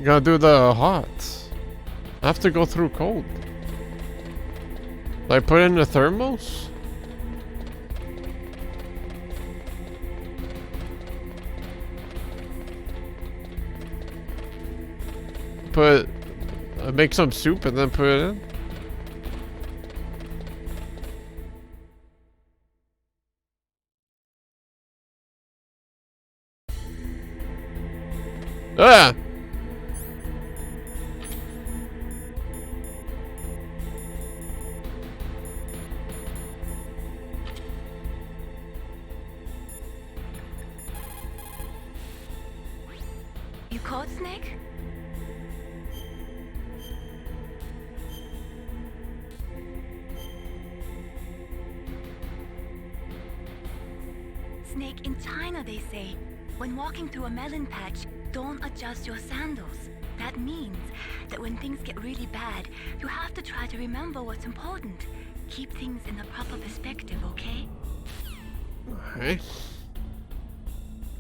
gonna do the hot? I have to go through cold. Do I put in the thermos? Make some soup and then put it in. Ah! You caught Snake? Snake, in China they say, when walking through a melon patch, don't adjust your sandals. That means that when things get really bad, you have to try to remember what's important. Keep things in the proper perspective, okay? Okay.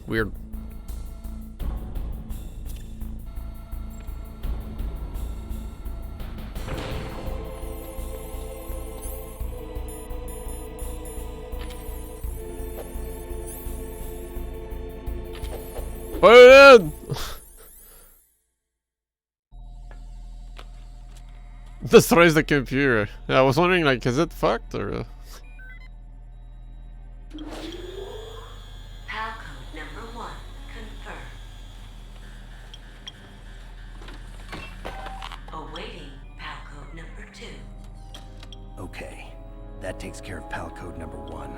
Weird. Put it in! Destroys the computer. Yeah, I was wondering, like, is it fucked or? PAL code number 1 confirmed. Awaiting PAL code number 2. Okay, that takes care of PAL code number 1.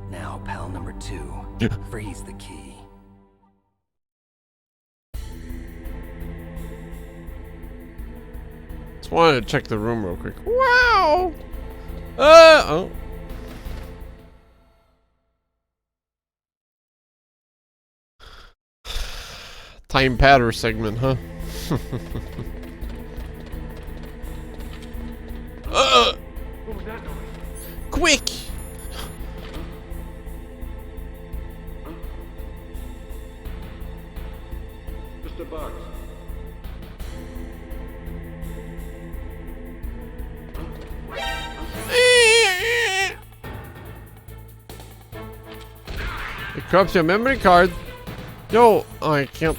Now, PAL number 2. Freeze the key. Just wanted to check the room real quick. Wow! Oh. Time patter segment, huh? What was that noise? Quick! Mr. Bugs. It corrupts your memory card. Yo, I can't.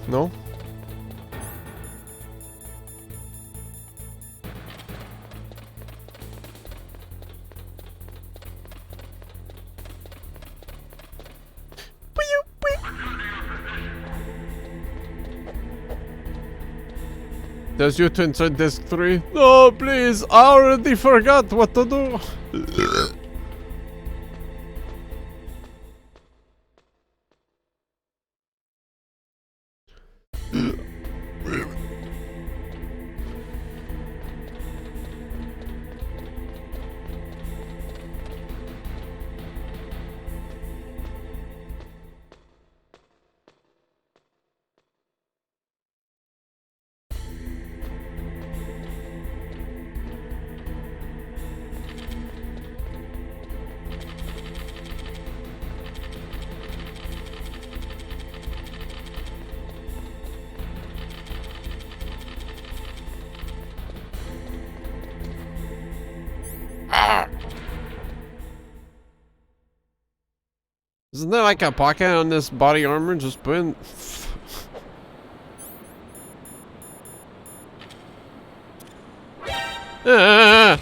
No. Does you to inside disk 3? No, please. I already forgot what to do. Isn't there like a pocket on this body armor? Just put in. For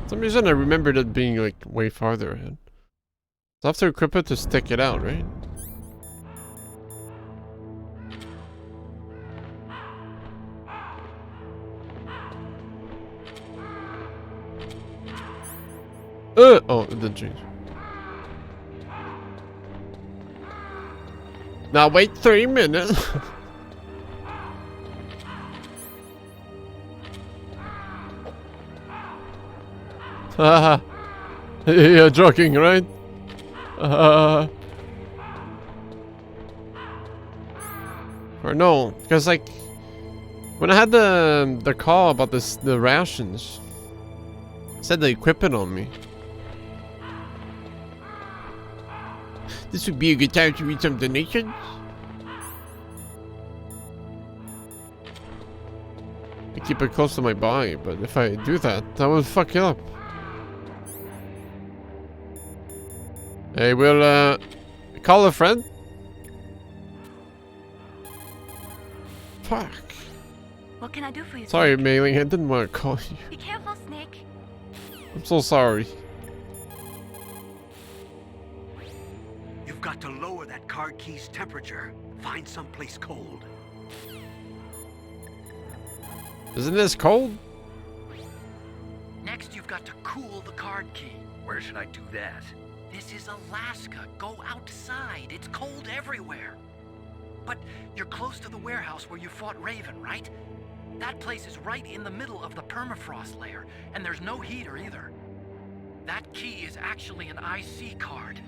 some reason I remembered it being like way farther ahead. So I have to equip it to stick it out, right? Oh, it didn't change. Now wait 3 minutes. Haha. You're joking, right? Or no, because like when I had the call about the rations, it said they equip it on me. This would be a good time to read some donations. I keep it close to my body, but if I do that, that would fuck it up. Hey, we'll call a friend. Fuck. What can I do for you? Sorry, Mailing. I didn't want to call you. Be careful, Snake. I'm so sorry. You've got to lower that card key's temperature. Find someplace cold. Isn't this cold? Next, you've got to cool the card key. Where should I do that? This is Alaska. Go outside. It's cold everywhere. But you're close to the warehouse where you fought Raven, right? That place is right in the middle of the permafrost layer, and there's no heater either. That key is actually an IC card.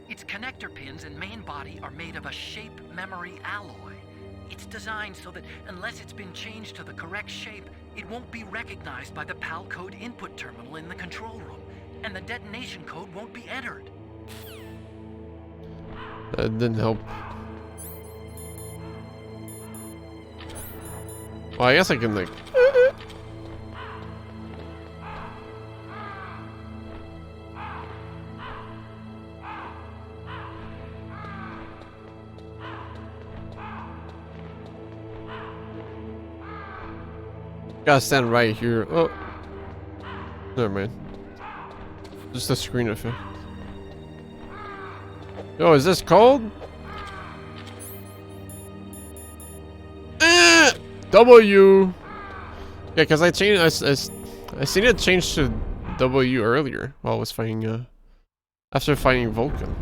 Its connector pins and main body are made of a shape memory alloy. It's designed so that unless it's been changed to the correct shape, it won't be recognized by the PAL code input terminal in the control room, and the detonation code won't be entered. That didn't help. Well, I guess I can like... Gotta stand right here. Oh. Never mind. Just a screen effect. Yo, is this cold? W. Yeah, because I changed. I seen it change to W earlier while I was fighting. After fighting Vulcan.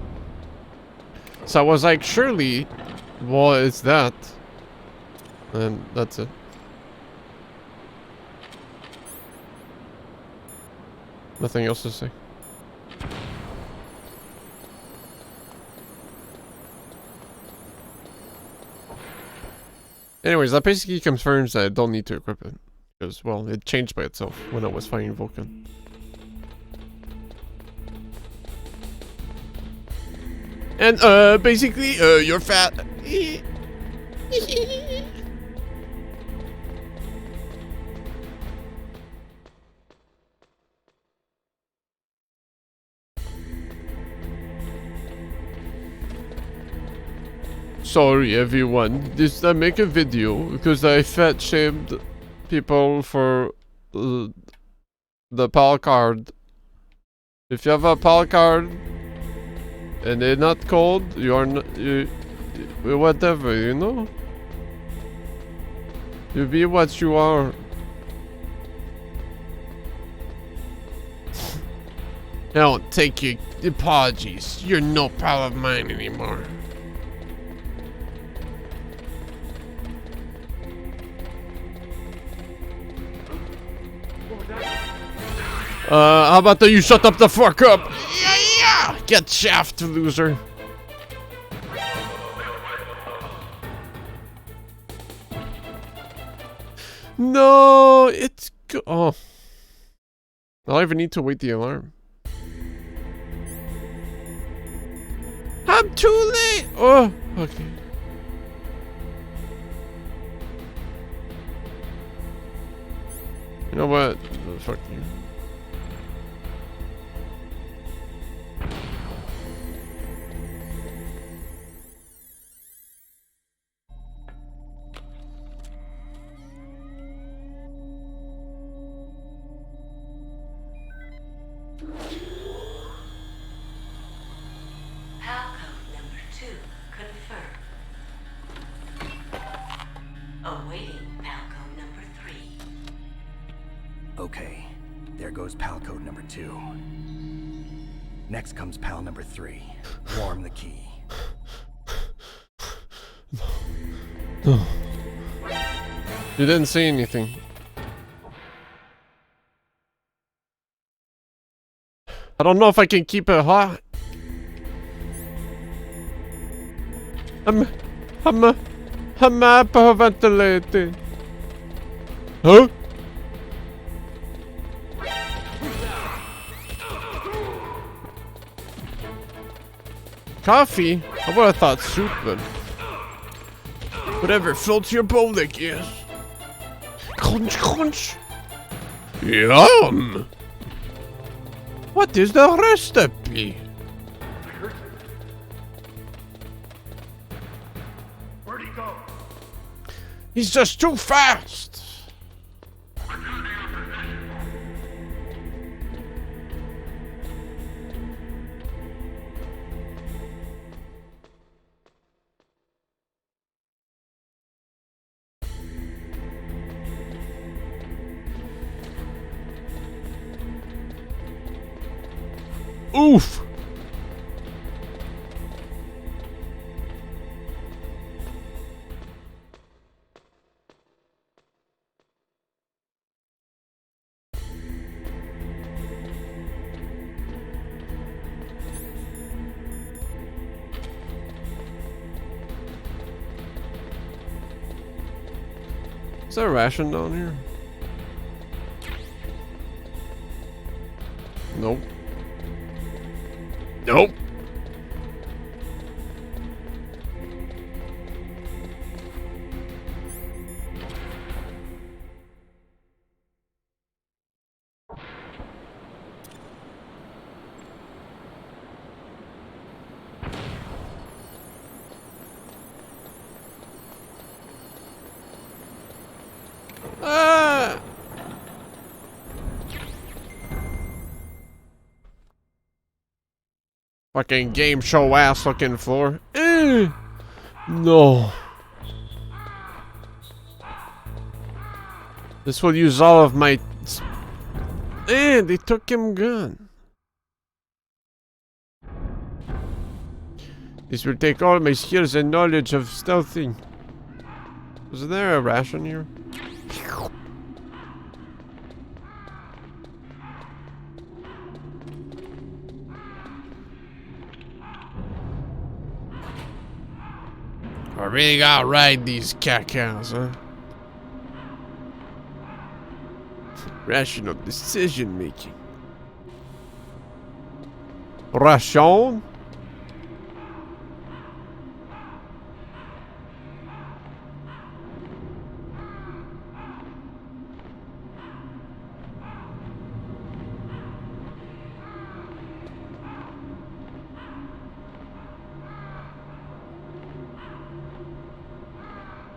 So I was like, surely, well, it's that. And that's it. Nothing else to say. Anyways, that basically confirms that I don't need to equip it. Because, well, it changed by itself when I was fighting Vulcan. And, basically, you're fat. Sorry everyone, I make a video because I fat shamed people for the PAL card. If you have a PAL card and they're not cold, you are not, whatever, you know? You be what you are. I don't take your apologies. You're no pal of mine anymore. How about you shut up the fuck up? Yeah! Get shaft, loser. No, it's oh. I don't even need to wait the alarm. I'm too late. Oh, okay. You know what? Fuck you. Palcode number 2 confirmed. Awaiting palcode number 3. Okay, there goes pal code number 2. Next comes pal number 3. Warm the key. No. You didn't say anything. I don't know if I can keep it hot. I'm hyperventilating. Huh? Coffee? I would have thought soup, but whatever floats your boat, I guess. Crunch, crunch. Yum. What is the recipe? Where'd he go? He's just too fast. Oof. Is there a ration down here? Nope. Nope. Ah! Fucking game show ass looking for. No. This will use all of my. They took him gun. This will take all my skills and knowledge of stealthing. Was there a ration here? I really gotta ride these cat-cows, huh? Rational decision making. Ration?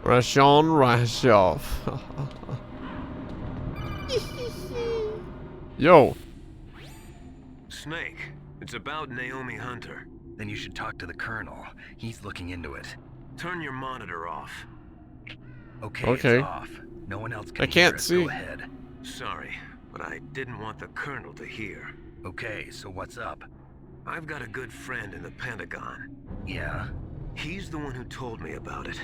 Ration, ration. Yo. Snake, it's about Naomi Hunter. Then you should talk to the Colonel. He's looking into it. Turn your monitor off. Okay, Okay. it's off. No one else can I can't hear us. see. Go ahead. Sorry, but I didn't want the Colonel to hear. Okay, so what's up? I've got a good friend in the Pentagon. Yeah? He's the one who told me about it.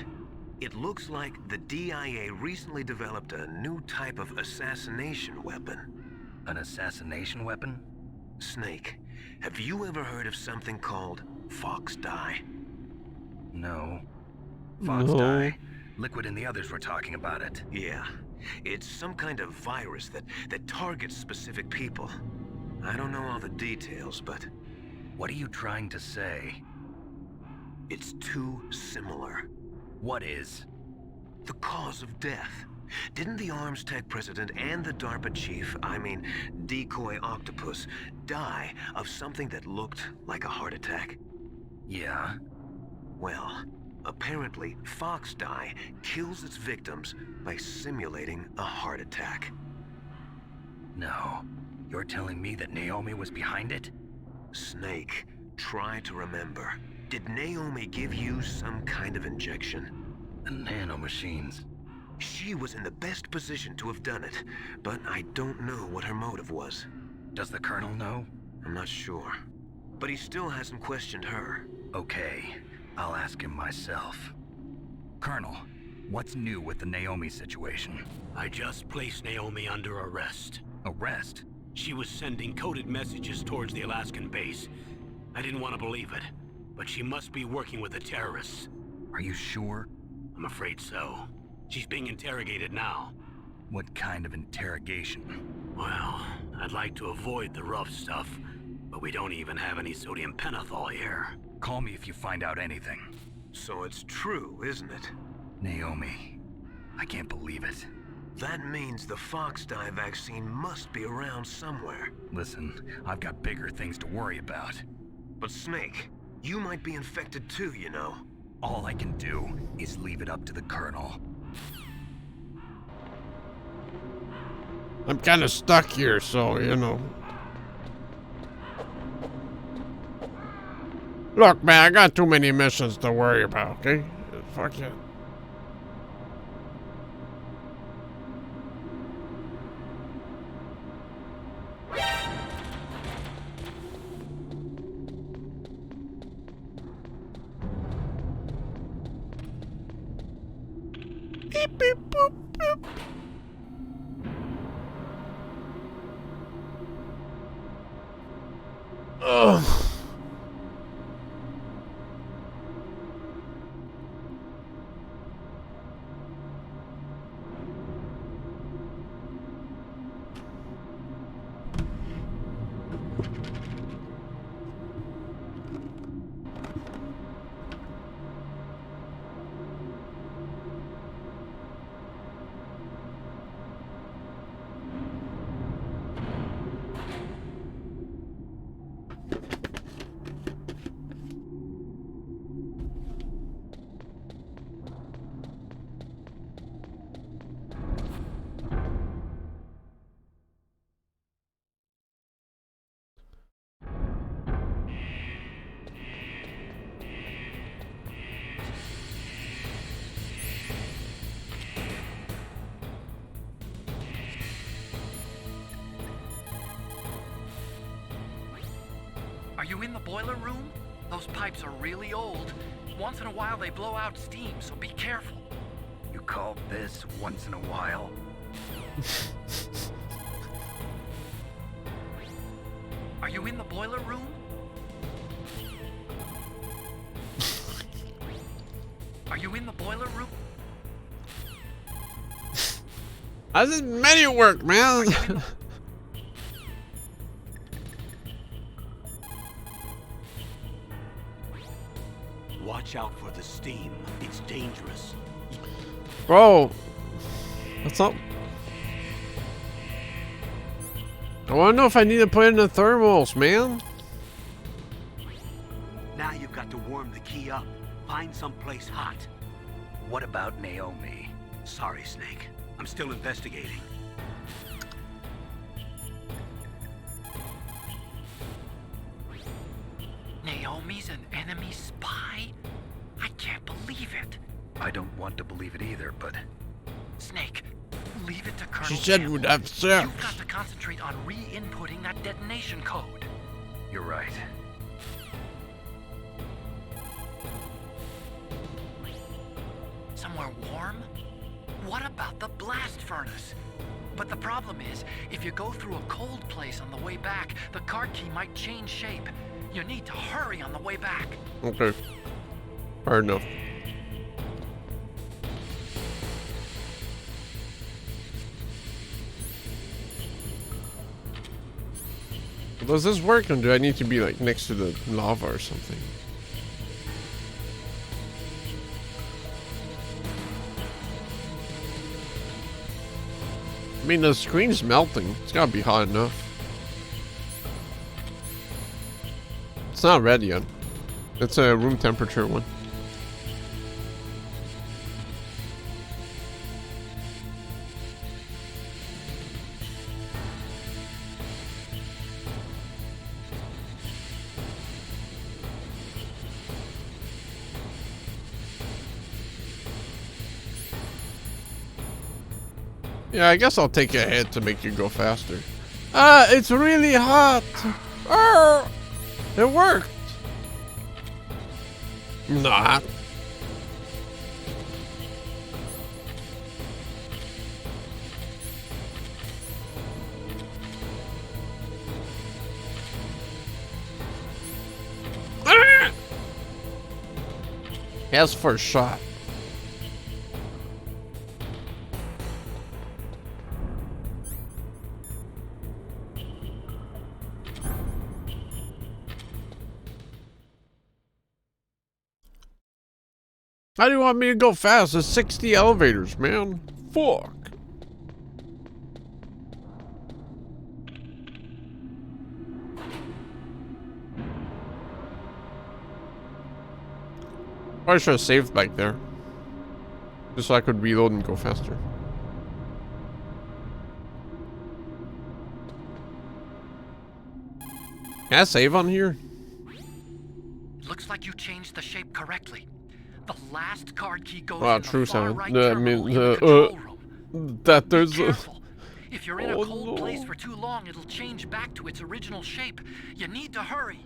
It looks like the DIA recently developed a new type of assassination weapon. An assassination weapon? Snake, have you ever heard of something called Fox Die? No. Fox No. Die? Liquid and the others were talking about it. Yeah. It's some kind of virus that targets specific people. I don't know all the details, but... What are you trying to say? It's too similar. What is? The cause of death. Didn't the Arms Tech president and the DARPA chief, I mean, Decoy Octopus, die of something that looked like a heart attack? Yeah. Well, apparently, Fox Die kills its victims by simulating a heart attack. No. You're telling me that Naomi was behind it? Snake, try to remember. Did Naomi give you some kind of injection? The nanomachines. She was in the best position to have done it, but I don't know what her motive was. Does the Colonel know? I'm not sure. But he still hasn't questioned her. Okay, I'll ask him myself. Colonel, what's new with the Naomi situation? I just placed Naomi under arrest. Arrest? She was sending coded messages towards the Alaskan base. I didn't want to believe it, but she must be working with the terrorists. Are you sure? I'm afraid so. She's being interrogated now. What kind of interrogation? Well, I'd like to avoid the rough stuff, but we don't even have any sodium pentothal here. Call me if you find out anything. So it's true, isn't it? Naomi, I can't believe it. That means the Fox Die vaccine must be around somewhere. Listen, I've got bigger things to worry about. But Snake, you might be infected too, you know. All I can do is leave it up to the Colonel. I'm kind of stuck here, so, you know. Look, man, I got too many missions to worry about, okay? Fuck it. Beep, beep, boop, boop. Ugh. Are you in the boiler room? Those pipes are really old. Once in a while they blow out steam, so be careful. You call this once in a while? Are you in the boiler room? Are you in the boiler room? How's this menu work, man? Watch out for the steam. It's dangerous. Bro, what's up? I want to know if I need to put in the thermals, man. Now you've got to warm the key up. Find someplace hot. What about Naomi? Sorry, Snake. I'm still investigating. Naomi's an enemy spy? I can't believe it. I don't want to believe it either, but... Snake, leave it to Colonel She said Kim. we'd have sex. You've got to concentrate on re-inputting that detonation code. You're right. Somewhere warm? What about the blast furnace? But the problem is, if you go through a cold place on the way back, the card key might change shape. You need to hurry on the way back. Okay. Fair enough. Does this work, or do I need to be like next to the lava or something? I mean, the screen's melting. It's gotta be hot enough. It's not red yet. It's a room temperature one. Yeah, I guess I'll take a hit to make you go faster. Ah, it's really hot. It worked. Not. As for a shot. How do you want me to go fast? There's 60 elevators, man. Fuck. I should have saved back there. Just so I could reload and go faster. Can I save on here? Looks like you changed the shape correctly. The last card key goes Wow, in true the far sound. right I terminal mean, in the control room. that there's Be careful. If you're in a Oh, cold no. place for too long, it'll change back to its original shape. You need to hurry.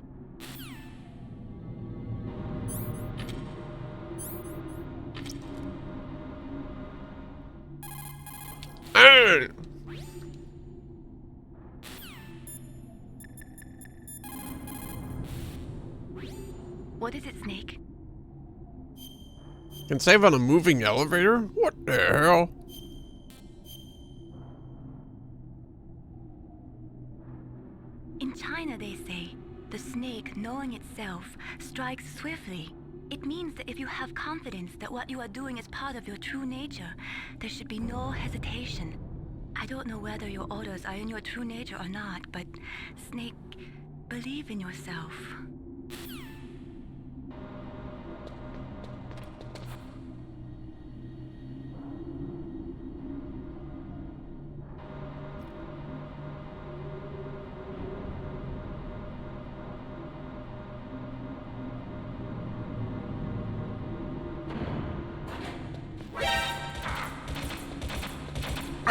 What is it, Snake? Can save on a moving elevator? What the hell? In China, they say, the snake, knowing itself, strikes swiftly. It means that if you have confidence that what you are doing is part of your true nature, there should be no hesitation. I don't know whether your orders are in your true nature or not, but, Snake, believe in yourself.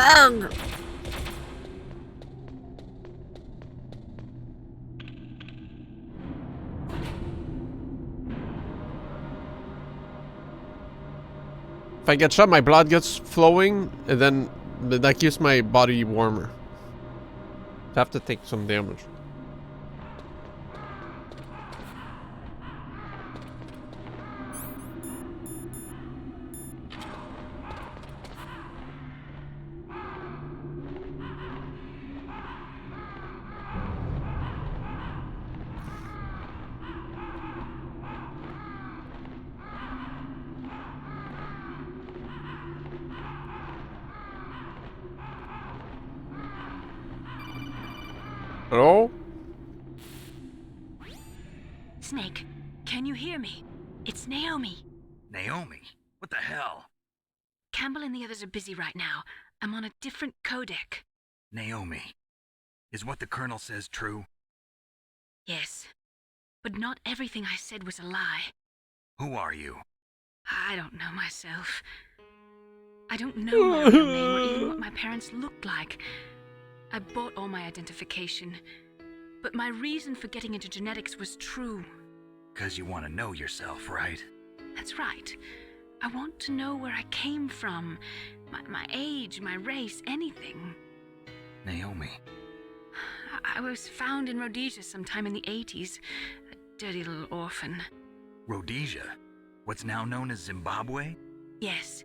Arg! If I get shot, my blood gets flowing, and then that keeps my body warmer. I have to take some damage. Hello? Snake, can you hear me? It's Naomi. Naomi? What the hell? Campbell and the others are busy right now. I'm on a different codec. Naomi, is what the Colonel says true? Yes, but not everything I said was a lie. Who are you? I don't know myself. I don't know my real name or even what my parents looked like. I bought all my identification, but my reason for getting into genetics was true. 'Cause you want to know yourself, right? That's right. I want to know where I came from, my age, my race, anything. Naomi. I was found in Rhodesia sometime in the 80s, a dirty little orphan. Rhodesia? What's now known as Zimbabwe? Yes.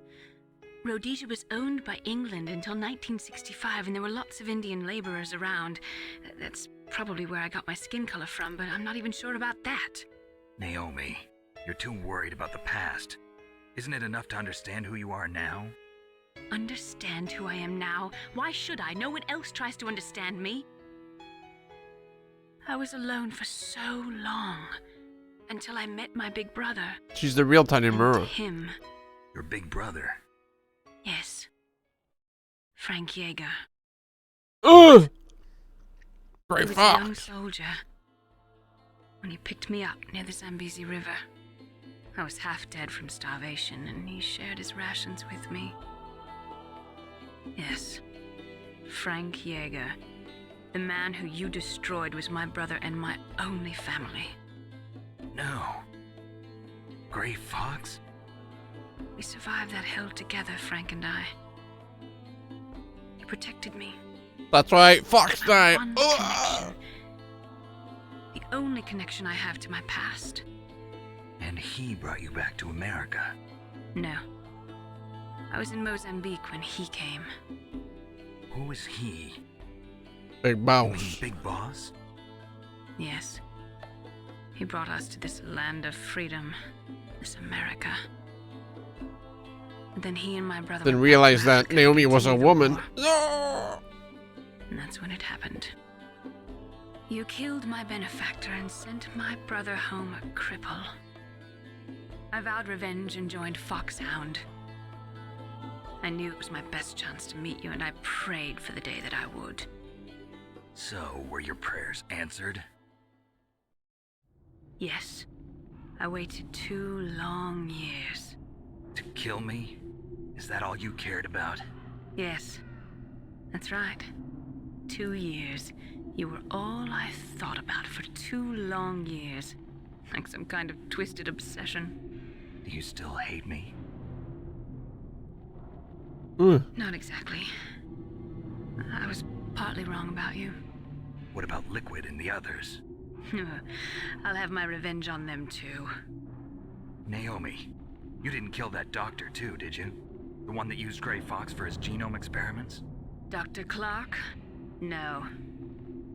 Rhodesia was owned by England until 1965, and there were lots of Indian laborers around. That's probably where I got my skin color from, but I'm not even sure about that. Naomi, you're too worried about the past. Isn't it enough to understand who you are now? Understand who I am now? Why should I? No one else tries to understand me. I was alone for so long, until I met my big brother. She's the real Tanya Mura. Him. Your big brother? Yes. Frank Yeager. Ugh! He Great was Fox. a young soldier when he picked me up near the Zambezi River. I was half dead from starvation, and he shared his rations with me. Yes, Frank Yeager. The man who you destroyed was my brother and my only family. No. Gray Fox? We survived that hell together, Frank and I. He protected me. That's right, Fox died. One connection. The only connection I have to my past. And he brought you back to America? No. I was in Mozambique when he came. Who was he? Big Boss. Big Boss? Yes. He brought us to this land of freedom, this America. And then he and my brother Then realized that Naomi was a woman. And that's when it happened. You killed my benefactor and sent my brother home a cripple. I vowed revenge and joined Foxhound. I knew it was my best chance to meet you, and I prayed for the day that I would. So, were your prayers answered? Yes. I waited 2 long years. To kill me? Is that all you cared about? Yes. That's right. 2 years. You were all I thought about for 2 long years. Like some kind of twisted obsession. Do you still hate me? Not exactly. I was partly wrong about you. What about Liquid and the others? I'll have my revenge on them too. Naomi, you didn't kill that doctor too, did you? The one that used Gray Fox for his genome experiments? Dr. Clark? No.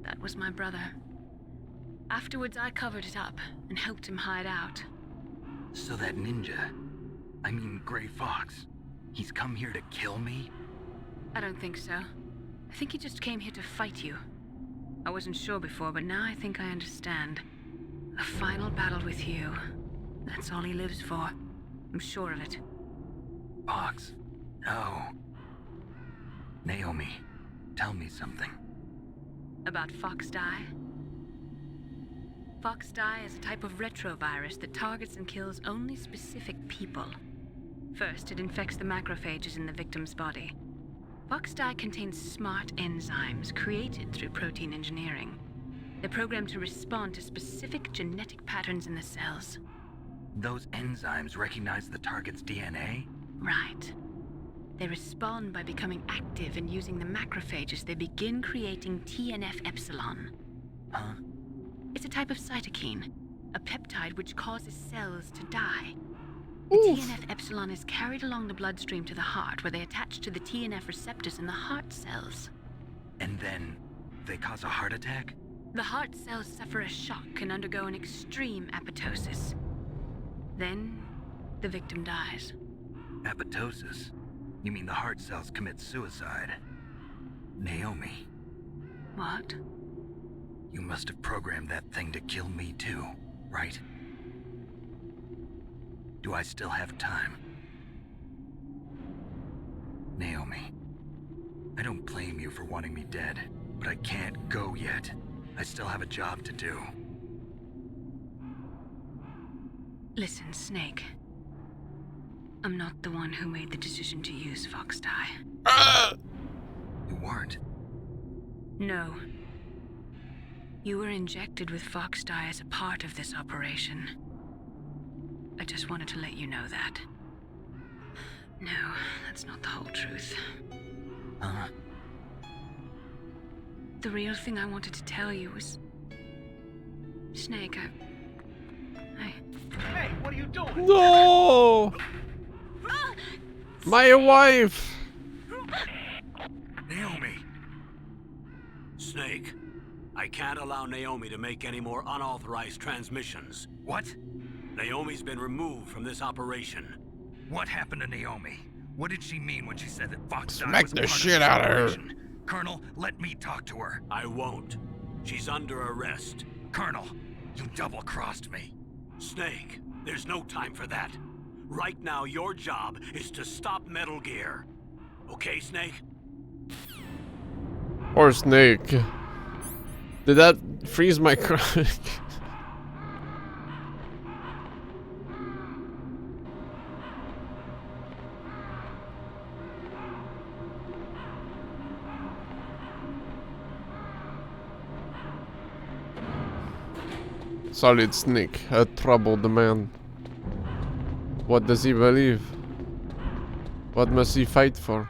That was my brother. Afterwards, I covered it up and helped him hide out. So that ninja, I mean Gray Fox, he's come here to kill me? I don't think so. I think he just came here to fight you. I wasn't sure before, but now I think I understand. A final battle with you. That's all he lives for. I'm sure of it. Fox? No. Naomi, tell me something. About Fox Die? Fox Die is a type of retrovirus that targets and kills only specific people. First, it infects the macrophages in the victim's body. Fox Die contains smart enzymes created through protein engineering. They're programmed to respond to specific genetic patterns in the cells. Those enzymes recognize the target's DNA? Right. They respond by becoming active and using the macrophages. They begin creating TNF-epsilon. Huh? It's a type of cytokine, a peptide which causes cells to die. The TNF-epsilon is carried along the bloodstream to the heart, where they attach to the TNF receptors in the heart cells. And then they cause a heart attack? The heart cells suffer a shock and undergo an extreme apoptosis. Then, the victim dies. Apoptosis? You mean the heart cells commit suicide? Naomi. What? You must have programmed that thing to kill me too, right? Do I still have time? Naomi, I don't blame you for wanting me dead, but I can't go yet. I still have a job to do. Listen, Snake. I'm not the one who made the decision to use Fox Die. You weren't? No. You were injected with Fox Die as a part of this operation. I just wanted to let you know that. No, that's not the whole truth. Huh? The real thing I wanted to tell you was... Snake, Hey, what are you doing? No! My wife! Naomi! Snake, I can't allow Naomi to make any more unauthorized transmissions. What? Naomi's been removed from this operation. What happened to Naomi? What did she mean when she said that Foxdown Smack was the part shit of out of her. operation? Colonel, let me talk to her. I won't. She's under arrest. Colonel, you double-crossed me. Snake, there's no time for that. Right now, your job is to stop Metal Gear. Okay, Snake? Or Snake. Did that freeze my chronic? Solid Snake, a troubled man. What does he believe? What must he fight for?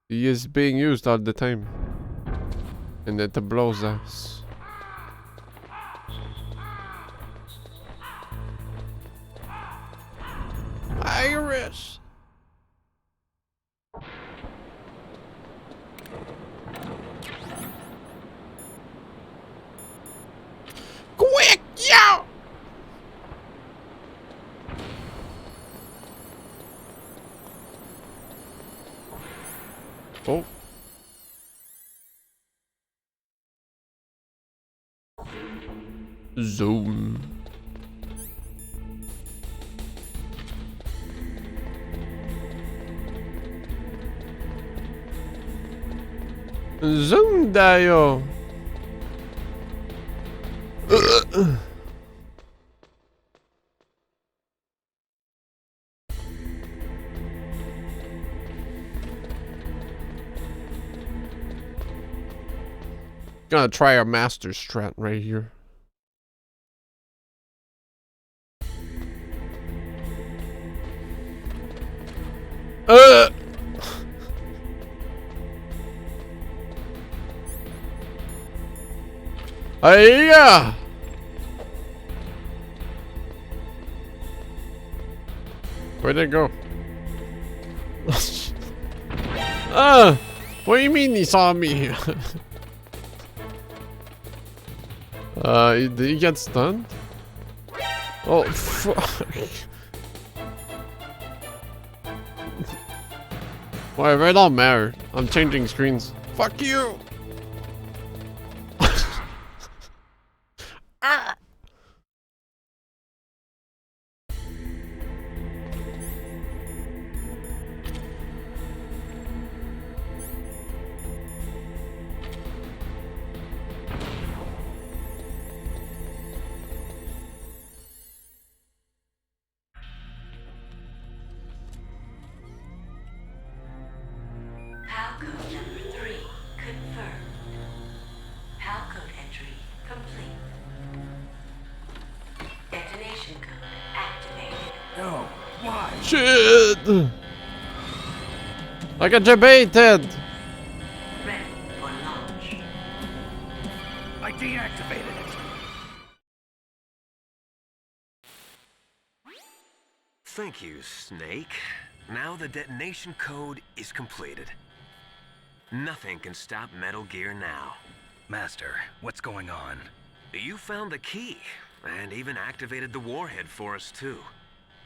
He is being used all the time. And it blows us. Iris! Quick, yo! Oh. Zoom. Zoom tayo. Gonna try our master strat right here. Yeah. Where'd it go? What do you mean he saw me? Did he get stunned? Oh, fuck. Whatever, it don't matter. I'm changing screens. Fuck you! Ah! Palcode number 3 confirmed. Palcode entry complete. Detonation code activated. No, why? Shit! I got debated! Ready for launch. I deactivated it. Thank you, Snake. Now the detonation code is completed. Nothing can stop Metal Gear now. Master, what's going on? You found the key, and even activated the warhead for us too.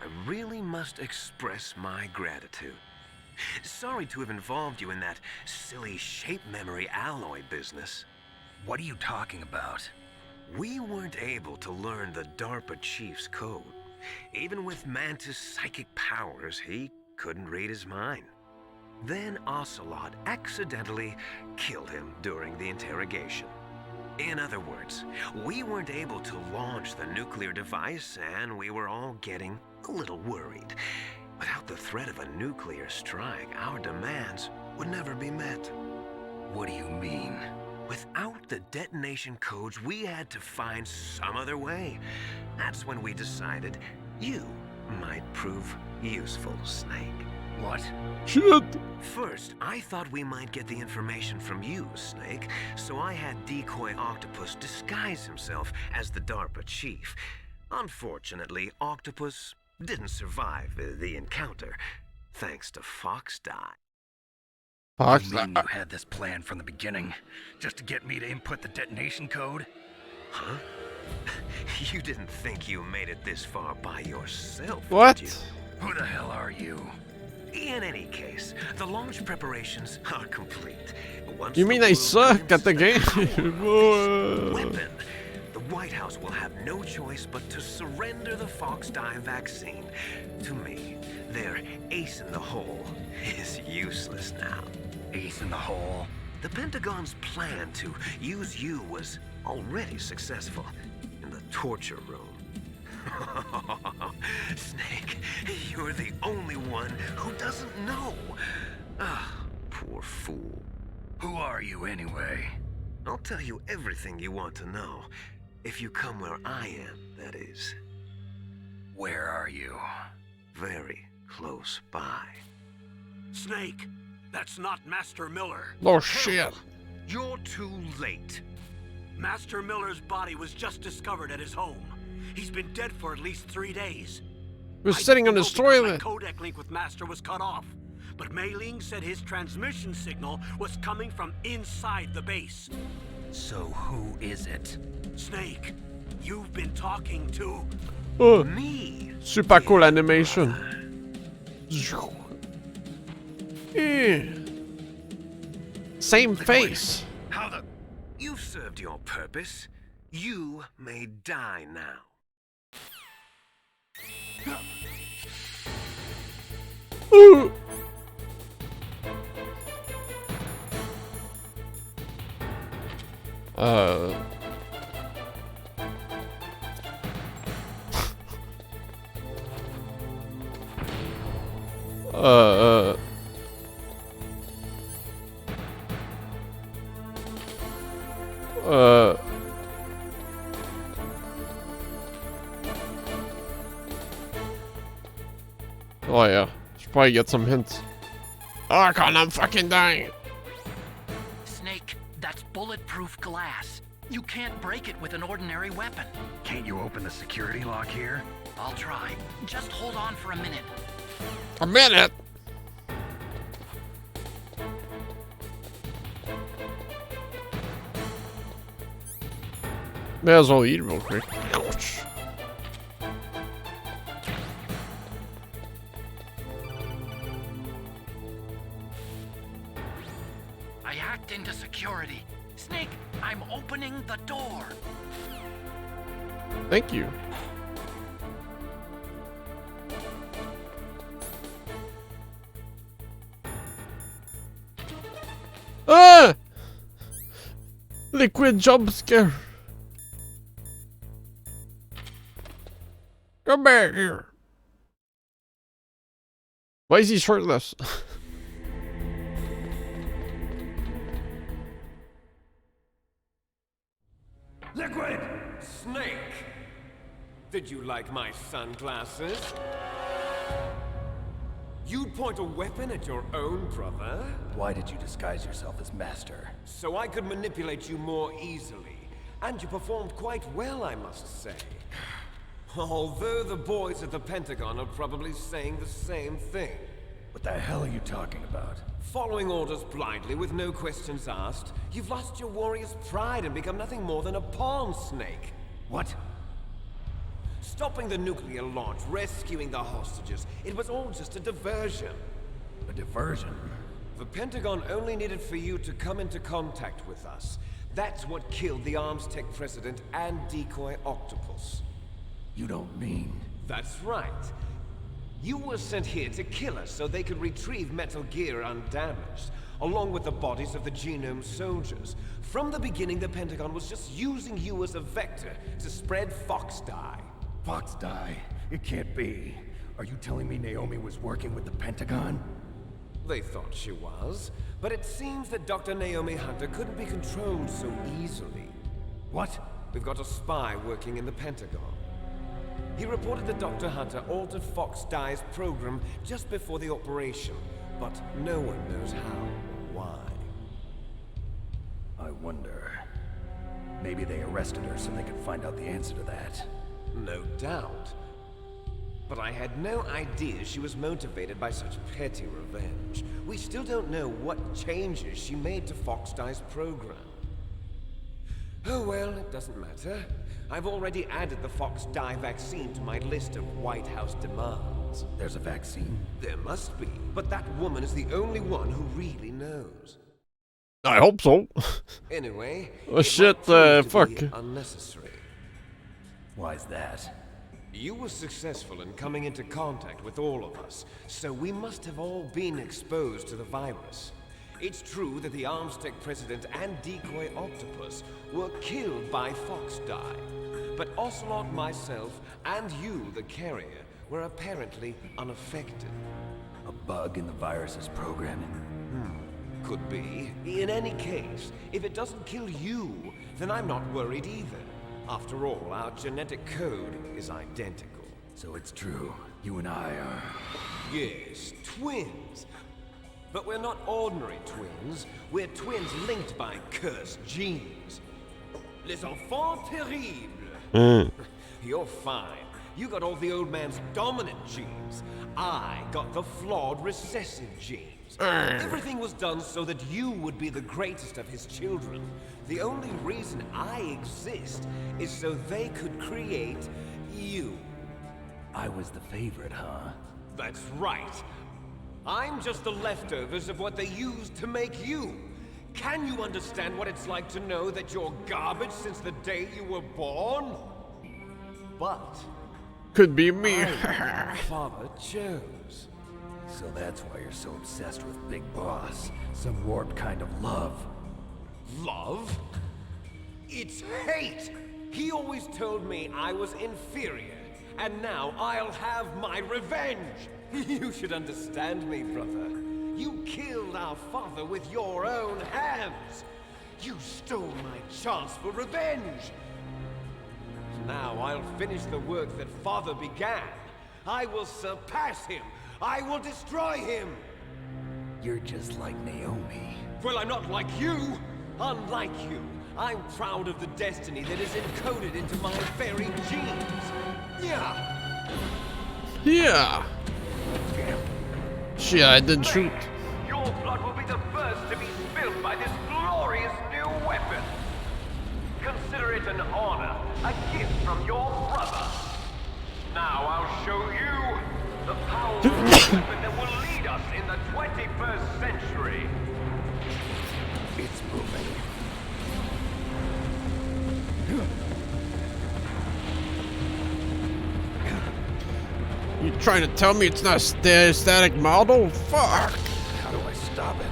I really must express my gratitude. Sorry to have involved you in that silly shape memory alloy business. What are you talking about? We weren't able to learn the DARPA chief's code. Even with Mantis' psychic powers, he couldn't read his mind. Then Ocelot accidentally killed him during the interrogation. In other words, we weren't able to launch the nuclear device, and we were all getting a little worried. Without the threat of a nuclear strike, our demands would never be met. What do you mean? Without the detonation codes, we had to find some other way. That's when we decided you might prove useful, Snake. What? Shit! First, I thought we might get the information from you, Snake, so I had Decoy Octopus disguise himself as the DARPA chief. Unfortunately, Octopus didn't survive the encounter, thanks to Foxdie. Fox? You mean you had this plan from the beginning, just to get me to input the detonation code? Huh? You didn't think you made it this far by yourself, What? did you? Who the hell are you? In any case, the launch preparations are complete. Once You mean the I world suck at the game? weapon, the White House will have no choice but to surrender the Fox Die vaccine to me. Their ace in the hole is useless now. Ace in the hole? The Pentagon's plan to use you was already successful in the torture room. Snake, you're the only one who doesn't know. Ah, poor fool. Who are you anyway? I'll tell you everything you want to know. If you come where I am, that is. Where are you? Very close by. Snake, that's not Master Miller. Oh shit. You're too late. Master Miller's body was just discovered at his home. He's been dead for at least 3 days. He was sitting on his toilet. My codec link with Master was cut off, but Mei Ling said his transmission signal was coming from inside the base. So who is it? Snake, you've been talking to me. Super cool animation. Same face. How the... You've served your purpose. You may die now. Ooh. Oh yeah, should probably get some hints. Oh god, I'm fucking dying. Snake, that's bulletproof glass. You can't break it with an ordinary weapon. Can't you open the security lock here? I'll try. Just hold on for a minute. A minute? May as well eat real quick. Ouch. I hacked into security. Snake, I'm opening the door. Thank you. Ah! Liquid jump scare. Come back here. Why is he shirtless? Liquid! Snake! Did you like my sunglasses? You'd point a weapon at your own brother? Why did you disguise yourself as Master? So I could manipulate you more easily. And you performed quite well, I must say. Although the boys at the Pentagon are probably saying the same thing. What the hell are you talking about? Following orders blindly with no questions asked, you've lost your warrior's pride and become nothing more than a pawn, Snake. What? Stopping the nuclear launch, rescuing the hostages, it was all just a diversion. A diversion? The Pentagon only needed for you to come into contact with us. That's what killed the Arms Tech president and decoy Octopus. You don't mean... That's right. You were sent here to kill us so they could retrieve Metal Gear undamaged, along with the bodies of the Genome soldiers. From the beginning, the Pentagon was just using you as a vector to spread Fox Die. Fox Die? It can't be. Are you telling me Naomi was working with the Pentagon? They thought she was, but it seems that Dr. Naomi Hunter couldn't be controlled so easily. What? We've got a spy working in the Pentagon. He reported that Dr. Hunter altered Fox Die's program just before the operation, but no one knows how or why. I wonder... Maybe they arrested her so they could find out the answer to that. No doubt. But I had no idea she was motivated by such petty revenge. We still don't know what changes she made to Fox Die's program. Oh well, it doesn't matter. I've already added the Fox Die vaccine to my list of White House demands. There's a vaccine? There must be, but that woman is the only one who really knows. I hope so. Anyway, oh shit, fuck. Unnecessary. Why's that? You were successful in coming into contact with all of us, so we must have all been exposed to the virus. It's true that the Armstech president and decoy octopus were killed by Fox Die, but Ocelot, myself, and you, the carrier, were apparently unaffected. A bug in the virus's programming? Could be. In any case, if it doesn't kill you, then I'm not worried either. After all, our genetic code is identical. So it's true. You and I are... Yes, twins. But we're not ordinary twins. We're twins linked by cursed genes. Les enfants terribles. You're fine. You got all the old man's dominant genes. I got the flawed recessive genes. Everything was done so that you would be the greatest of his children. The only reason I exist is so they could create you. I was the favorite, huh? That's right. I'm just the leftovers of what they used to make you. Can you understand what it's like to know that you're garbage since the day you were born? But... could be me. Father chose. So that's why you're so obsessed with Big Boss. Some warped kind of love. Love? It's hate! He always told me I was inferior, and now I'll have my revenge! You should understand me, brother. You killed our father with your own hands! You stole my chance for revenge! Now I'll finish the work that father began. I will surpass him! I will destroy him! You're just like Naomi. Well, I'm not like you! Unlike you, I'm proud of the destiny that is encoded into my very genes. Yeah. Yeah. Shit, I didn't shoot. Your blood will be the first to be spilled by this glorious new weapon. Consider it an honor, a gift from your brother. Now I'll show you the powerful weapon that will lead us in the 21st century. It's moving. You trying to tell me it's not a static model? Fuck! How do I stop it?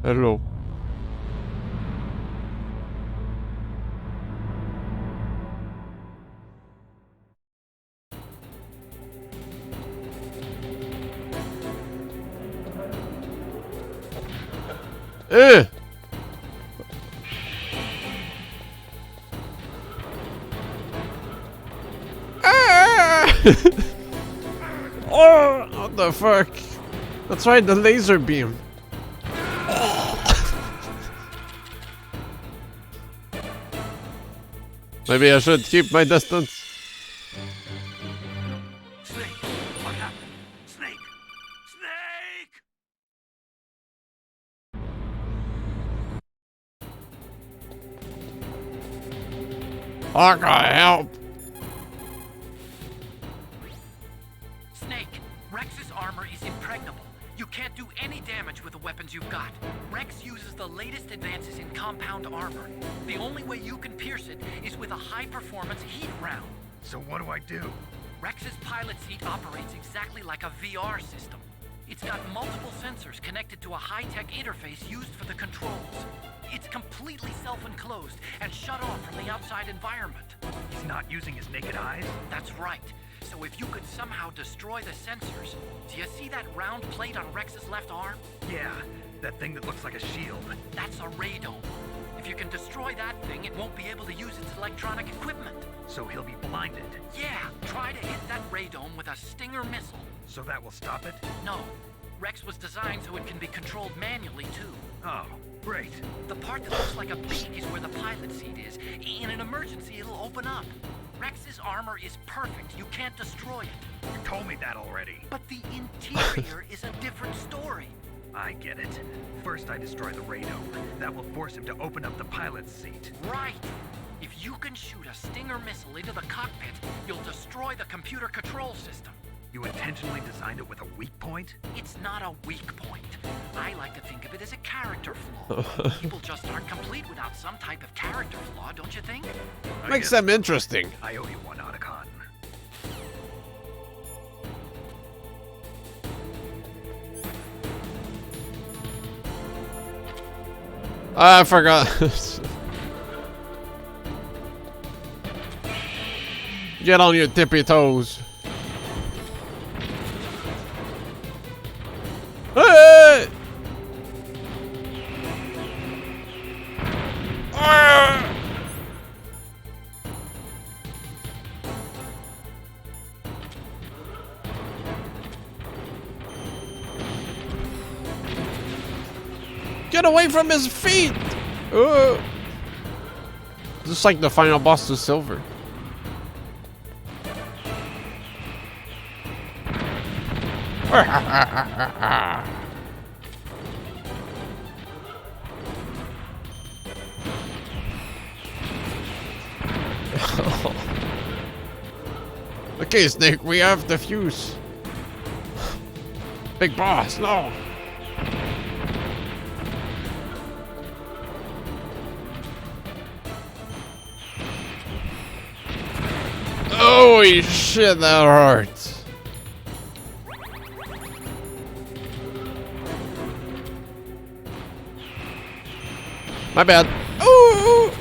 Hello. Oh, what the fuck? That's right, the laser beam. Maybe I should keep my distance. Snake! What happened? Snake! Snake! Hawkeye, help! Snake, Rex's armor is impregnable. You can't do any damage with the weapons you've got. Rex uses the latest advances in compound armor. The only way you can pierce it is with a high-performance heat round. So what do I do? Rex's pilot seat operates exactly like a VR system. It's got multiple sensors connected to a high-tech interface used for the controls. It's completely self-enclosed and shut off from the outside environment. He's not using his naked eyes? That's right. So if you could somehow destroy the sensors, do you see that round plate on Rex's left arm? Yeah, that thing that looks like a shield. That's a radome. If you can destroy that thing, it won't be able to use its electronic equipment. So he'll be blinded. Yeah, try to hit that radome with a Stinger missile. So that will stop it? No. Rex was designed so it can be controlled manually, too. Oh, great. The part that looks like a beak is where the pilot seat is. In an emergency, it'll open up. Rex's armor is perfect. You can't destroy it. You told me that already. But the interior is a different story. I get it. First I destroy the radome. That will force him to open up the pilot's seat. Right. If you can shoot a Stinger missile into the cockpit, you'll destroy the computer control system. You intentionally designed it with a weak point? It's not a weak point. I like to think of it as a character flaw. People just aren't complete without some type of character flaw, don't you think? Makes them interesting. I owe you one, Otacon. I forgot. Get on your tippy toes. Hey! Ah! Get away from his feet! Just like the final boss to Silver. Okay, Snake, we have the fuse. Big boss, no. Holy shit, that hurts. My bad. Ooh.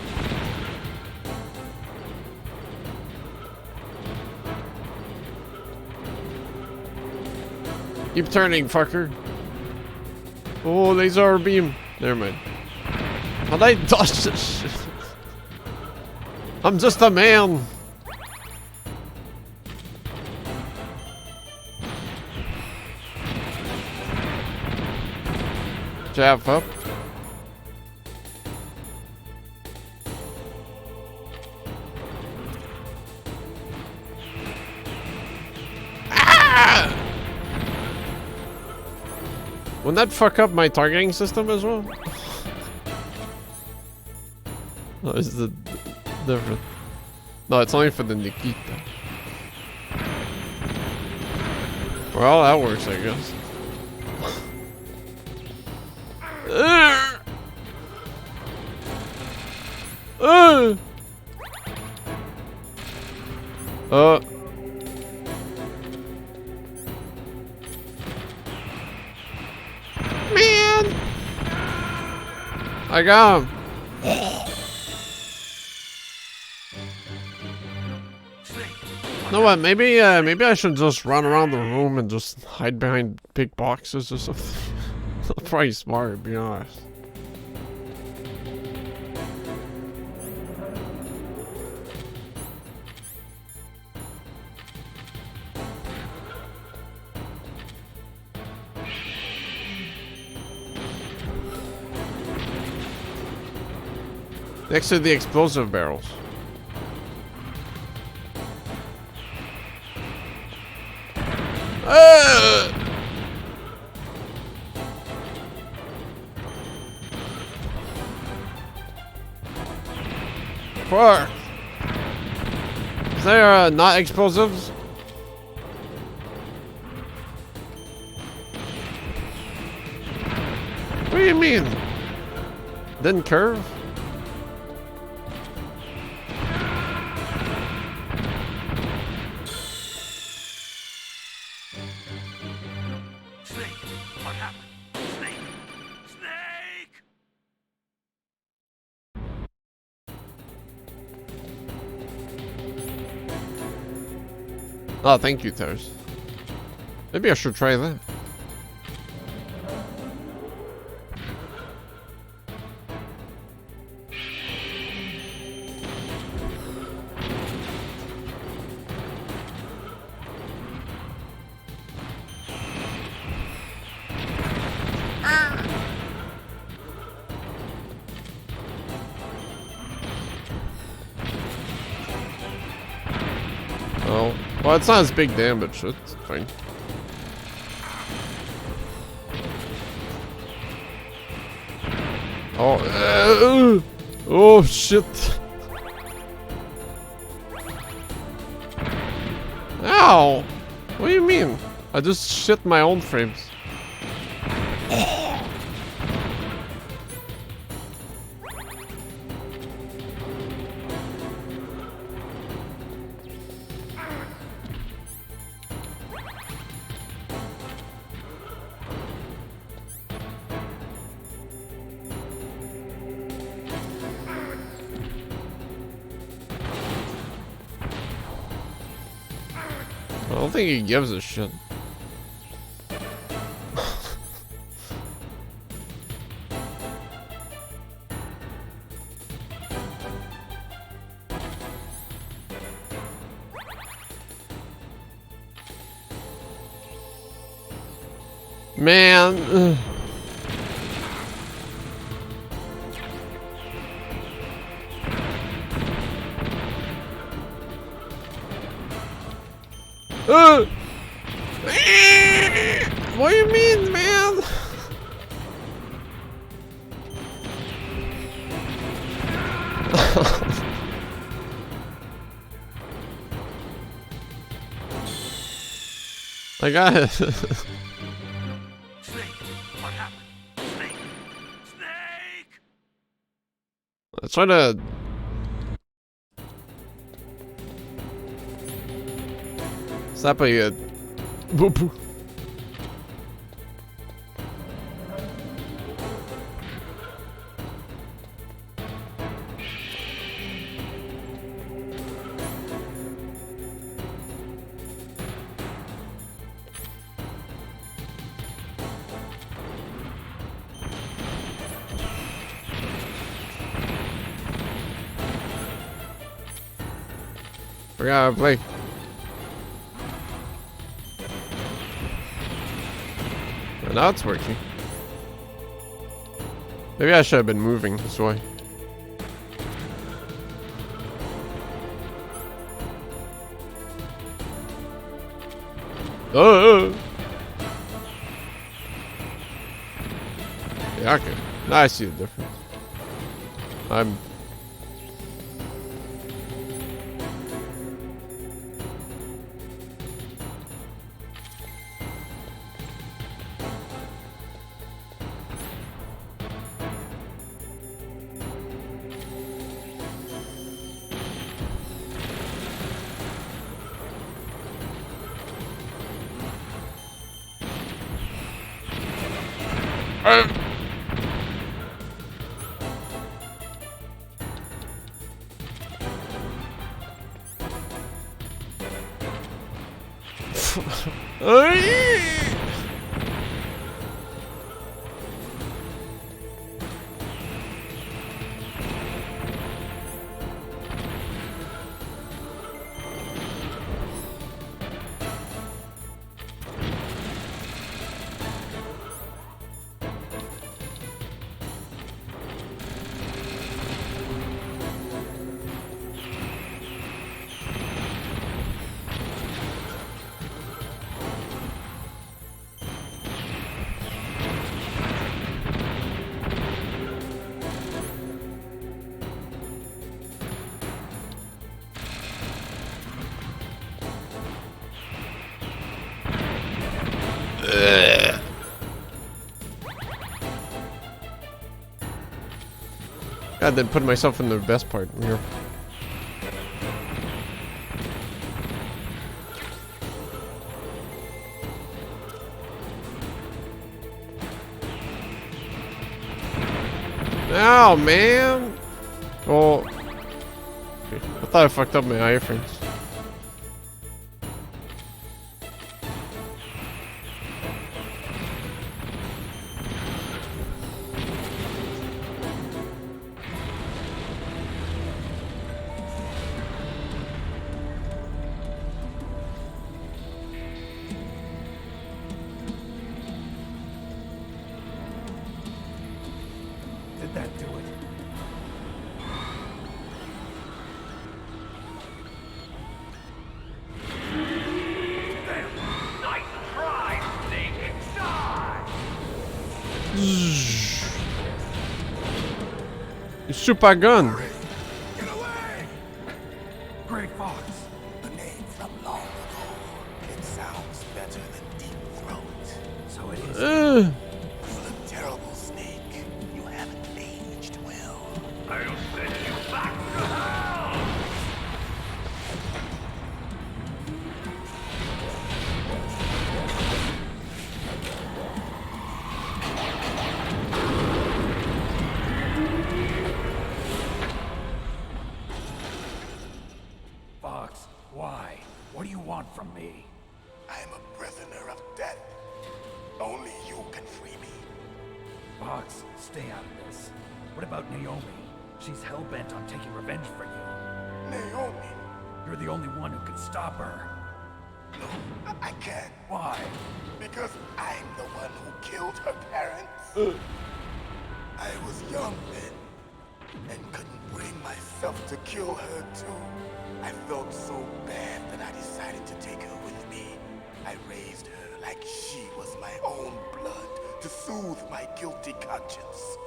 Keep turning, fucker. Oh, laser beam. Never mind. How'd I dodge this shit? I'm just a man. Jab up. Ah! Wouldn't that fuck up my targeting system as well? No, is the different? No, it's only for the Nikita. Well, that works, I guess. Man, I got him. No, what? Maybe I should just run around the room and just hide behind big boxes or something. That's probably smart, to be honest. Next to the explosive barrels. Fuck. Is there not explosives? What do you mean? Didn't curve? Oh, thank you, Tars. Maybe I should try that. Oh, well, it's not as big damage. It's fine. Oh, oh shit! Ow! What do you mean? I just shit my own frames. I don't think he gives a shit. Man. What do you mean, man? I got it. Snake, what happened? Snake! Snake! Let's try to. Slap a boop. Forgot how to play. And now it's working. Maybe I should have been moving this way. Oh! Yeah, okay. Now I see the difference. I'm. God, then put myself in the best part here. Ow, man! Oh. Okay. I thought I fucked up my iframes. did that do it? Nice try, Snake! Die! Super gun. Great Fox. The name from long ago. It sounds better than Deep Throat. So it is. Uh, You're a terrible snake. You haven't aged well. I'll send you back to hell! Fox, why? What do you want from me? I am a prisoner of death. Only you can free me. Fox, stay out of this. What about Naomi? She's hell-bent on taking revenge for you. Naomi? You're the only one who can stop her. No, I can't. Why? Because I'm the one who killed her parents. I was young then, and couldn't bring myself to kill her too. I felt so bad that I decided to take her with me. I raised her like she was my own blood to soothe my guilty conscience.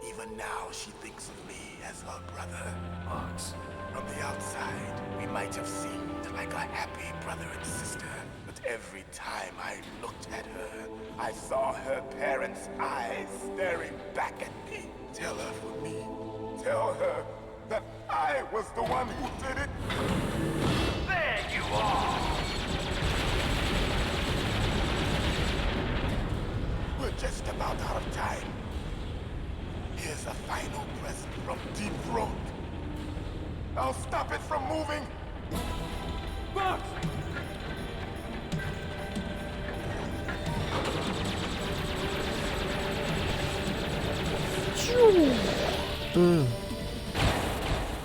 Even now, she thinks of me as her brother. Fox. From the outside, we might have seemed like a happy brother and sister. But every time I looked at her, I saw her parents' eyes staring back at me. Tell her for me. Tell her that I was the one who did it. There you are! We're just about out of time. Here's a final present from Deep Throat. I'll stop it from moving. Fox!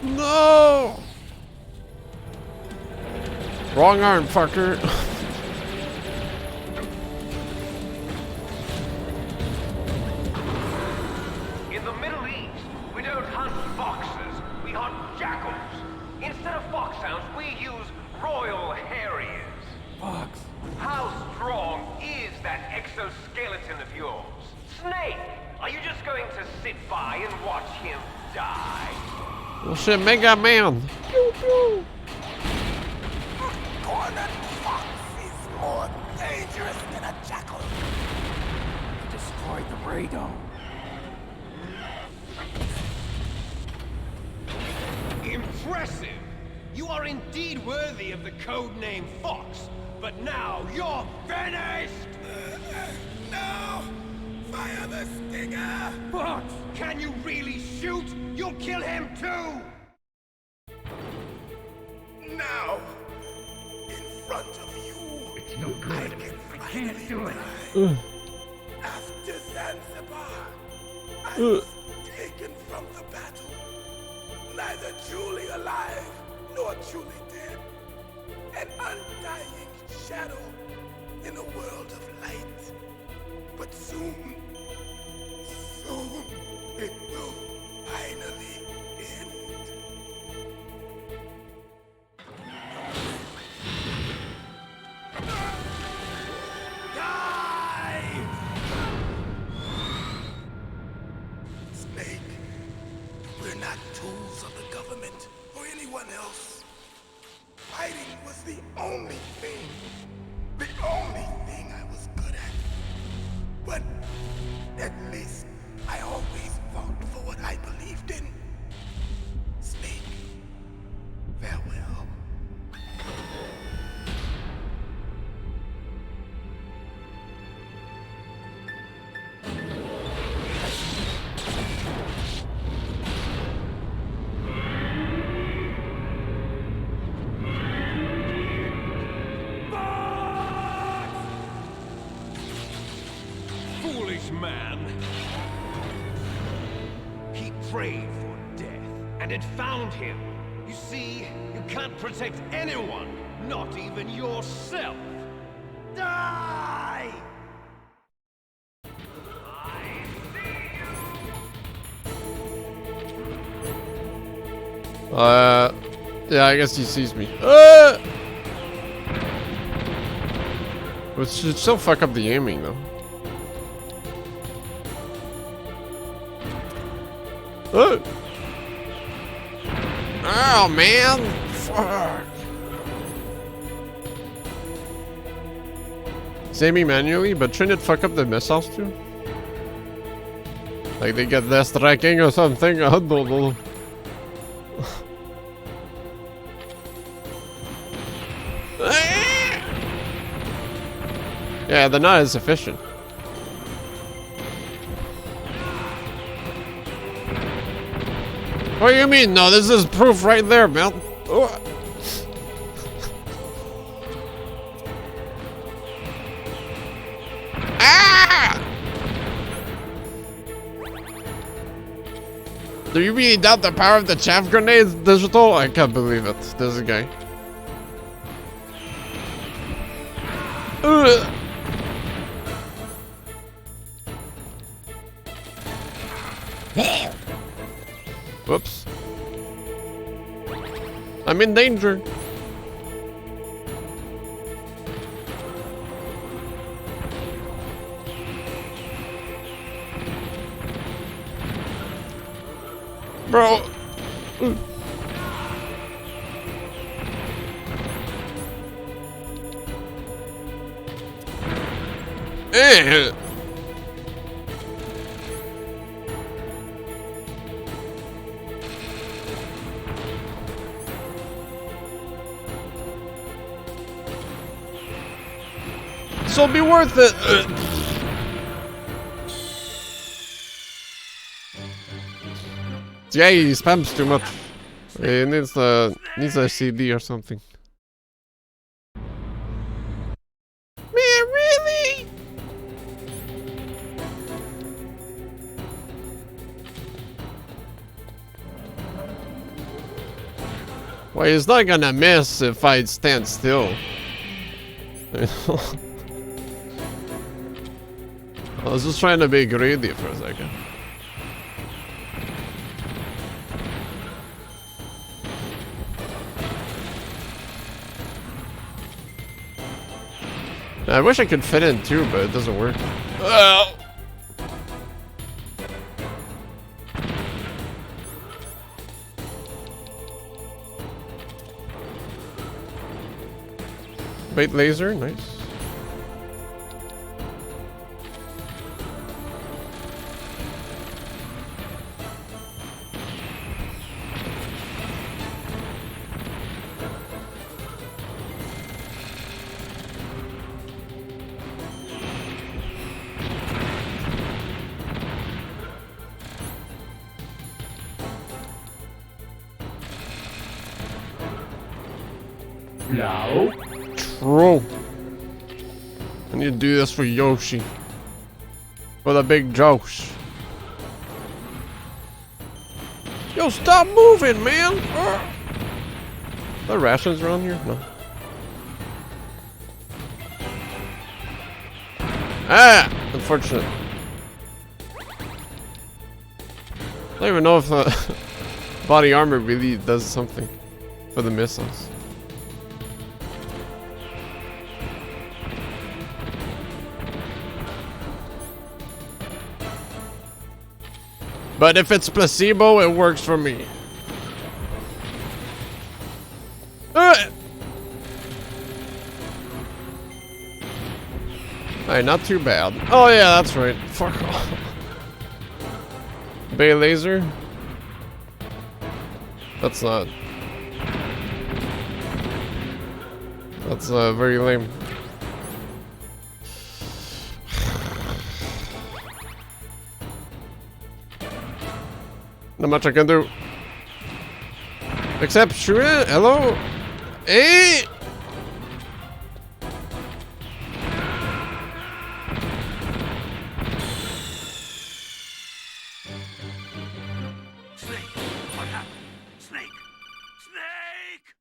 No! Wrong arm, fucker. In the Middle East, we don't hunt foxes, we hunt jackals. Instead of foxhounds, we use Royal Harriers. Fox. How strong is that exoskeleton of yours? Snake, are you just going to sit by and watch him die? Well, shit, Mega Man. Pew, pew. Cornered fox is more dangerous than a jackal. Destroyed the radome. Impressive! You are indeed worthy of the codename Fox, but now you're finished! No! Fire the stinger! Fox, can you really shoot? You'll kill him too! Now! In front of you! It's no good. I can't do it. After Zanzibar, I was taken from the battle. Neither truly alive, nor truly dead. An undying shadow in a world of light. But soon, it will finally end. Die! Snake, we're not tools of the government or anyone else. Fighting was the only thing I was good at. But at least I always fought for what I believed in. Snake, farewell. Foolish man. He prayed for death, and it found him. You see, you can't protect anyone, not even yourself. Die! I see you! Yeah, I guess he sees me. Which should still fuck up the aiming, though. Oh, man! Fuck! It's aiming manually, but shouldn't it fuck up the missiles, too? Like they get less tracking or something? I don't know. Yeah, they're not as efficient. What do you mean? No, this is proof right there, man. Ah! Do you really doubt the power of the chaff grenades, Digital? I can't believe it. There's a guy. Whoops. I'm in danger. Bro. Eh. So be worth it. Yeah, he spams too much. He needs a CD or something. Man, really? Well, he's not gonna miss if I stand still. I was just trying to be greedy for a second. I wish I could fit in too, but it doesn't work. Bait laser, nice. No. True. I need to do this for Yoshi. For the big jokes. Yo, stop moving, man! Are there rations around here? No. Ah! Unfortunate. I don't even know if body armor really does something for the missiles. But if it's placebo, it works for me. Alright, not too bad. Oh yeah, that's right. Fuck off. Bay laser? That's not. That's very lame. Not much I can do. Except shoot it. Hello? Hey! Snake! What happened? Snake! Snake!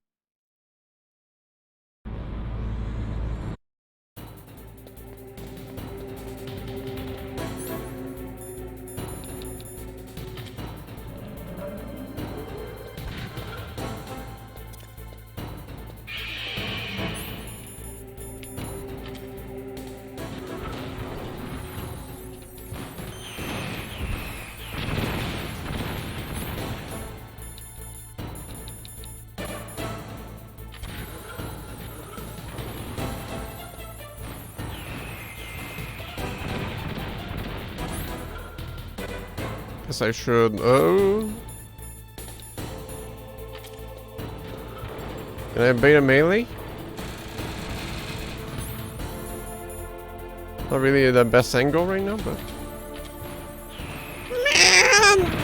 Guess I should. Oh. Can I bait a melee? Not really the best angle right now, but. Man!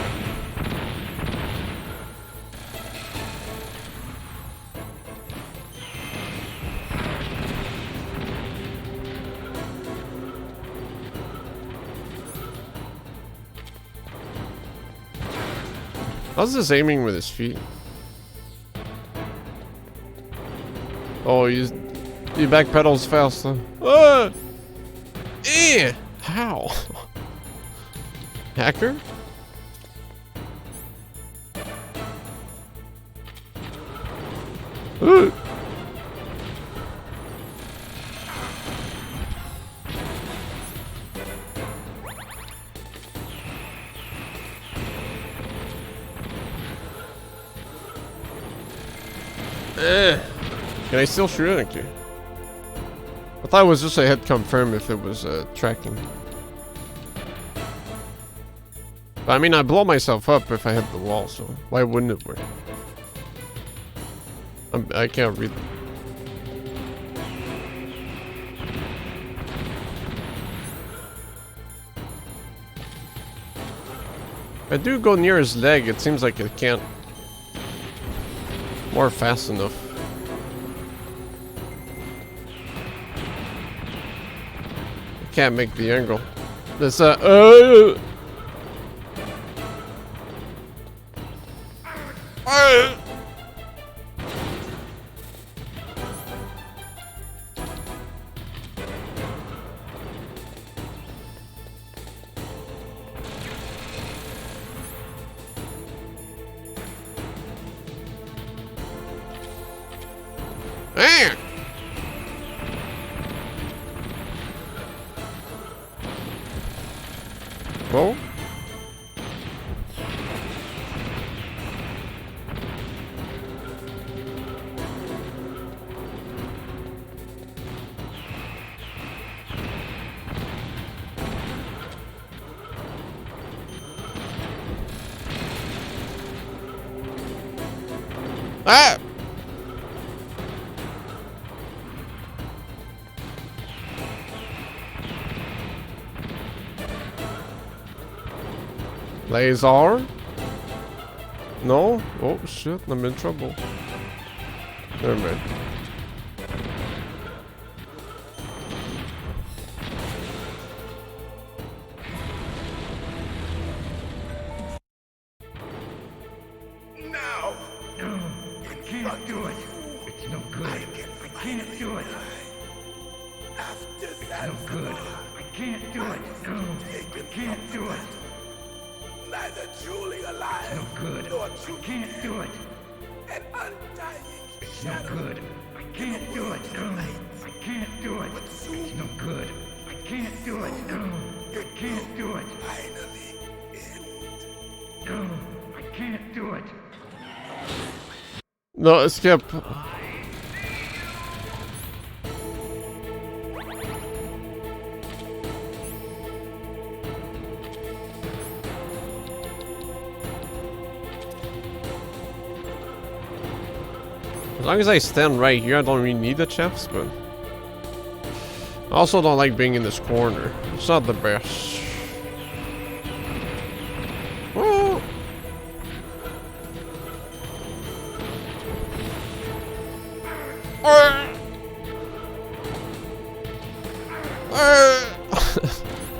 How's this aiming with his feet? Oh, he backpedals faster. Ah! Eh! How? Hacker? Ooh. Can I still shoot it? Okay. I thought it was just a hit confirm if it was tracking. But I mean, I blow myself up if I hit the wall, so why wouldn't it work? I can't read. If I do go near his leg, it seems like it can't more fast enough. I can't make the angle. This Whoa. Ah! Laser? No? Oh shit, I'm in trouble. Never mind. No! I can't do it. It's no good. I can't do it. After that, it's no good. I can't do it. No, I can't do it. Neither truly alive. It's no good. Nor I can't do it. An undying it's no good. I can't do it. No, I can't do it. It's no good. I can't do it. No, I can't do it. Finally end. No, I can't do it. No, skip. As long as I stand right here, I don't really need the chests, but I also don't like being in this corner. It's not the best. Oh.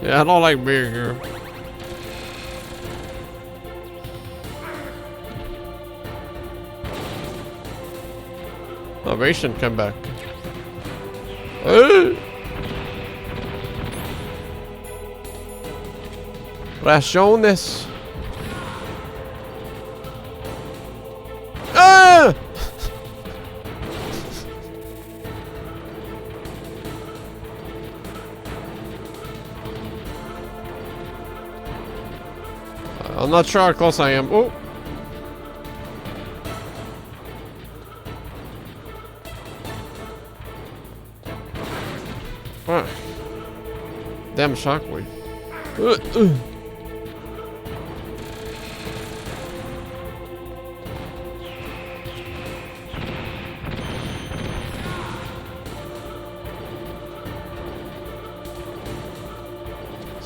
Yeah, I don't like being here. Ovation, come back. Raciones. Ah! I'm not sure how close I am. Oh. Ah. Damn shockwave.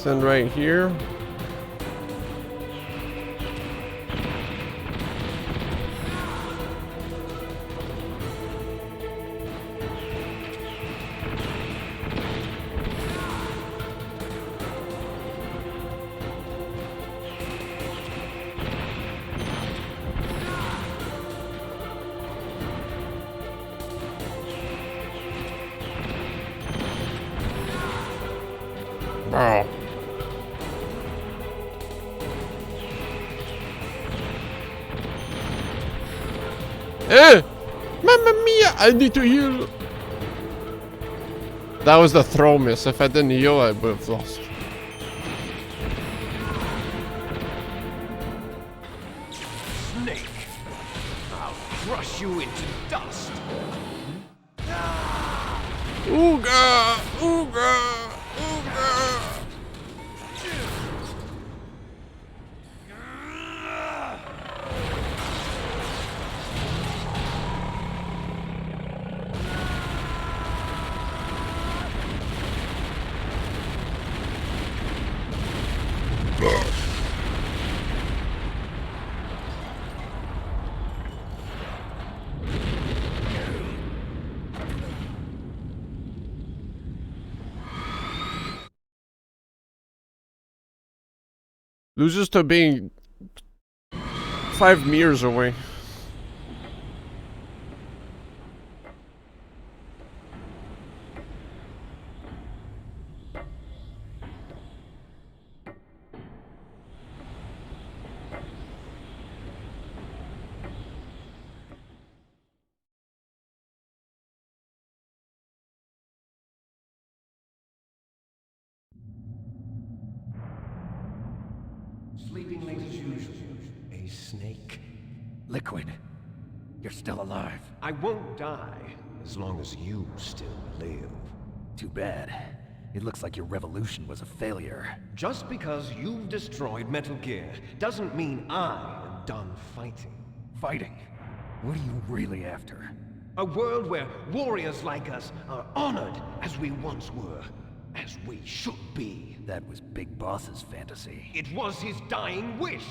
Send right here. Bro. Eh! Mamma mia! I need to heal! That was the throw miss. If I didn't heal, I would have lost. Snake! I'll crush you into dust! Ooga! Ooga! Ooga! Loses to being 5 meters away. Sleeping late as usual. A snake. Liquid. You're still alive. I won't die as long as you still live. Too bad. It looks like your revolution was a failure. Just because you've destroyed Metal Gear doesn't mean I am done fighting. Fighting? What are you really after? A world where warriors like us are honored as we once were, as we should be. That was Big Boss's fantasy. It was his dying wish.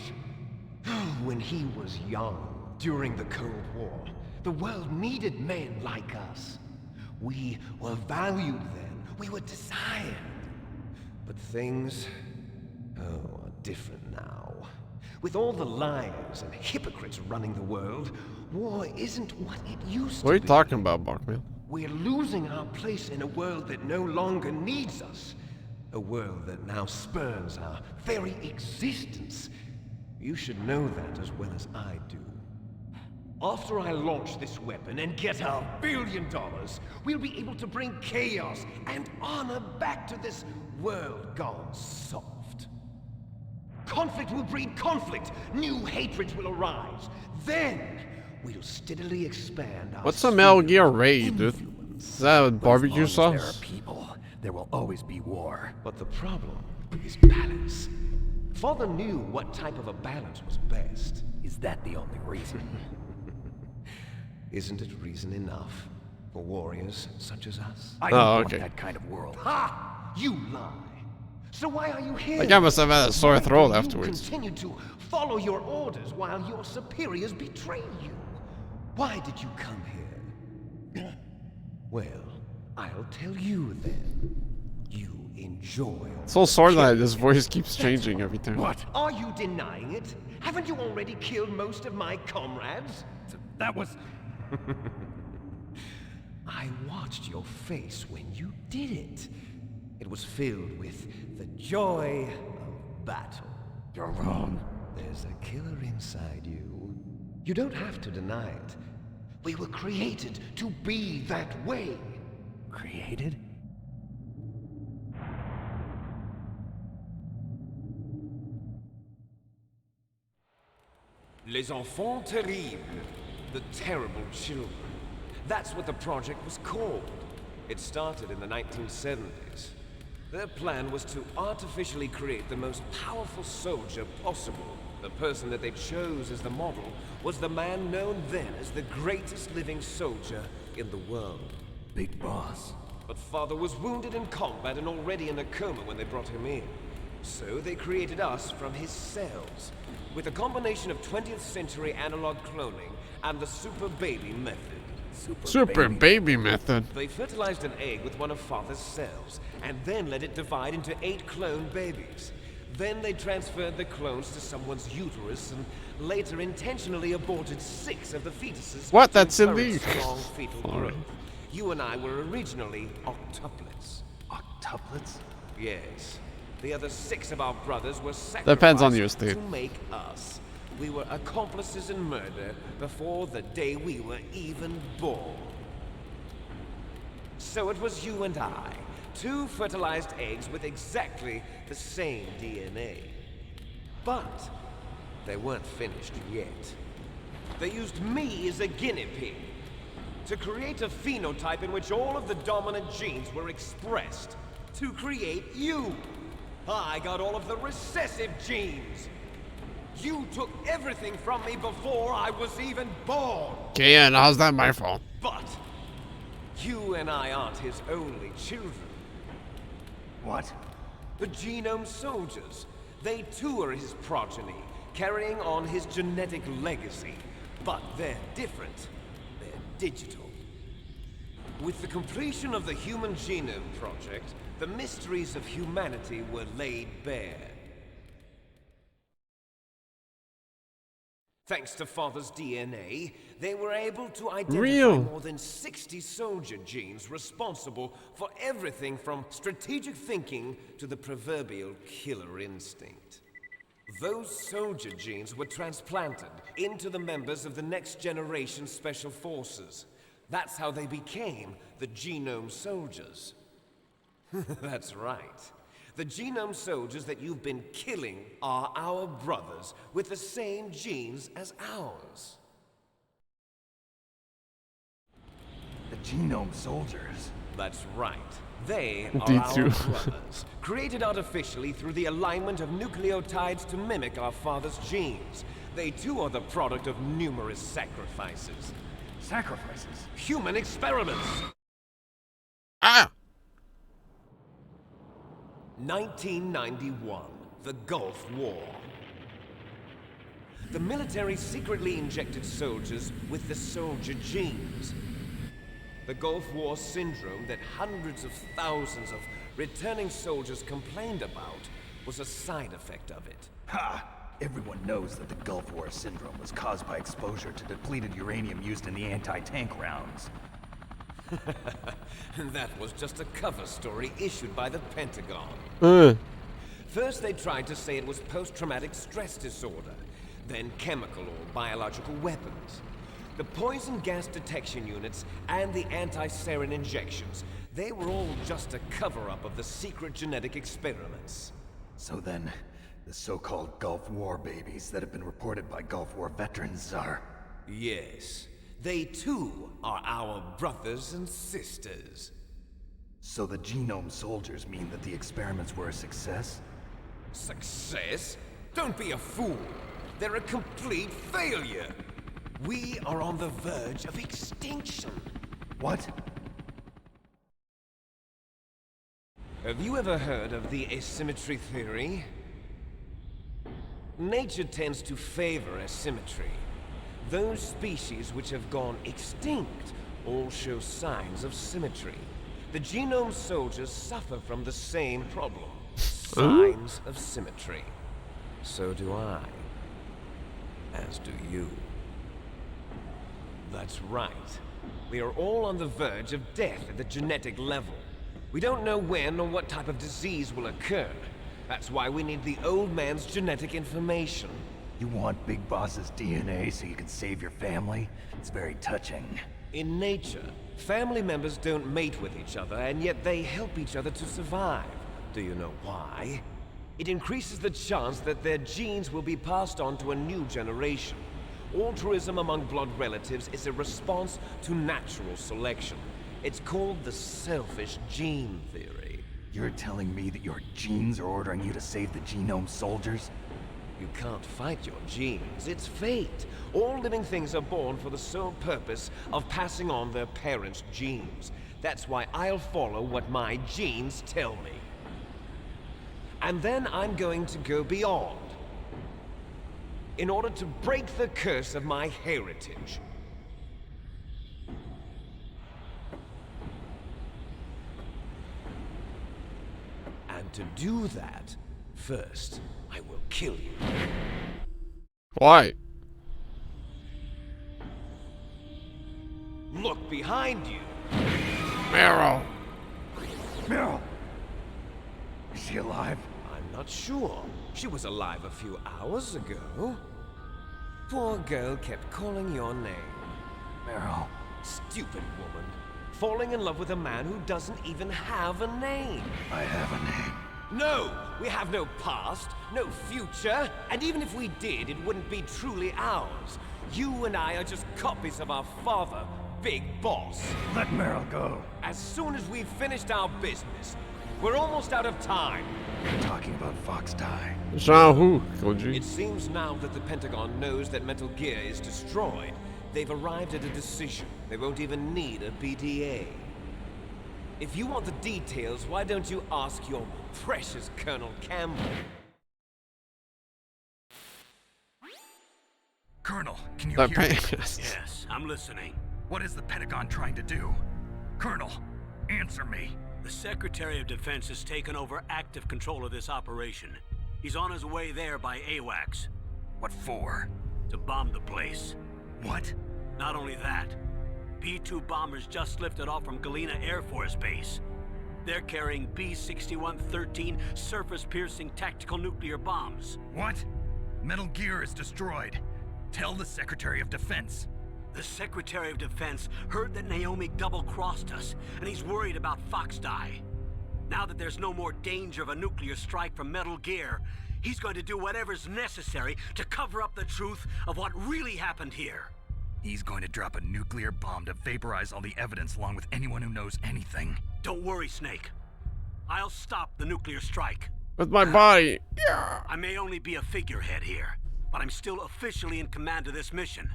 When he was young, during the Cold War, the world needed men like us. We were valued then. We were desired. But things, are different now. With all the liars and hypocrites running the world, war isn't what it used to be. What are you talking about, Bachman? We're losing our place in a world that no longer needs us. A world that now spurns our very existence. You should know that as well as I do. After I launch this weapon and get our $1 billion, we'll be able to bring chaos and honor back to this world gone soft. Conflict will breed conflict. New hatreds will arise. Then we'll steadily expand our... What's a Metal Gear raid, dude? Is that a barbecue sauce? There are people. There will always be war. But the problem is balance. Father knew what type of a balance was best. Is that the only reason? Isn't it reason enough for warriors such as us? I don't want that kind of world. Ha! You lie. So why are you here? Like I must have had a sore throat afterwards. Continue to follow your orders while your superiors betray you. Why did you come here? Well, I'll tell you then. You enjoy. So sorry that his voice keeps changing every time. What? Are you denying it? Haven't you already killed most of my comrades? That was... I watched your face when you did it. It was filled with the joy of battle. You're wrong. There's a killer inside you. You don't have to deny it. We were created to be that way. Created? Les enfants terribles. The terrible children. That's what the project was called. It started in the 1970s. Their plan was to artificially create the most powerful soldier possible. The person that they chose as the model was the man known then as the greatest living soldier in the world. Big Boss. But Father was wounded in combat and already in a coma when they brought him in. So they created us from his cells, with a combination of 20th century analog cloning and the super baby method. Super baby method. They fertilized an egg with one of Father's cells, and then let it divide into 8 clone babies. Then they transferred the clones to someone's uterus and later intentionally aborted 6 of the fetuses. What? to That's encourage illegal. strong fetal growth. You and I were originally octuplets. Octuplets? Yes. The other 6 of our brothers were sacrificed Depends on your state. to make us. We were accomplices in murder before the day we were even born. So it was you and I, 2 fertilized eggs with exactly the same DNA. But they weren't finished yet. They used me as a guinea pig to create a phenotype in which all of the dominant genes were expressed. To create you. I got all of the recessive genes. You took everything from me before I was even born. Okay, and how's that my fault? But you and I aren't his only children. What? The Genome Soldiers. They too are his progeny, carrying on his genetic legacy. But they're different. They're digital. With the completion of the Human Genome Project, the mysteries of humanity were laid bare. Thanks to Father's DNA, they were able to identify more than 60 soldier genes responsible for everything from strategic thinking to the proverbial killer instinct. Those soldier genes were transplanted into the members of the next generation special forces. That's how they became the Genome Soldiers. That's right. The Genome Soldiers that you've been killing are our brothers with the same genes as ours. The Genome Soldiers? That's right. They are These our two. brothers, created artificially through the alignment of nucleotides to mimic our father's genes. They too are the product of numerous sacrifices. Sacrifices? Human experiments! Ah! 1991, the Gulf War. The military secretly injected soldiers with the soldier genes. The Gulf War syndrome that hundreds of thousands of returning soldiers complained about was a side effect of it. Ha! Everyone knows that the Gulf War syndrome was caused by exposure to depleted uranium used in the anti-tank rounds. That was just a cover story issued by the Pentagon. First they tried to say it was post-traumatic stress disorder, then chemical or biological weapons. The poison gas detection units and the anti-sarin injections, they were all just a cover-up of the secret genetic experiments. So then, the so-called Gulf War babies that have been reported by Gulf War veterans are... Yes. They too are our brothers and sisters. So the Genome Soldiers mean that the experiments were a success? Success? Don't be a fool. They're a complete failure. We are on the verge of extinction. What? Have you ever heard of the asymmetry theory? Nature tends to favor asymmetry. Those species which have gone extinct all show signs of symmetry. The Genome Soldiers suffer from the same problem. Signs of symmetry. So do I. As do you. That's right. We are all on the verge of death at the genetic level. We don't know when or what type of disease will occur. That's why we need the old man's genetic information. You want Big Boss's DNA so you can save your family? It's very touching. In nature, family members don't mate with each other, and yet they help each other to survive. Do you know why? It increases the chance that their genes will be passed on to a new generation. Altruism among blood relatives is a response to natural selection. It's called the selfish gene theory. You're telling me that your genes are ordering you to save the Genome Soldiers? You can't fight your genes. It's fate. All living things are born for the sole purpose of passing on their parents' genes. That's why I'll follow what my genes tell me. And then I'm going to go beyond. In order to break the curse of my heritage. And to do that, first, I will kill you. Why? Look behind you. Meryl. Meryl! Is she alive? I'm not sure. She was alive a few hours ago. Poor girl kept calling your name. Meryl. Stupid woman. Falling in love with a man who doesn't even have a name. I have a name. No! We have no past, no future, and even if we did, it wouldn't be truly ours. You and I are just copies of our father, Big Boss. Let Meryl go. As soon as we've finished our business, we're almost out of time. You're talking about Fox Die. Who, Koji? It seems now that the Pentagon knows that Metal Gear is destroyed. They've arrived at a decision. They won't even need a BDA. If you want the details, why don't you ask your precious Colonel Campbell? Colonel, can you hear me? Yes, I'm listening. What is the Pentagon trying to do? Colonel, answer me. The Secretary of Defense has taken over active control of this operation. He's on his way there by AWACS. What for? To bomb the place. What? Not only that, B-2 bombers just lifted off from Galena Air Force Base. They're carrying B-6113 surface-piercing tactical nuclear bombs. What? Metal Gear is destroyed. Tell the Secretary of Defense. The Secretary of Defense heard that Naomi double-crossed us, and he's worried about Fox Die. Now that there's no more danger of a nuclear strike from Metal Gear, he's going to do whatever's necessary to cover up the truth of what really happened here. He's going to drop a nuclear bomb to vaporize all the evidence along with anyone who knows anything. Don't worry, Snake. I'll stop the nuclear strike. With my body. I may only be a figurehead here, but I'm still officially in command of this mission.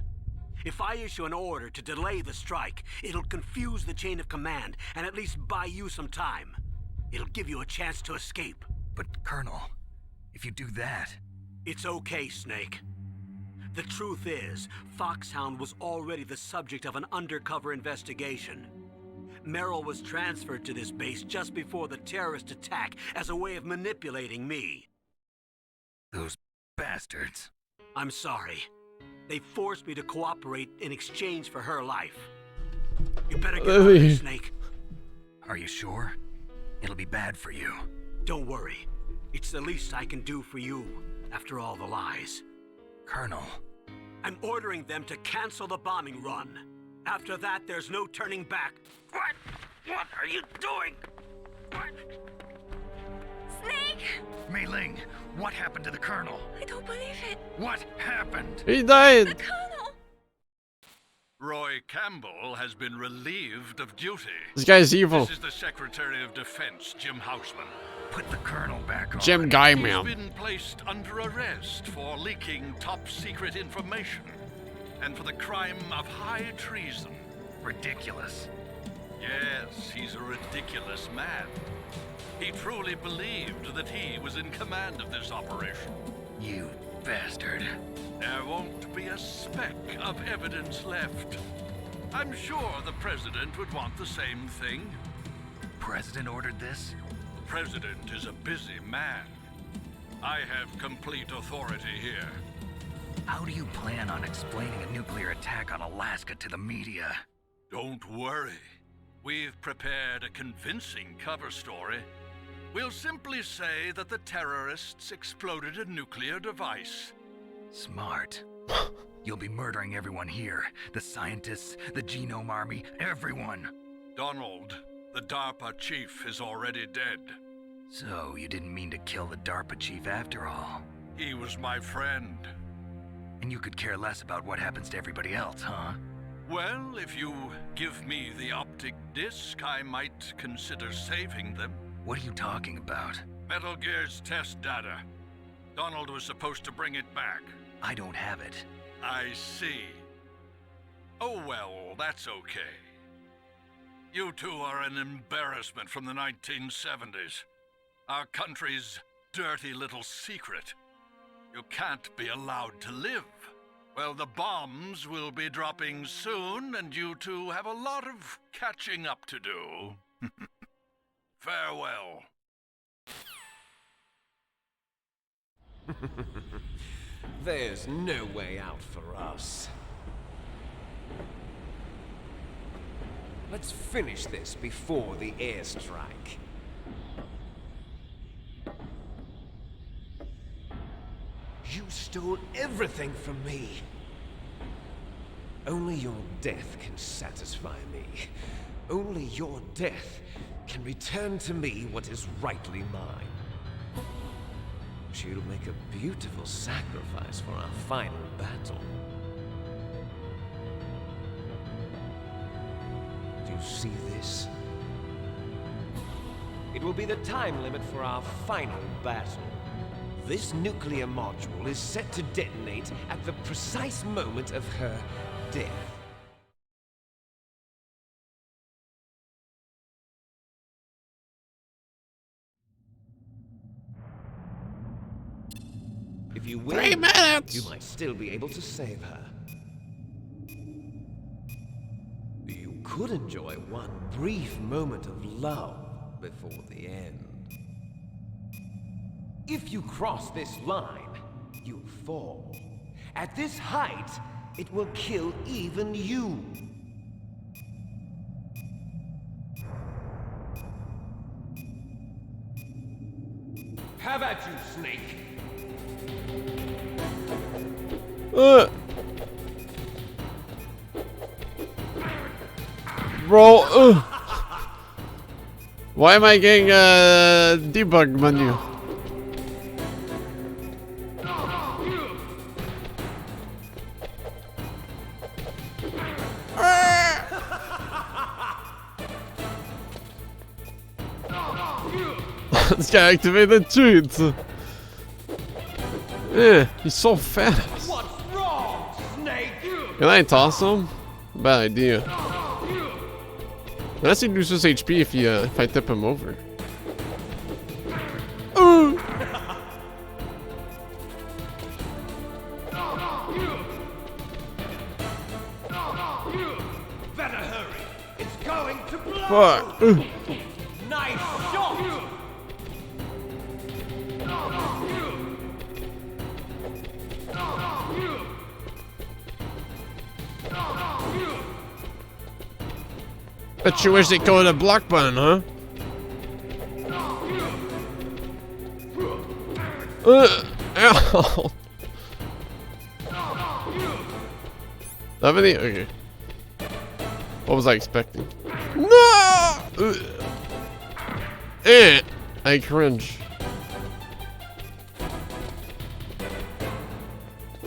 If I issue an order to delay the strike, it'll confuse the chain of command and at least buy you some time. It'll give you a chance to escape. But, Colonel, if you do that... It's okay, Snake. The truth is, Foxhound was already the subject of an undercover investigation. Meryl was transferred to this base just before the terrorist attack as a way of manipulating me. Those bastards. I'm sorry. They forced me to cooperate in exchange for her life. You better get out of here, Snake. Are you sure? It'll be bad for you. Don't worry. It's the least I can do for you, after all the lies. Colonel. I'm ordering them to cancel the bombing run. After that, there's no turning back. What? What are you doing? What? Snake! Mei Ling, what happened to the Colonel? I don't believe it. What happened? He died. The Colonel! Roy Campbell has been relieved of duty. This guy's evil. This is the Secretary of Defense, Jim Houseman. Put the Colonel back on. Jim Guyman. He's been placed under arrest for leaking top-secret information and for the crime of high treason. Ridiculous. Yes, he's a ridiculous man. He truly believed that he was in command of this operation. You bastard. There won't be a speck of evidence left. I'm sure the President would want the same thing. President ordered this? President is a busy man. I have complete authority here. How do you plan on explaining a nuclear attack on Alaska to the media? Don't worry. We've prepared a convincing cover story. We'll simply say that the terrorists exploded a nuclear device. Smart. You'll be murdering everyone here. The scientists, the Genome Army, everyone. Donald, the DARPA chief, is already dead. So, you didn't mean to kill the DARPA chief after all? He was my friend. And you could care less about what happens to everybody else, huh? Well, if you give me the optic disc, I might consider saving them. What are you talking about? Metal Gear's test data. Donald was supposed to bring it back. I don't have it. I see. Oh well, that's okay. You two are an embarrassment from the 1970s. Our country's dirty little secret. You can't be allowed to live. Well, the bombs will be dropping soon, and you two have a lot of catching up to do. Farewell. There's no way out for us. Let's finish this before the airstrike. You stole everything from me. Only your death can satisfy me. Only your death can return to me what is rightly mine. She'll make a beautiful sacrifice for our final battle. Do you see this? It will be the time limit for our final battle. This nuclear module is set to detonate at the precise moment of her death. If you win, 3 minutes! you might still be able to save her. You could enjoy one brief moment of love before the end. If you cross this line, you'll fall. At this height, it will kill even you. Have at you, Snake. Bro, why am I getting a debug menu? This guy activated cheats. Yeah, he's so fast. What's wrong, Snake? Can I toss him? Bad idea. Unless he loses HP if I tip him over. Ooh. Better hurry. It's going to blow. Fuck. Nice shot. Bet you wish they called a block button, huh? Ow. 70? Okay. What was I expecting? No! I cringe.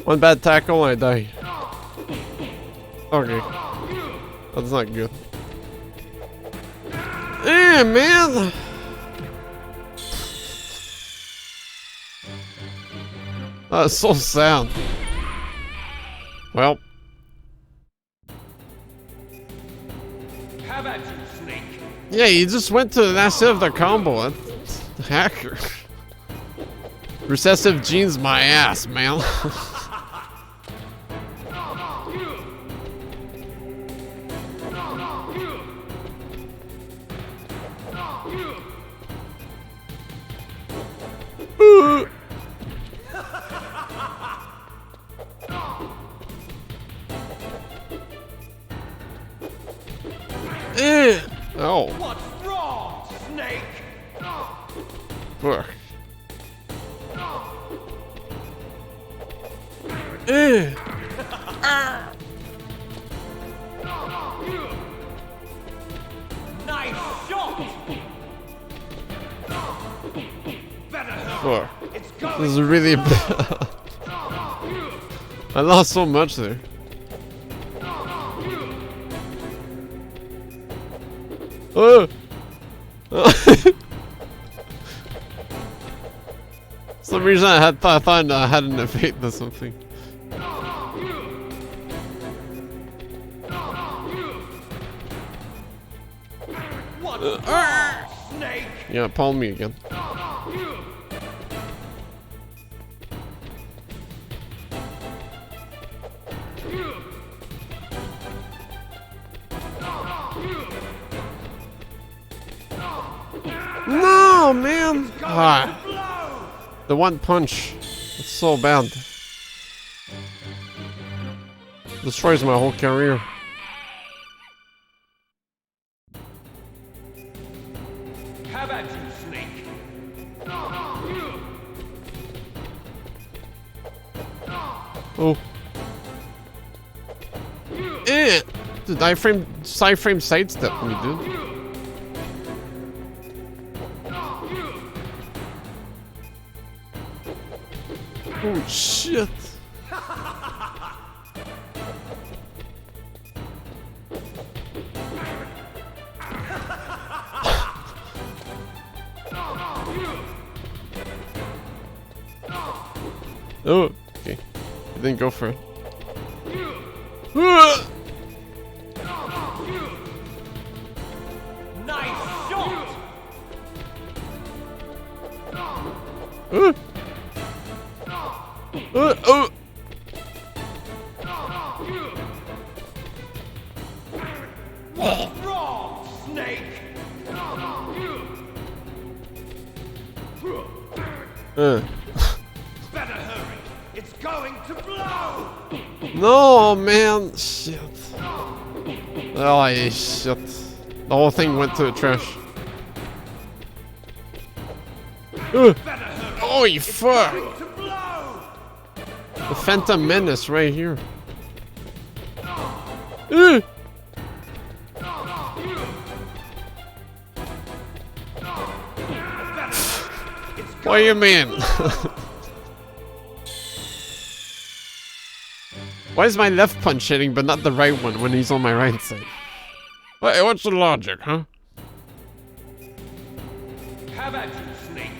One bad tackle and I die. Okay. That's not good. Man! That's so sad. Well. Have at you, Snake. Yeah, you just went to the last hit of the combo. That's hacker. Recessive genes my ass, man. Oh. What's wrong, Snake? Fuck. Nice shot. Better Fuck. This is really bad. I lost so much there. Some reason I thought I had an evade or something. What's wrong, Snake? Yeah, palm me again. No, man! Ah. The one punch. It's so bad. Destroys my whole career. Have at you, Snake. Oh. Eh! The side frame sidestep me, dude. Oh shit! Oh, okay. I didn't go for it. Nice shot. Oh. What's wrong, Snake? Better hurry. It's going to blow. No, man. Shit. Oh, shit. The whole thing went to the trash. Oh, you fuck. The Phantom Menace right here. What do you mean? Why is my left punch hitting but not the right one when he's on my right side? What's the logic, huh? Have at you, Snake.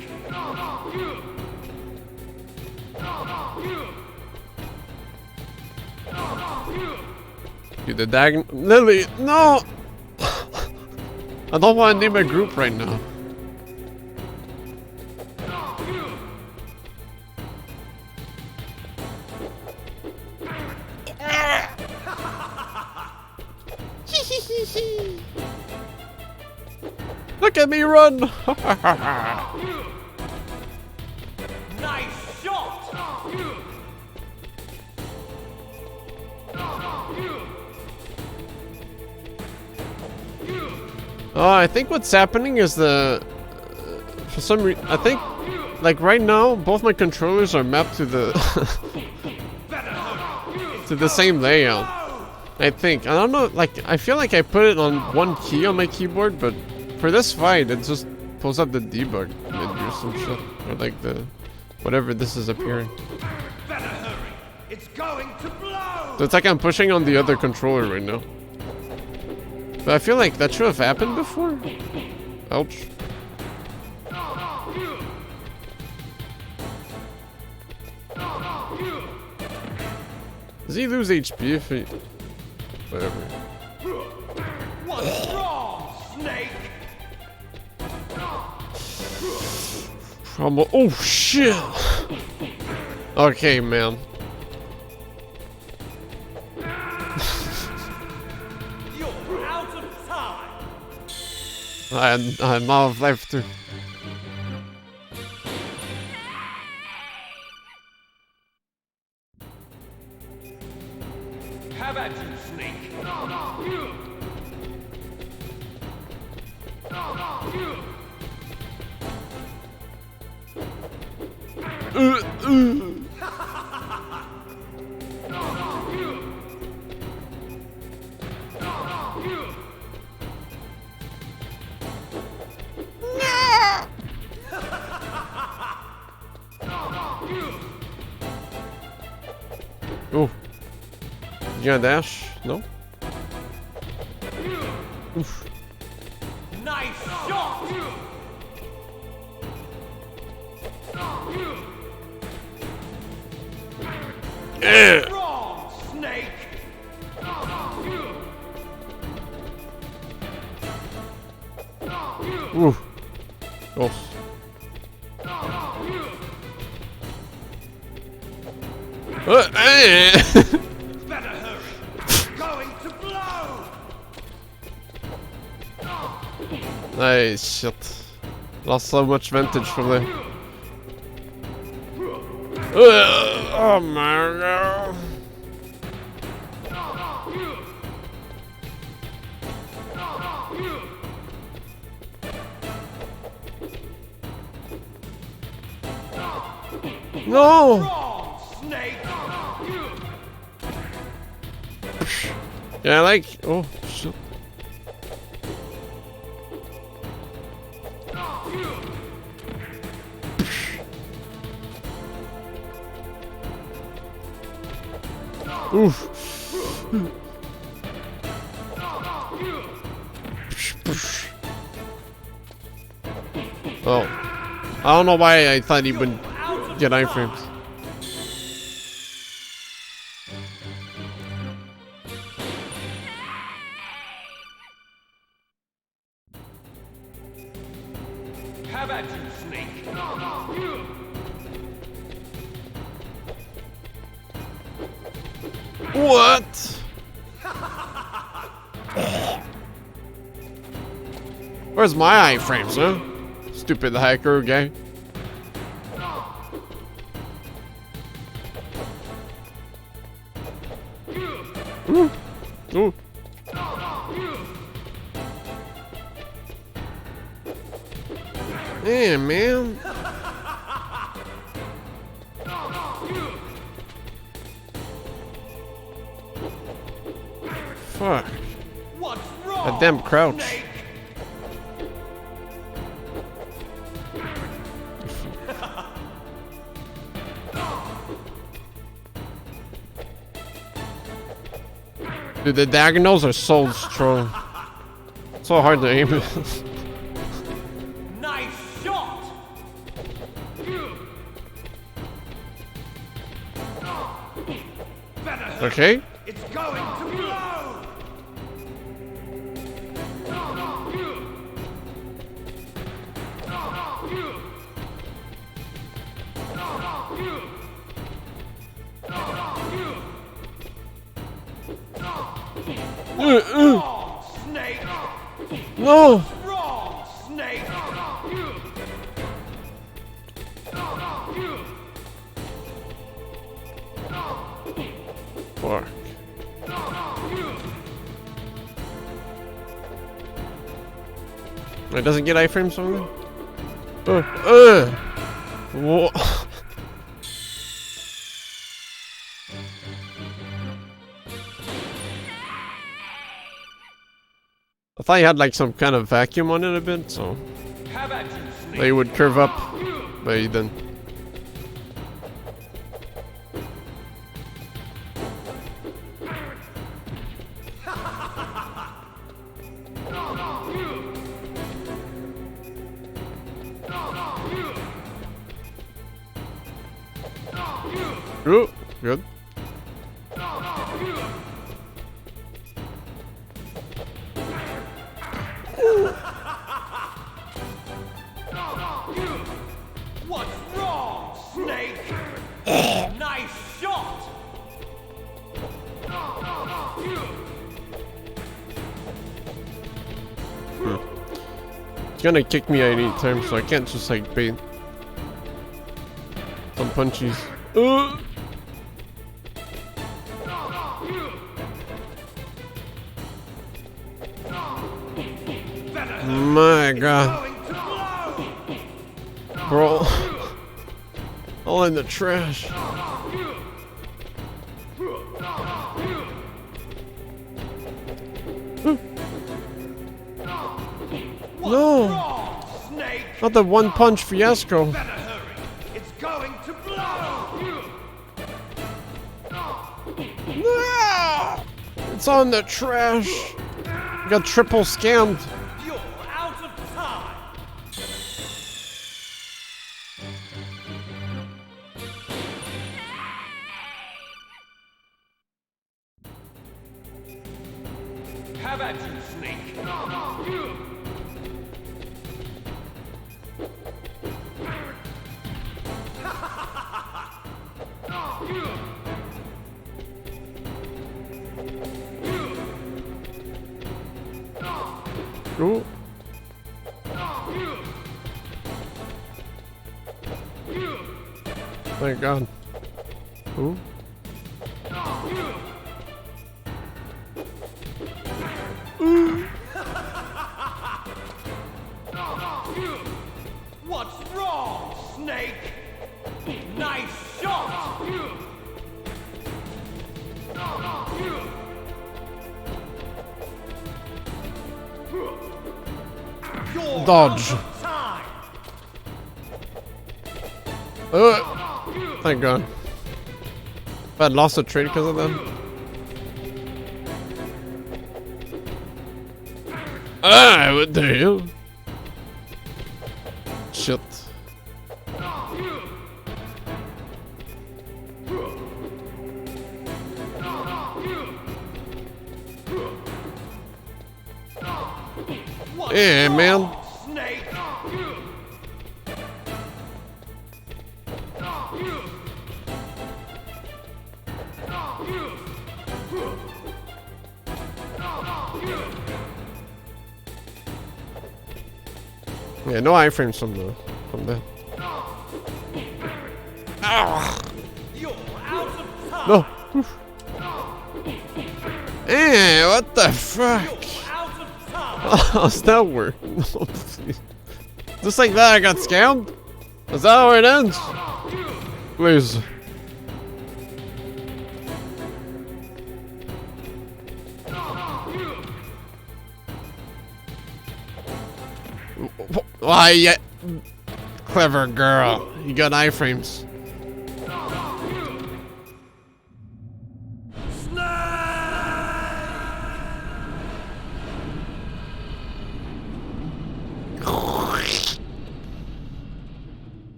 Dude, the Dag... Lily, no! I don't want to name a group right now. Look at me run! Nice shot. I think what's happening is for some reason, I think, like right now, both my controllers are mapped to the to the same layout. I think. I don't know, like, I feel like I put it on one key on my keyboard, but for this fight, it just pulls up the debug menu or some shit. Or like the, whatever this is appearing. Better hurry. It's going to blow. So it's like I'm pushing on the other controller right now. But I feel like that should have happened before. Ouch. Does he lose HP if he... Whatever. What's wrong, Snake? Oh shit! Okay, man. You're out of time. I'm out of life too. Have at you, Snake. Oh. You gonna dash? No? Oof. Nice shot. Yeah. Wrong, Snake. Ooh. Oh. Better hurry. It's going to blow. Nice shit. Lost so much vantage from there. Oh my god. No! Yeah, I like. Oh, shit. Oof. Oh. I don't know why I thought he would get iframes. Have at you, Snake. What? Where's my iframes, huh? Stupid hacker guy. Ooh. Ooh. Yeah, man. Fuck. A damn crouch. Dude, the diagonals are so strong. So hard to aim. Nice shot. Okay. It's going to blow. Snake. No. Wrong, Snake. Fuck. It doesn't get iframes from me? Whoa. I thought you had like some kind of vacuum on it a bit, so they would curve up, but you didn't. Ooh, good. What's wrong, Snake? Nice shot. It's gonna kick me at any time, so I can't just like bait some punchies. My god. Bro. All in the trash. No. Not the one punch fiasco. It's going to blow. No! It's on the trash. I got triple scammed. You're out of time. Have at you, Snake. Ooh. Thank God. Ooh. What's wrong, Snake? Nice shot! Dodge. Thank God. If I'd lost a trade because of them. Ah, what the hell? Shit. Yeah, man. Snake! Yeah, no iframes from that. Ah. No. Eh, what the fuck? How's that work? No, please. Just like that, I got scammed? Is that how it ends? Please. Why, yeah. Clever girl. You got iframes.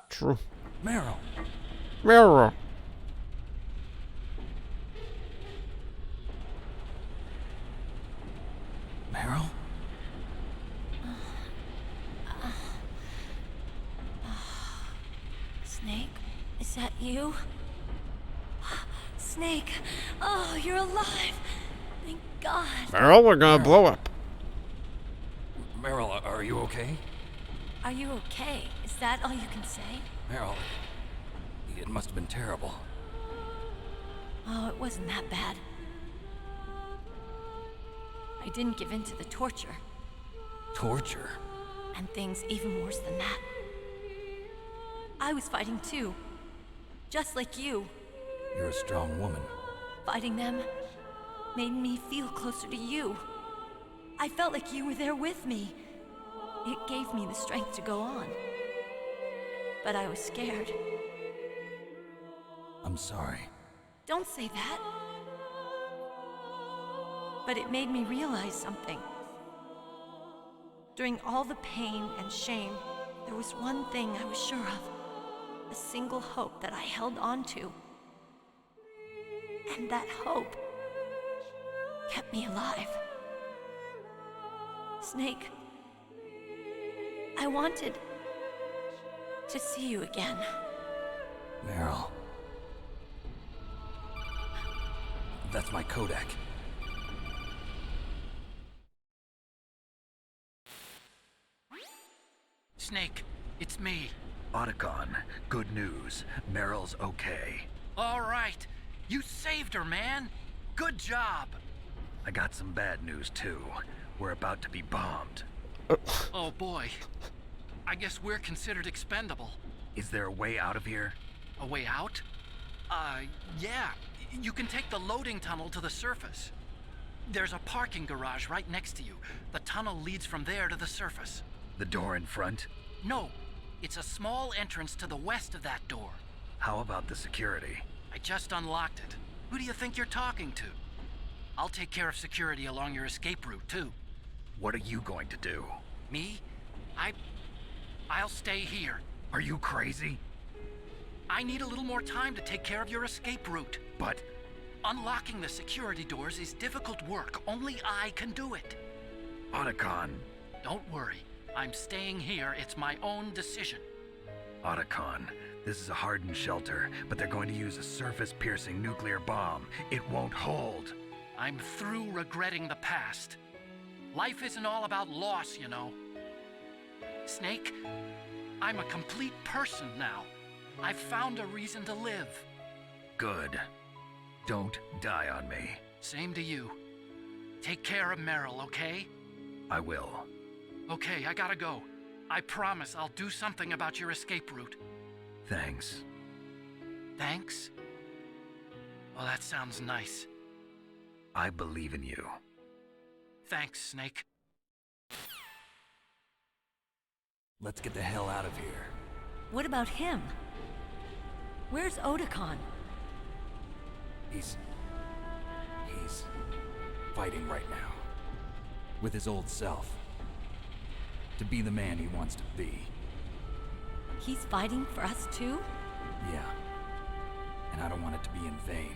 True. Meryl. Meryl. Meryl? Snake, is that you? Snake, oh, you're alive. Thank God. Meryl, we're gonna blow up. Meryl, are you okay? Are you okay? Is that all you can say? Meryl, it must have been terrible. Oh, it wasn't that bad. I didn't give in to the torture. Torture? And things even worse than that. I was fighting too. Just like you. You're a strong woman. Fighting them made me feel closer to you. I felt like you were there with me. It gave me the strength to go on. But I was scared. I'm sorry. Don't say that. But it made me realize something. During all the pain and shame, there was one thing I was sure of. A single hope that I held on to. And that hope kept me alive. Snake, I wanted to see you again. Meryl. That's my Kodak. Snake, it's me. Otacon, good news. Meryl's okay. All right. You saved her, man. Good job. I got some bad news, too. We're about to be bombed. Oh, boy. I guess we're considered expendable. Is there a way out of here? A way out? Yeah. You can take the loading tunnel to the surface. There's a parking garage right next to you. The tunnel leads from there to the surface. The door in front? No. It's a small entrance to the west of that door. How about the security? I just unlocked it. Who do you think you're talking to? I'll take care of security along your escape route, too. What are you going to do? Me? I'll stay here. Are you crazy? I need a little more time to take care of your escape route. But... unlocking the security doors is difficult work. Only I can do it. Otacon. Don't worry. I'm staying here. It's my own decision. Otacon, this is a hardened shelter, but they're going to use a surface-piercing nuclear bomb. It won't hold. I'm through regretting the past. Life isn't all about loss, you know. Snake, I'm a complete person now. I've found a reason to live. Good. Don't die on me. Same to you. Take care of Meryl, okay? I will. Okay, I gotta go. I promise I'll do something about your escape route. Thanks. Thanks? Well, that sounds nice. I believe in you. Thanks, Snake. Let's get the hell out of here. What about him? Where's Otakon? He's fighting right now. With his old self. To be the man he wants to be. He's fighting for us too? Yeah. And I don't want it to be in vain.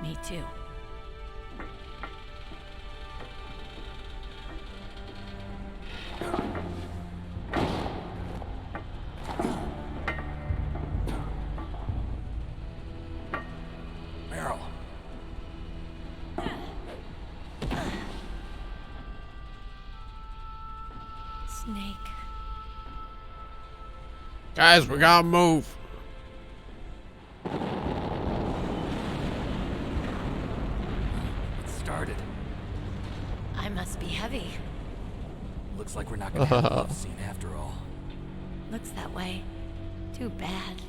Me too. Meryl. Snake. Guys, we gotta move. It started. I must be heavy. Looks like we're not gonna have a love scene after all. Looks that way. Too bad.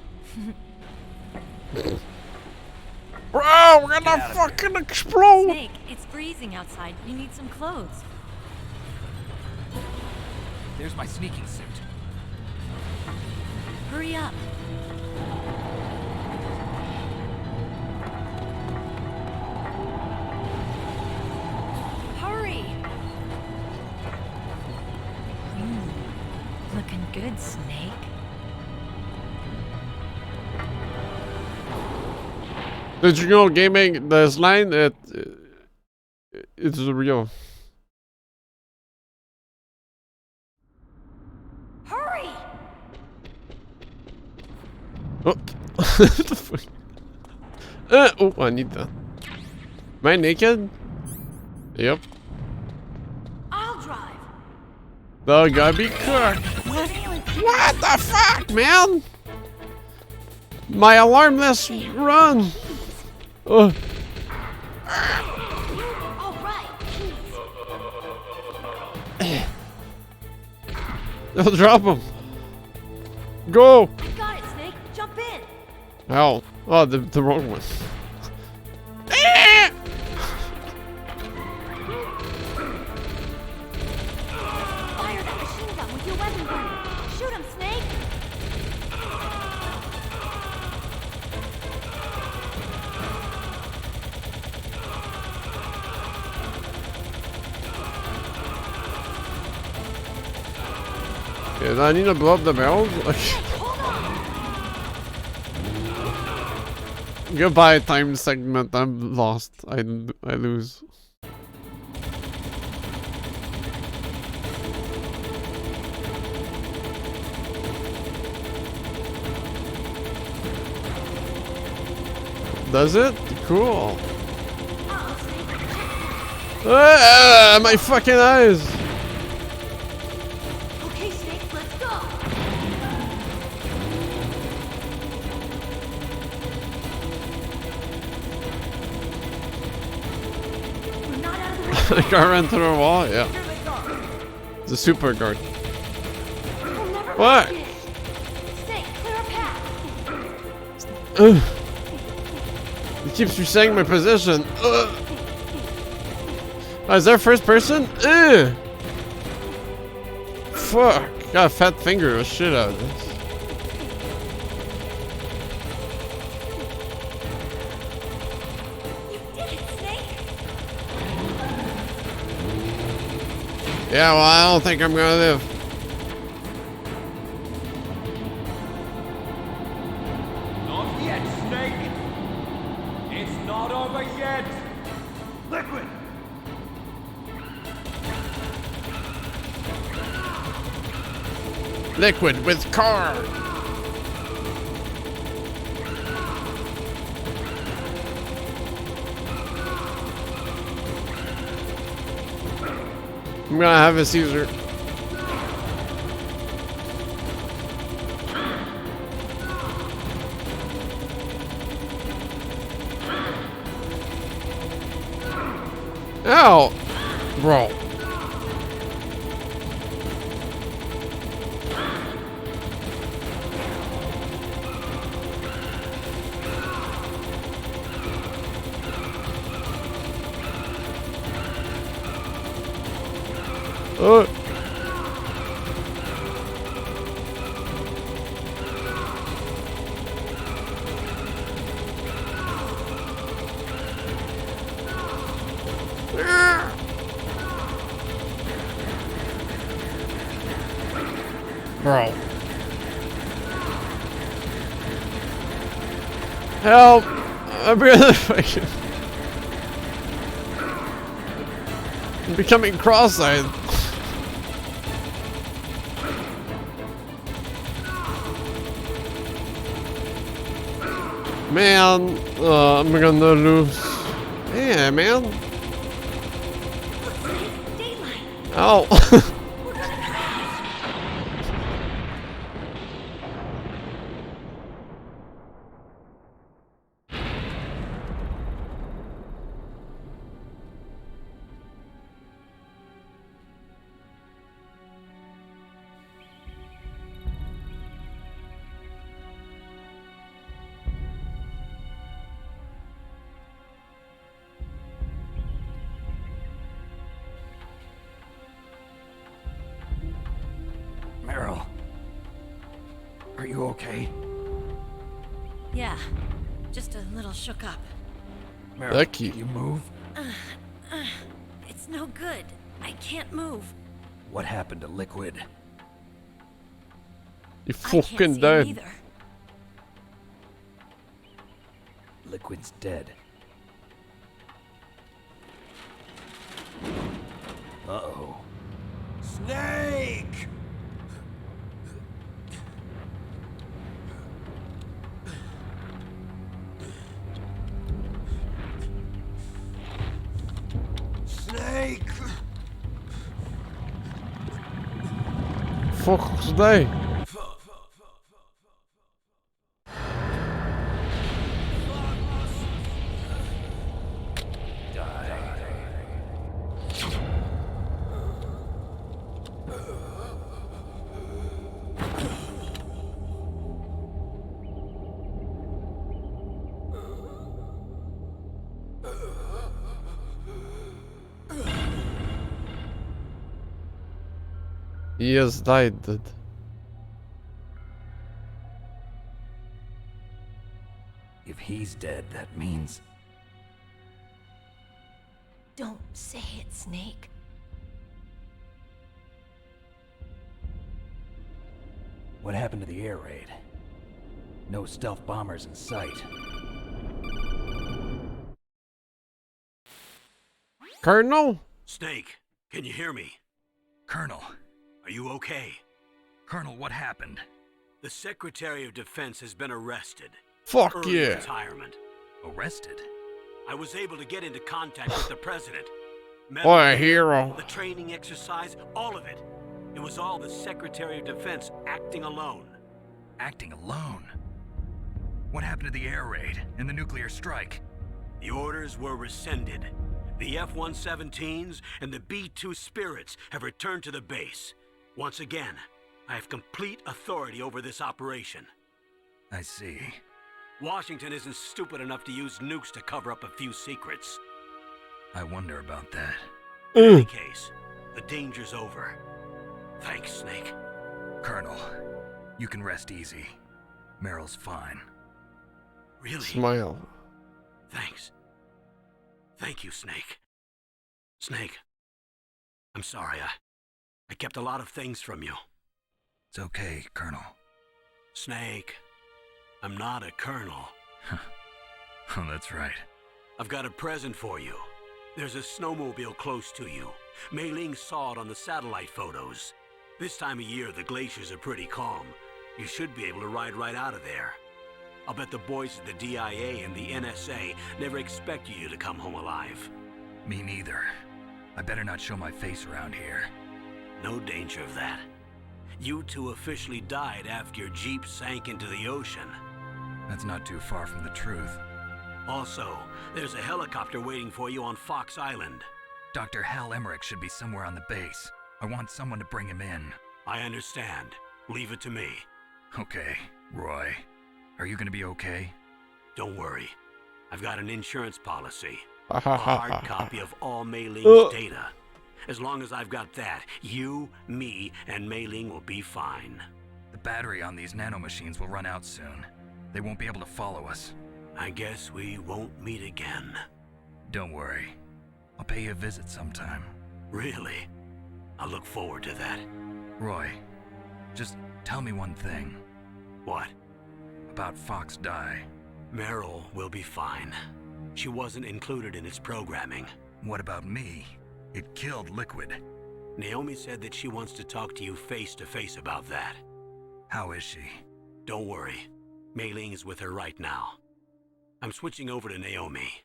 Bro, we're gonna fucking explode. Snake, it's freezing outside. You need some clothes. There's my sneaking suit. Hurry up. Hurry. Looking good, Snake. Did you know gaming, this line, it's real. Hurry! Oh. What the fuck? Oh, I need that. Am I naked? Yep. I'll drive. Oh, gotta be cooked. What the fuck, man? My alarmless run. Oh. All right. I'll drop him. Go. You got it, Snake. Jump in. Ow. Oh, the wrong one. Fire that machine gun with your weapon gun. Shoot him, Snake. Okay, do I need to blow up the barrels? Goodbye, time segment. I'm lost. I lose. Does it? Cool. Ah, my fucking eyes. Okay, Snake, let's go. We're not out of the way. The car ran through a wall? Yeah. It's a super guard. What? Snake, clear a path. Ugh. It keeps resetting my position. Ugh. Oh, is there first person? Ugh. Fuck. Got a fat finger. Shit out of this. You did it, Snake. Yeah, well, I don't think I'm gonna live. Not yet, Snake! It's not over yet! Liquid! Liquid with car. I'm gonna have a Caesar. Ow! Bro. Bro. Help! I'm really fucking... I'm becoming cross-eyed. Man, I'm gonna lose. Yeah, man. Ow. Meryl. Are you okay? Yeah, just a little shook up. Meryl, Lucky. can you move? It's no good. I can't move. What happened to Liquid? You I can't fucking see him died. either. Liquid's dead. Uh-oh. Snake! Snake! Fuck's day. He has died, dude. If he's dead, that means... Don't say it, Snake. What happened to the air raid? No stealth bombers in sight. Colonel? Snake, can you hear me? Colonel. Are you okay? Colonel, what happened? The Secretary of Defense has been arrested. Fuck Early yeah. retirement. Arrested? I was able to get into contact with the president. What a hero. The training exercise, all of it. It was all the Secretary of Defense acting alone. Acting alone? What happened to the air raid and the nuclear strike? The orders were rescinded. The F-117s and the B-2 Spirits have returned to the base. Once again, I have complete authority over this operation. I see. Washington isn't stupid enough to use nukes to cover up a few secrets. I wonder about that. In any case, the danger's over. Thanks, Snake. Colonel, you can rest easy. Meryl's fine. Really? Smile. Thanks. Thank you, Snake. Snake, I'm sorry. I kept a lot of things from you. It's okay, Colonel. Snake, I'm not a colonel. Oh, that's right. I've got a present for you. There's a snowmobile close to you. Mei Ling saw it on the satellite photos. This time of year, the glaciers are pretty calm. You should be able to ride right out of there. I'll bet the boys at the DIA and the NSA never expected you to come home alive. Me neither. I better not show my face around here. No danger of that. You two officially died after your Jeep sank into the ocean. That's not too far from the truth. Also, there's a helicopter waiting for you on Fox Island. Dr. Hal Emmerich should be somewhere on the base. I want someone to bring him in. I understand. Leave it to me. Okay, Roy. Are you gonna be okay? Don't worry. I've got an insurance policy. Ha A ha ha hard ha. copy of all Mei Ling's data. As long as I've got that, you, me, and Mei Ling will be fine. The battery on these nanomachines will run out soon. They won't be able to follow us. I guess we won't meet again. Don't worry. I'll pay you a visit sometime. Really? I look forward to that. Roy, just tell me one thing. What? About Fox Die. Meryl will be fine. She wasn't included in its programming. What about me? It killed Liquid. Naomi said that she wants to talk to you face to face about that. How is she? Don't worry. Mei Ling is with her right now. I'm switching over to Naomi.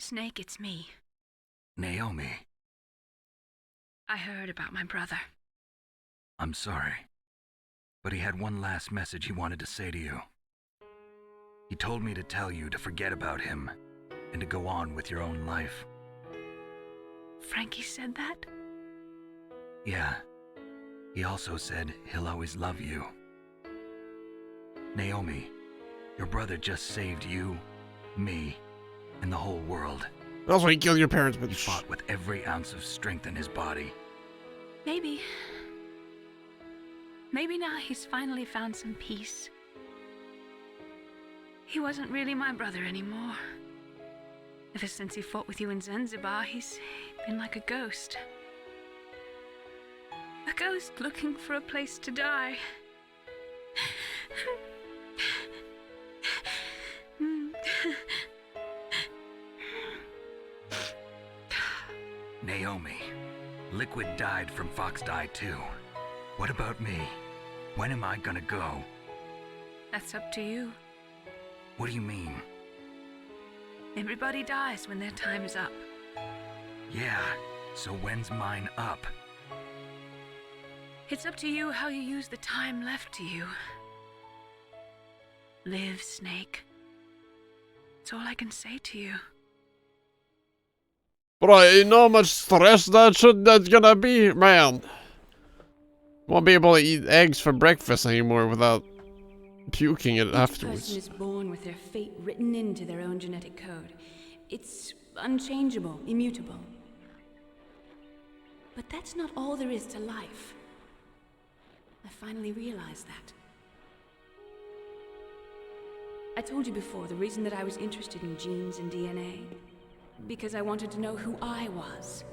Snake, it's me. Naomi. I heard about my brother. I'm sorry. But he had one last message he wanted to say to you. He told me to tell you to forget about him and to go on with your own life. Frankie said that? Yeah. He also said he'll always love you. Naomi, your brother just saved you, me, and the whole world. That's why he killed your parents, but he fought with every ounce of strength in his body. Maybe. Maybe now he's finally found some peace. He wasn't really my brother anymore. Ever since he fought with you in Zanzibar, he's been like a ghost. A ghost looking for a place to die. Naomi, Liquid died from Fox Die too. What about me? When am I gonna go? That's up to you. What do you mean? Everybody dies when their time is up. Yeah, so when's mine up? It's up to you how you use the time left to you. Live, Snake. That's all I can say to you. Bro, you know how much stress that's gonna be, man. Won't be able to eat eggs for breakfast anymore without puking it afterwards. Each person is born with their fate written into their own genetic code. It's unchangeable, immutable. But that's not all there is to life. I finally realized that. I told you before the reason that I was interested in genes and DNA. Because I wanted to know who I was,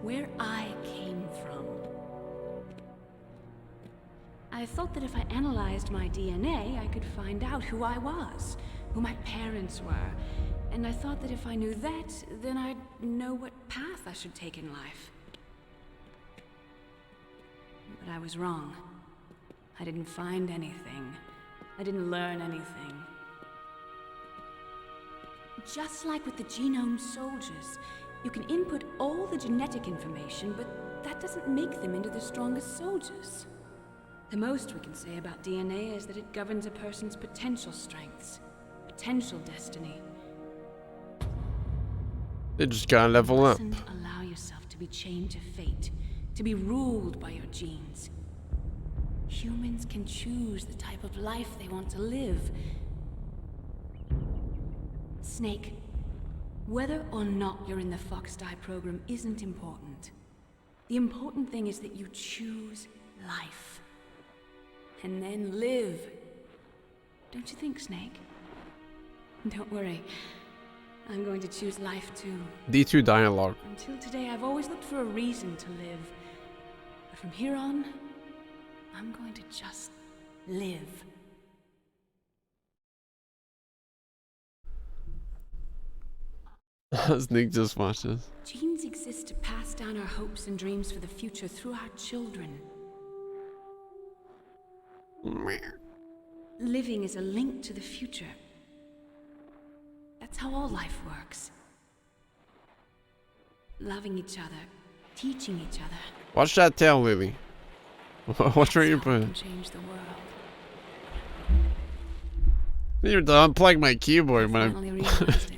where I came from. I thought that if I analyzed my DNA, I could find out who I was, who my parents were, and I thought that if I knew that, then I'd know what path I should take in life. But I was wrong. I didn't find anything. I didn't learn anything. Just like with the genome soldiers, you can input all the genetic information, but that doesn't make them into the strongest soldiers. The most we can say about DNA is that it governs a person's potential strengths, potential destiny. They just gotta level up. You mustn't allow yourself to be chained to fate, to be ruled by your genes. Humans can choose the type of life they want to live. Snake, whether or not you're in the Fox Die program isn't important. The important thing is that you choose life. And then live. Don't you think, Snake? Don't worry. I'm going to choose life too. D2 dialogue. Until today, I've always looked for a reason to live. But from here on, I'm going to just live. Snake just watched this. Genes exist to pass down our hopes and dreams for the future through our children. Living is a link to the future. That's how all life works. Loving each other, teaching each other. Watch that tail, Lily. Watch where you put it. Change the world. You're to unplug my keyboard when Finally I'm realized it.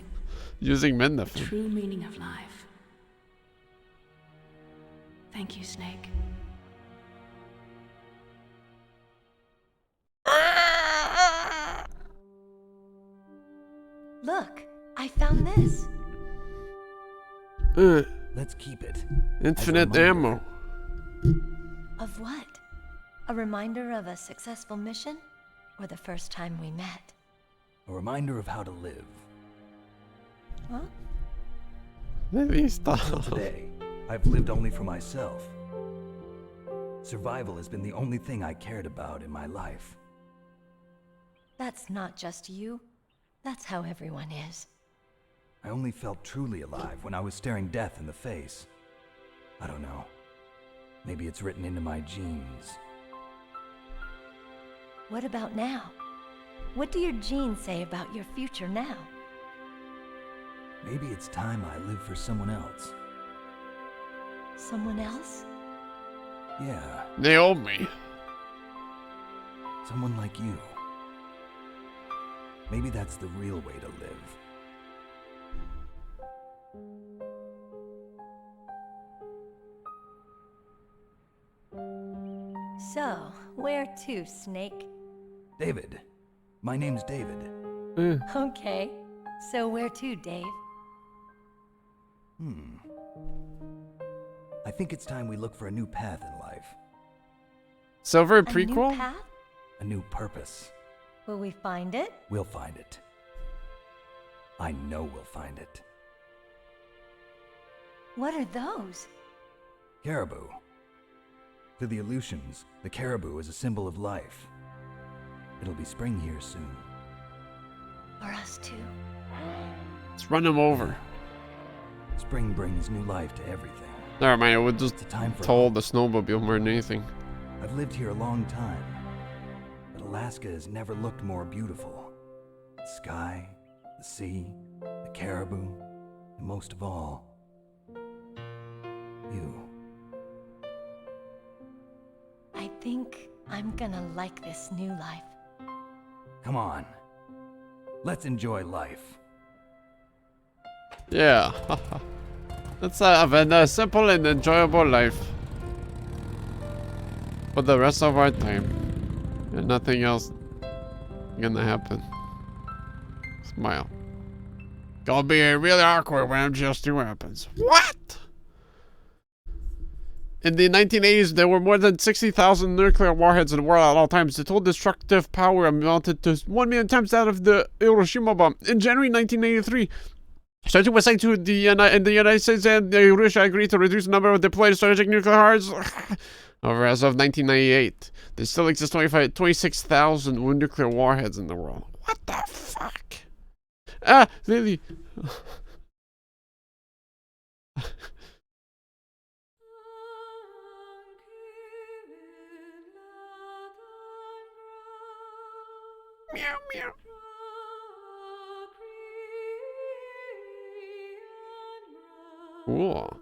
using The Mendefin. true meaning of life. Thank you, Snake. Look, I found this. Let's keep it. Infinite ammo. Of what? A reminder of a successful mission? Or the first time we met? A reminder of how to live. Huh? Maybe stop. Until today, I've lived only for myself. Survival has been the only thing I cared about in my life. That's not just you. That's how everyone is. I only felt truly alive when I was staring death in the face. I don't know. Maybe it's written into my genes. What about now? What do your genes say about your future now? Maybe it's time I live for someone else. Someone else? Yeah. Naomi. Someone like you. Maybe that's the real way to live. So, where to, Snake? David. My name's David. Okay. So where to, Dave? I think it's time we look for a new path in life. Silver A prequel? new path? A new purpose. Will we find it? We'll find it. I know we'll find it. What are those? Caribou. To the Aleutians, the caribou is a symbol of life. It'll be spring here soon. For us too. Let's run him over. Spring brings new life to everything. Never mind, I would just toll the snowmobile more than anything. I've lived here a long time, but Alaska has never looked more beautiful. The sky, the sea, the caribou, and most of all, you. I think I'm gonna like this new life. Come on. Let's enjoy life. Yeah. Let's have a simple and enjoyable life. For the rest of our time. And nothing else gonna happen. Smile. Gonna be really awkward when it just happens. What? In the 1980s, there were more than 60,000 nuclear warheads in the world at all times. The total destructive power amounted to 1 million times that of the Hiroshima bomb. In January 1983, strategy was signed to the United States and Russia agreed to reduce the number of deployed strategic nuclear warheads. However, as of 1998, there still exists 26,000 nuclear warheads in the world. What the fuck? Ah, Lily. Meow, meow. Cool.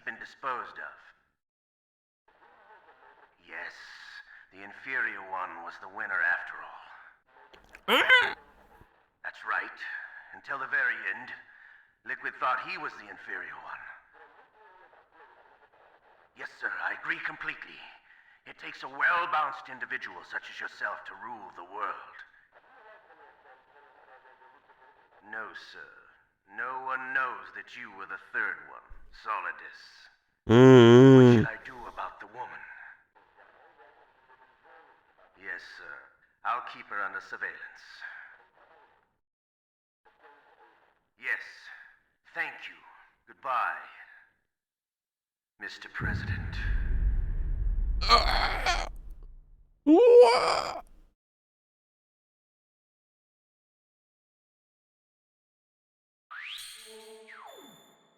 been disposed of. Yes, the inferior one was the winner after all. That's right. Until the very end, Liquid thought he was the inferior one. Yes, sir, I agree completely. It takes a well-balanced individual such as yourself to rule the world. No, sir. No one knows that you were the third one, Solidus. What should I do about the woman? Yes, sir. I'll keep her under surveillance. Yes. Thank you. Goodbye, Mr. President.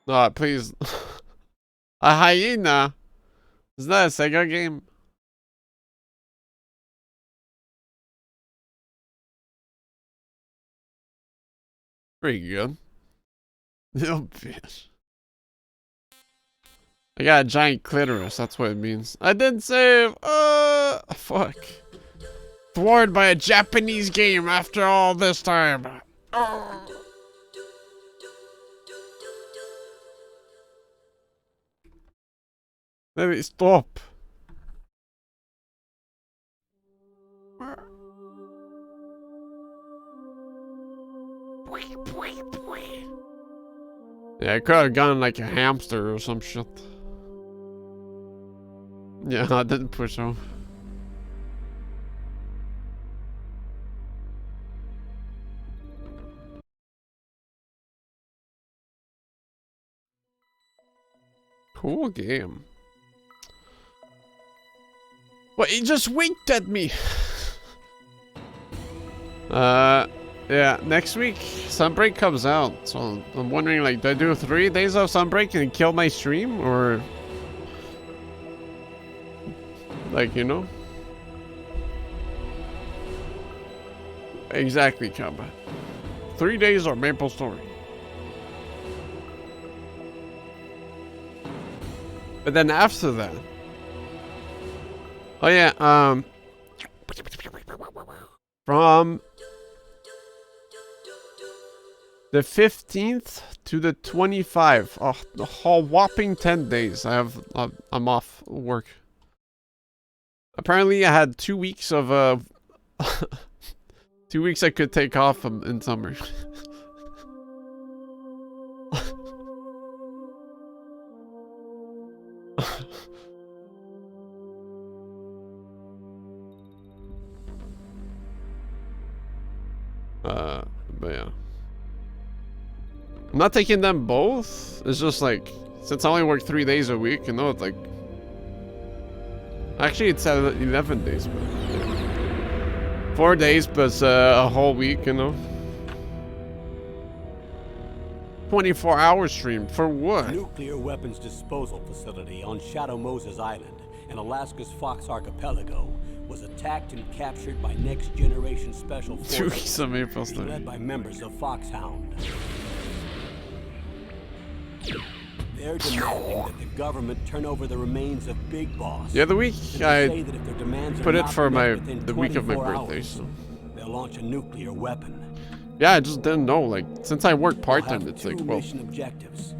No, please. A hyena? Is that a Sega game? Pretty good. Little bitch. I got a giant clitoris, that's what it means. I didn't save! Fuck. Thwarted by a Japanese game after all this time. Let me stop. Yeah, I could have gone like a hamster or some shit. Yeah, I didn't push off. Cool game. What, he just winked at me. Yeah, next week Sunbreak comes out, so I'm wondering, like, do I do 3 days of Sunbreak and kill my stream, or like, you know? Exactly, combat. 3 days or Maple Story. But then after that, oh yeah, from the 15th to the 25th, oh, the whole whopping 10 days. I'm off work. Apparently, I had 2 weeks of 2 weeks I could take off in summer. But yeah. I'm not taking them both. It's just like, since I only work 3 days a week, you know, it's like, actually it's 11 days, but yeah. 4 days, but it's a whole week, you know. 24-hour stream for what? Nuclear weapons disposal facility on Shadow Moses Island in Alaska's Fox Archipelago was attacked and captured by Next Generation Special Forces, led by members of Foxhound. They're demanding that the government turn over the remains of Big Boss. The other week, I put it for the week of my birthday, so. They'll launch a nuclear weapon. Yeah, I just didn't know, like, since I work part-time, it's like, well. Objectives.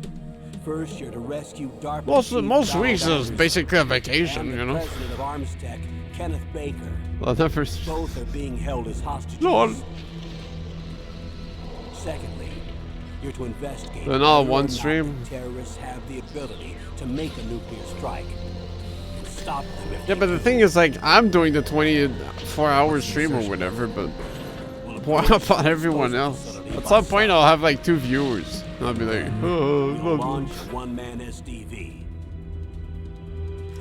First, you're to rescue DARPA most weeks is basically a vacation, you know. President of Armstech, Kenneth Baker. Well, never. Both are being held as hostages. Lol. Secondly, you're to investigate. Then all one stream. Terrorists have the ability to make a nuclear strike and stop them. Yeah, but the thing is, like, I'm doing the 24-hour stream or whatever, but what about everyone else? At some point, I'll have like 2 viewers. And I'll be like, oh, launch one-man SDV.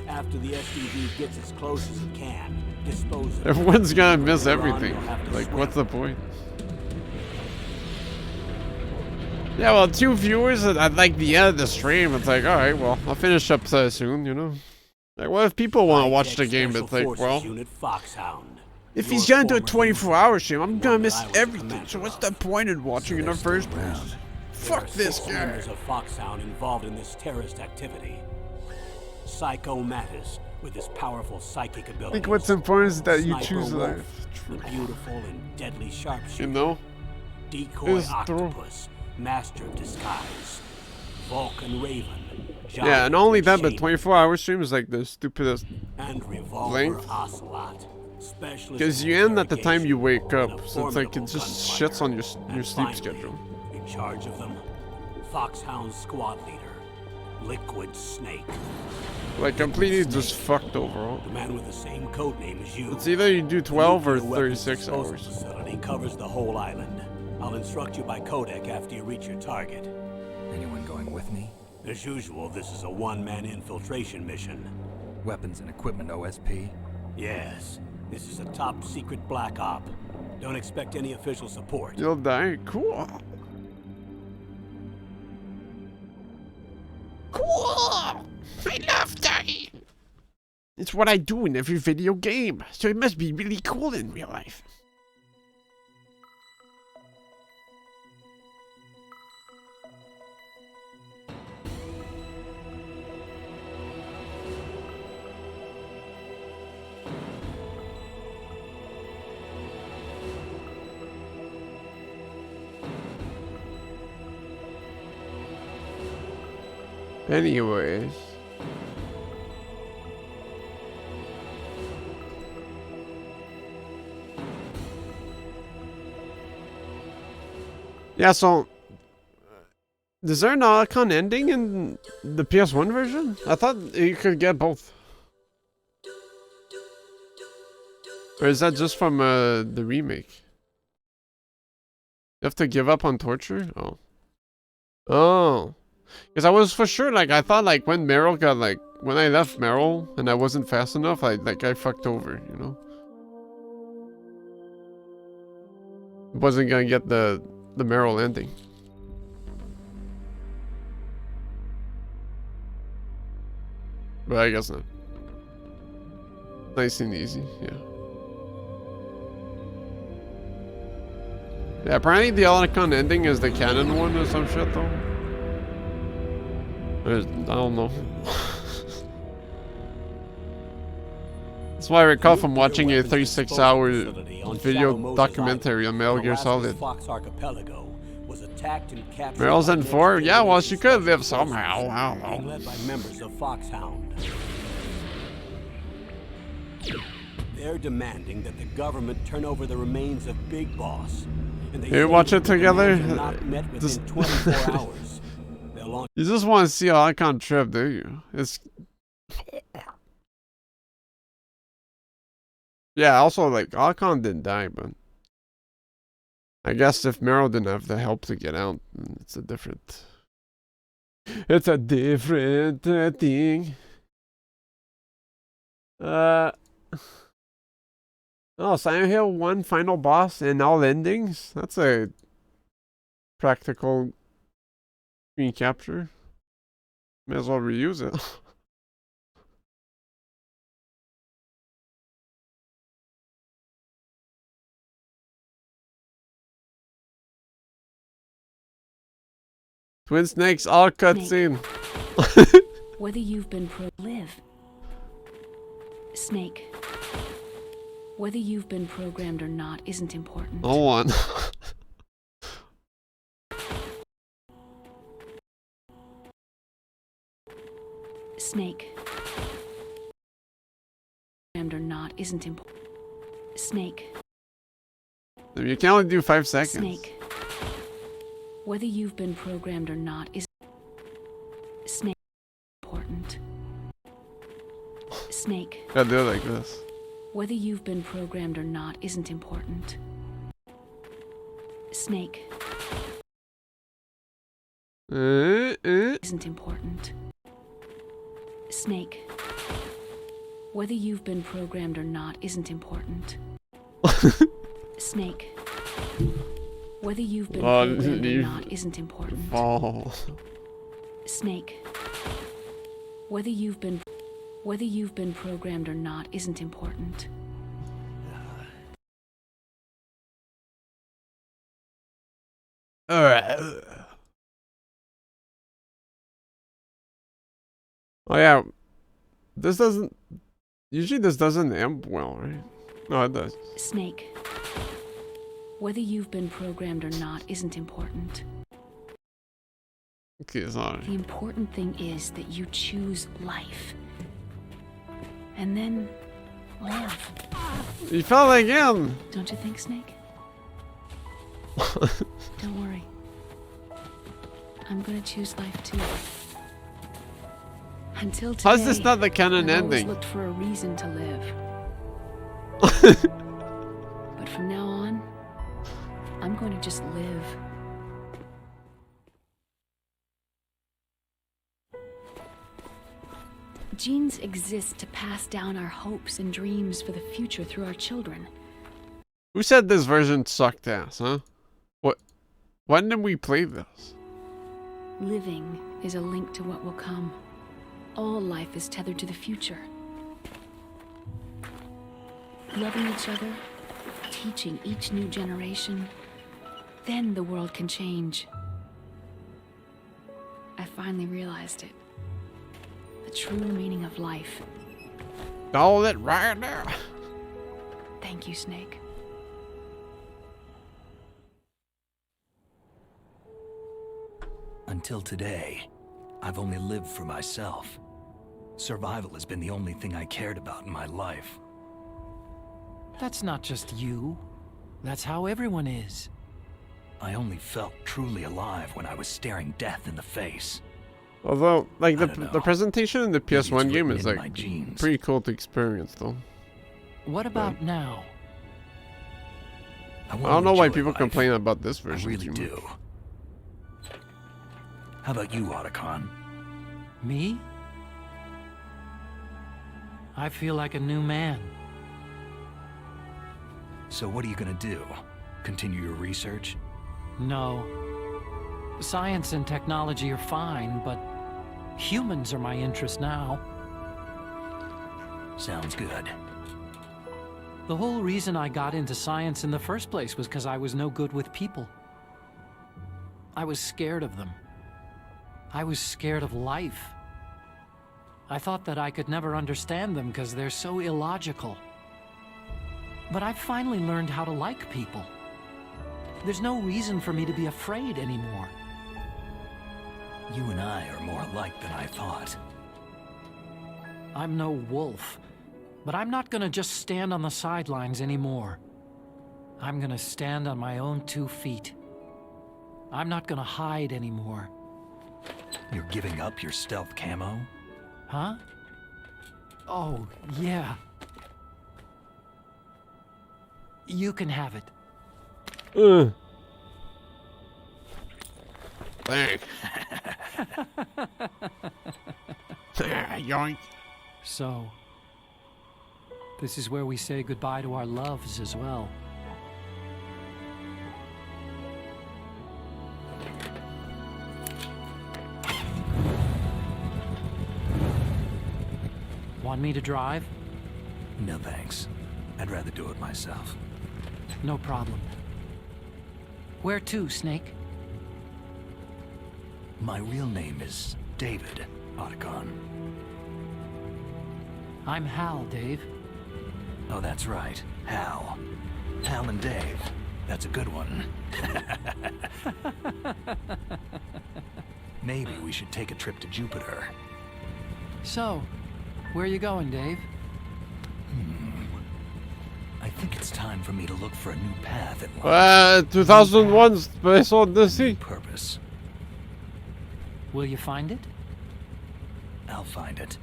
After the SDV gets as close as it can, dispose of it. Everyone's gonna miss everything. Like, what's the point? Yeah, well, 2 viewers at like the end of the stream, it's like, alright, well, I'll finish up soon, you know? Like, what if people want to watch the game? It's like, well, if he's gonna do a 24-hour stream, I'm gonna miss everything. So what's the point in watching in the first place? Fuck this Six guy. members of Foxhound involved in this terrorist activity. Psycho Mattis, with his powerful psychic I abilities. think what's important is that you Sniper choose Wolf, life. the beautiful and deadly sharpshooter. You know? Decoy It's true. Octopus, master of disguise. Vulcan Raven, giant Yeah, and not only that, but shaman. 24-hour stream is like the stupidest And Revolver length. Ocelot, specialist Because in you end at the time you wake interrogation, up, and a so it's like it formidable just gunfighter. shits on your And sleep finally, schedule. in charge of them, Foxhound squad leader, Liquid Snake. Like completely just fucked overall. The man with the same code name as you. It's either you do 12 or The nuclear weapons 36 disposal hours. facility covers the whole island. I'll instruct you by codec after you reach your target. Anyone going with me? As usual, this is a one-man infiltration mission. Weapons and equipment OSP? Yes, this is a top-secret black op. Don't expect any official support. You'll die. Cool. Cool. I love dying. It's what I do in every video game, so it must be really cool in real life. Anyways. Yeah, so is there an icon ending in the PS1 version? I thought you could get both. Or is that just from the remake? You have to give up on torture? Oh. Oh. Because I was for sure, like, I thought, like, when Meryl got, like, when I left Meryl and I wasn't fast enough, I fucked over, you know? Wasn't gonna get the Meryl ending. But I guess not. Nice and easy, yeah. Yeah, apparently the Alicon ending is the canon one or some shit, though. I don't know. That's why I recall from watching a 36-hour video documentary on Metal Gear Solid. Fox Archipelago was attacked and captured. Meryl's by in 4? next Yeah, well, she generation could live special somehow. I don't being know. led by members of Foxhound. They're demanding that the government turn over the remains of Big Boss. And they Here, say watch that it the together. demands are not met within Just 24 hours. They'll launch You just want to see an Icon trip, do you? It's... Yeah, also, like, Icon didn't die, but... I guess if Meryl didn't have the help to get out, then it's a different... It's a different thing. Oh, Silent Hill 1 final boss and all endings? That's a practical screen capture. May as well reuse it. Twin Snakes, all cutscene. Whether you've been live. Snake. Whether you've been programmed or not isn't important. Hold on. Snake. Programmed or not isn't important. Snake. You can only do 5 seconds. Snake. Whether you've been programmed or not is Snake important. Snake. Gotta do it like this. Whether you've been programmed or not isn't important. Snake. Isn't important. Snake. Whether you've been programmed or not isn't important. Snake. Whether you've been programmed or not isn't important. Oh. Snake. Whether you've been programmed or not isn't important. Alright. Oh yeah, this doesn't. Usually this doesn't end well, right? No, it does. Snake, whether you've been programmed or not isn't important. Okay, sorry. The important thing is that you choose life. And then live. You fell again! Don't you think, Snake? Don't worry. I'm gonna choose life too. Until today, how's this not the canon I've always ending? looked for a reason to live. But from now on, I'm going to just live. Genes exist to pass down our hopes and dreams for the future through our children. Who said this version sucked ass, huh? What? When did we play this? Living is a link to what will come. All life is tethered to the future. Loving each other, teaching each new generation, then the world can change. I finally realized it. The true meaning of life. All it right there. Thank you, Snake. Until today, I've only lived for myself. Survival has been the only thing I cared about in my life. That's not just you. That's how everyone is. I only felt truly alive when I was staring death in the face. Although, like, the presentation in the PS1 game is, written in like, my genes. pretty cool to experience, though. What about now? I don't know why people complain about this version. I really too do. much. How about you, Otacon? Me? I feel like a new man. So what are you gonna do? Continue your research? No. Science and technology are fine, but humans are my interest now. Sounds good. The whole reason I got into science in the first place was because I was no good with people. I was scared of them. I was scared of life. I thought that I could never understand them because they're so illogical. But I've finally learned how to like people. There's no reason for me to be afraid anymore. You and I are more alike than I thought. I'm no wolf, but I'm not gonna just stand on the sidelines anymore. I'm gonna stand on my own 2 feet. I'm not gonna hide anymore. You're giving up your stealth camo? Huh? Oh, yeah. You can have it. Thanks. Yoink. So, this is where we say goodbye to our loves as well. Want me to drive? No thanks. I'd rather do it myself. No problem. Where to, Snake? My real name is David, Otacon. I'm Hal, Dave. Oh, that's right. Hal. Hal and Dave. That's a good one. Maybe we should take a trip to Jupiter. So, where are you going, Dave? I think it's time for me to look for a new path in life. 2001 Space Odyssey. Purpose. Will you find it? I'll find it.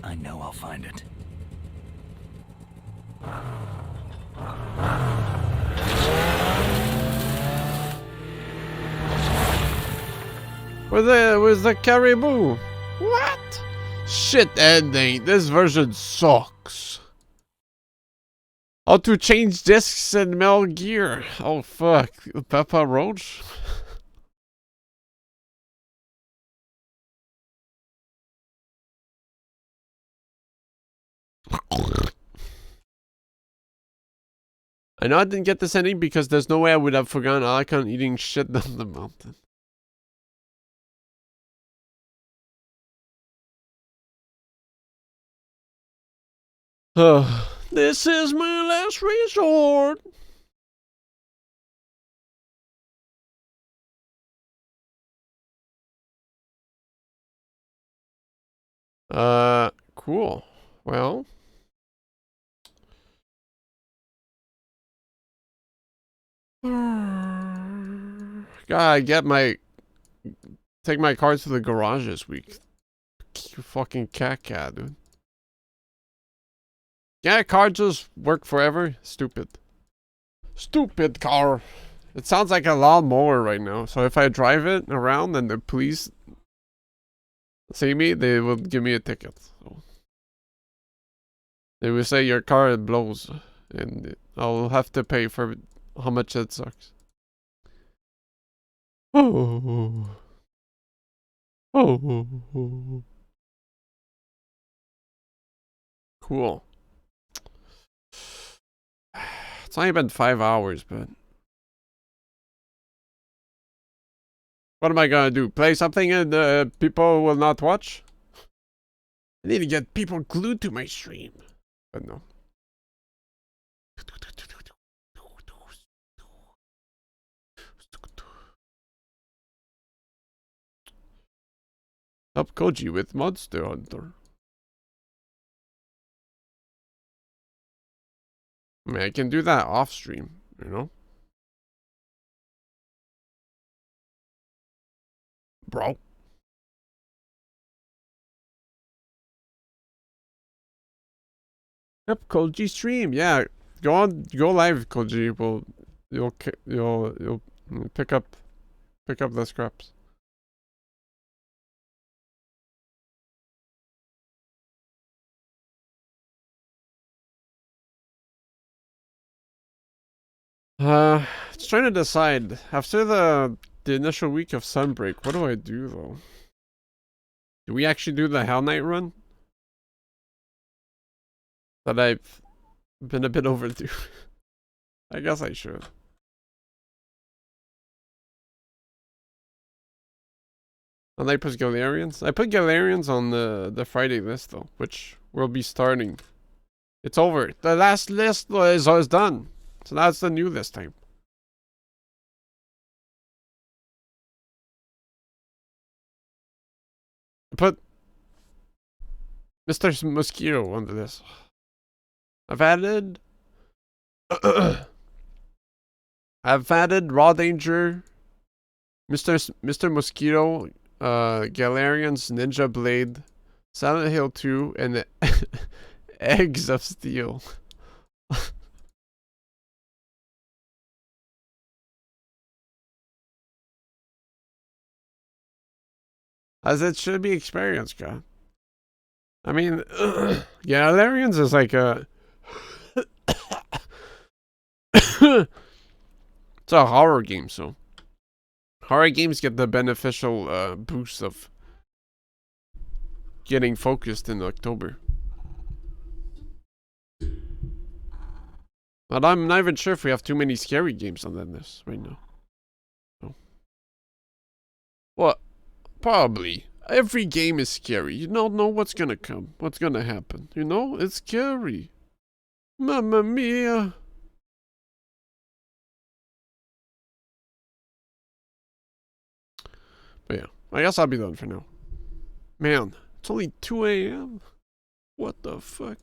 I know I'll find it. Where's the caribou? What? Shit ending. This version sucks. How to change discs in Metal Gear. Oh fuck. Peppa Roach? I know I didn't get this ending because there's no way I would have forgotten Alakon eating shit down the mountain. This is my last resort. Cool. Well, gotta take my cars to the garage this week. You fucking cat, dude. Yeah, car just work forever. Stupid. Stupid car. It sounds like a lawnmower right now. So if I drive it around and the police see me, they will give me a ticket. So they will say your car blows, and I'll have to pay for how much it sucks. Oh. Oh. Cool. It's only been 5 hours, but what am I gonna do? Play something and people will not watch? I need to get people glued to my stream. But no. Help Koji with Monster Hunter. I mean, I can do that off stream, you know? Bro. Yep, Koji stream. Yeah, go live, Koji. You'll pick up the scraps. Just trying to decide. After the initial week of Sunbreak, what do I do though? Do we actually do the Hell Knight run? That I've been a bit overdue. I guess I should. And I put Galarians. I put Galarians on the Friday list though, which will be starting. It's over. The last list is done. So that's the new list time. I put Mr. Mosquito on the list. I've added Raw Danger, Mr. Mosquito, Galarians, Ninja Blade, Silent Hill 2, and Eggs of Steel. As it should be experienced, God. I mean, Galarians is like a it's a horror game, so horror games get the beneficial boost of getting focused in October. But I'm not even sure if we have too many scary games on that list right now. So. Well, probably. Every game is scary. You don't know what's gonna come, what's gonna happen. You know, it's scary. Mamma mia. But yeah, I guess I'll be done for now. Man, it's only 2 a.m. What the fuck?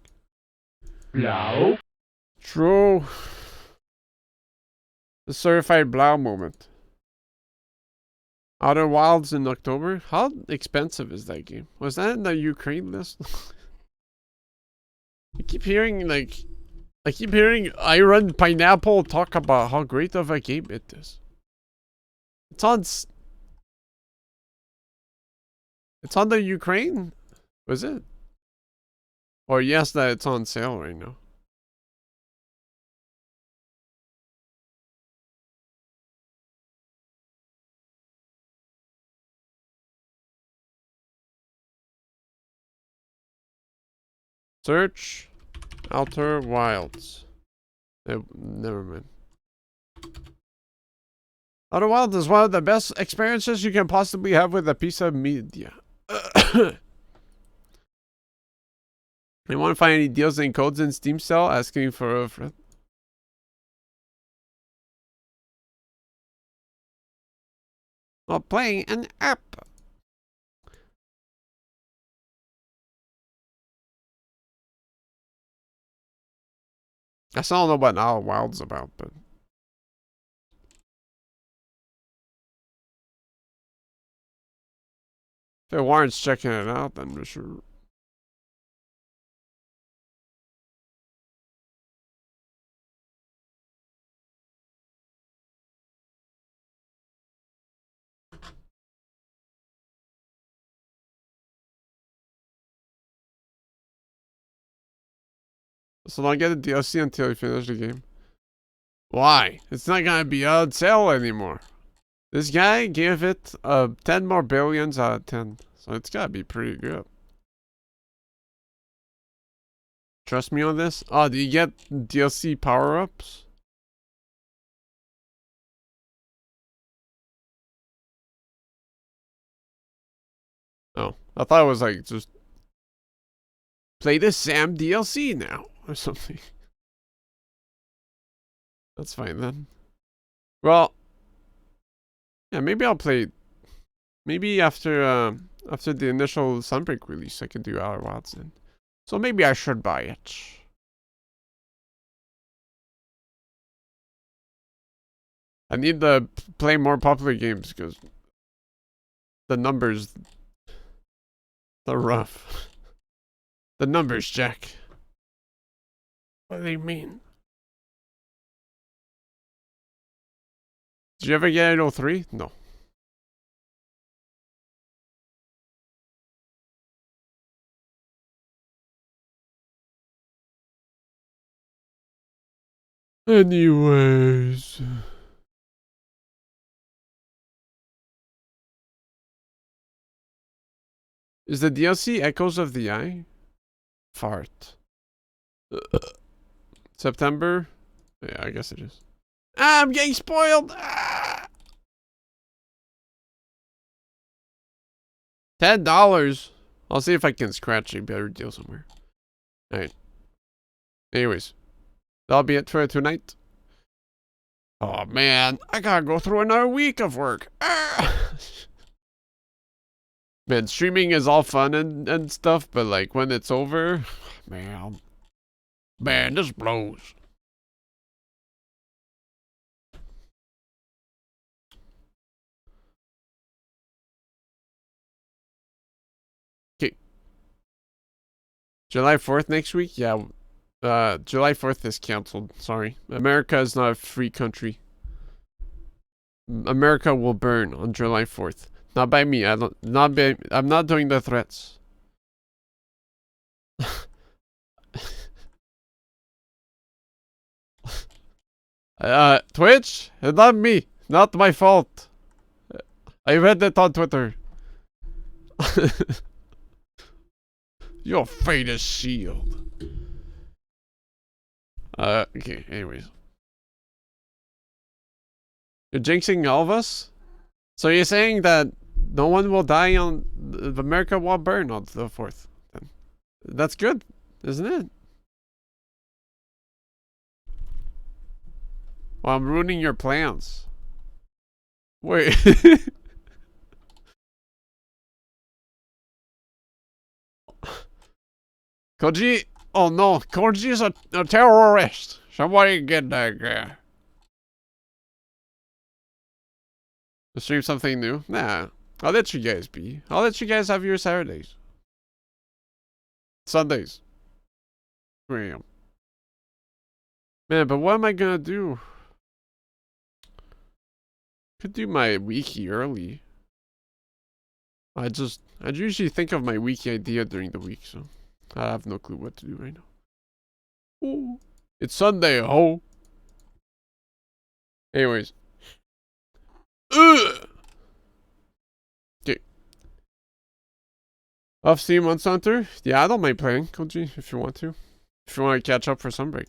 Blau. True. The certified Blau moment. Outer Wilds in October? How expensive is that game? Was that in the Ukraine list? I keep hearing Iron Pineapple talk about how great of a game it is. It's on the Ukraine? Was it? Or yes, that it's on sale right now. Search Outer Wilds. Never mind. Outer Wilds is one of the best experiences you can possibly have with a piece of media. You want to find any deals and codes in Steam sale? Asking for a friend. While playing an app. I still don't know what Outer Wild's about, but if it warrants checking it out, then for sure. So don't get the DLC until you finish the game. Why? It's not gonna be on sale anymore. This guy gave it 10 more billions out of 10. So it's gotta be pretty good. Trust me on this? Oh, do you get DLC power-ups? Oh, I thought it was like just play the Sam DLC now or something. That's fine then. Well, yeah, maybe I'll play. Maybe after the initial Sunbreak release, I can do Outer Wilds then. So maybe I should buy it. I need to play more popular games because the numbers, they're rough. The numbers, Jack. What do they mean? Did you ever get 803? No. Anyways. Is the DLC Echoes of the Eye? Fart. September? Yeah, I guess it is. Ah, I'm getting spoiled! Ah! $10. I'll see if I can scratch a better deal somewhere. Alright. Anyways. That'll be it for tonight. Oh man, I gotta go through another week of work. Ah! Man, streaming is all fun and stuff, but like when it's over, man, this blows. Okay. July 4th next week? Yeah. July 4th is canceled. Sorry. America is not a free country. America will burn on July 4th. Not by me. I'm not doing the threats. Twitch? It's not me. Not my fault. I read it on Twitter. Your fate is sealed. Okay, anyways. You're jinxing all of us? So you're saying that no one will die on... America will burn on the 4th. That's good, isn't it? Well, I'm ruining your plans. Wait. Koji... Oh no, Koji's a terrorist. Somebody get that guy. Stream something new? Nah. I'll let you guys be. I'll let you guys have your Saturdays. Sundays. 3 a.m. Man, but what am I gonna do? Could do my wiki early. I usually think of my wiki idea during the week, so I have no clue what to do right now. Ooh, it's Sunday, ho. Anyways. Ugh. Okay. Off Steam Monster Hunter? Yeah, I don't mind playing, Koji, if you want to. If you want to catch up for Sunbreak.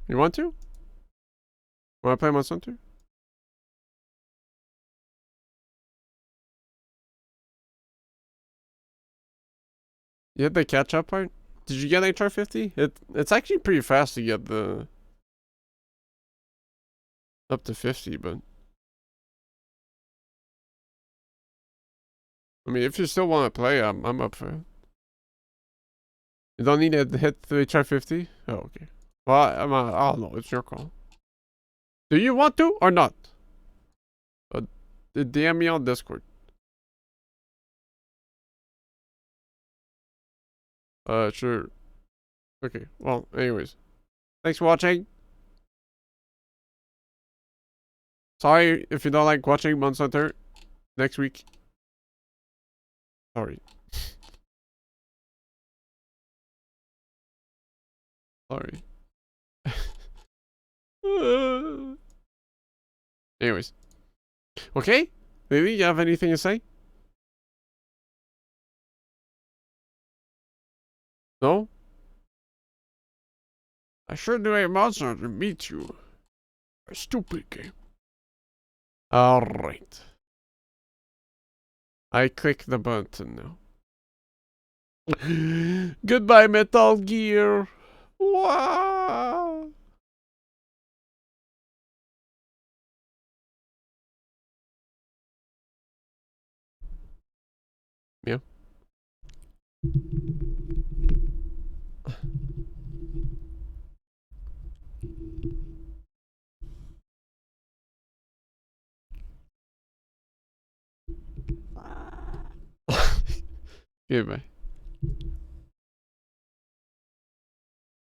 You want to? Want to play Monster Hunter? You had the catch-up part? Did you get HR 50? It's actually pretty fast to get the up to 50, but I mean, if you still want to play, I'm up for it. You don't need to hit the HR 50? Oh, okay. Well, I don't know. It's your call. Do you want to or not? DM me on Discord. Sure. Okay. Well, anyways. Thanks for watching. Sorry if you don't like watching Monster Hunter next week. Sorry. Sorry. Anyways. Okay? Maybe you have anything to say? No? I sure do a monster to meet you. A stupid game. Alright. I click the button now. Goodbye, Metal Gear. Wow. Yeah. Goodbye.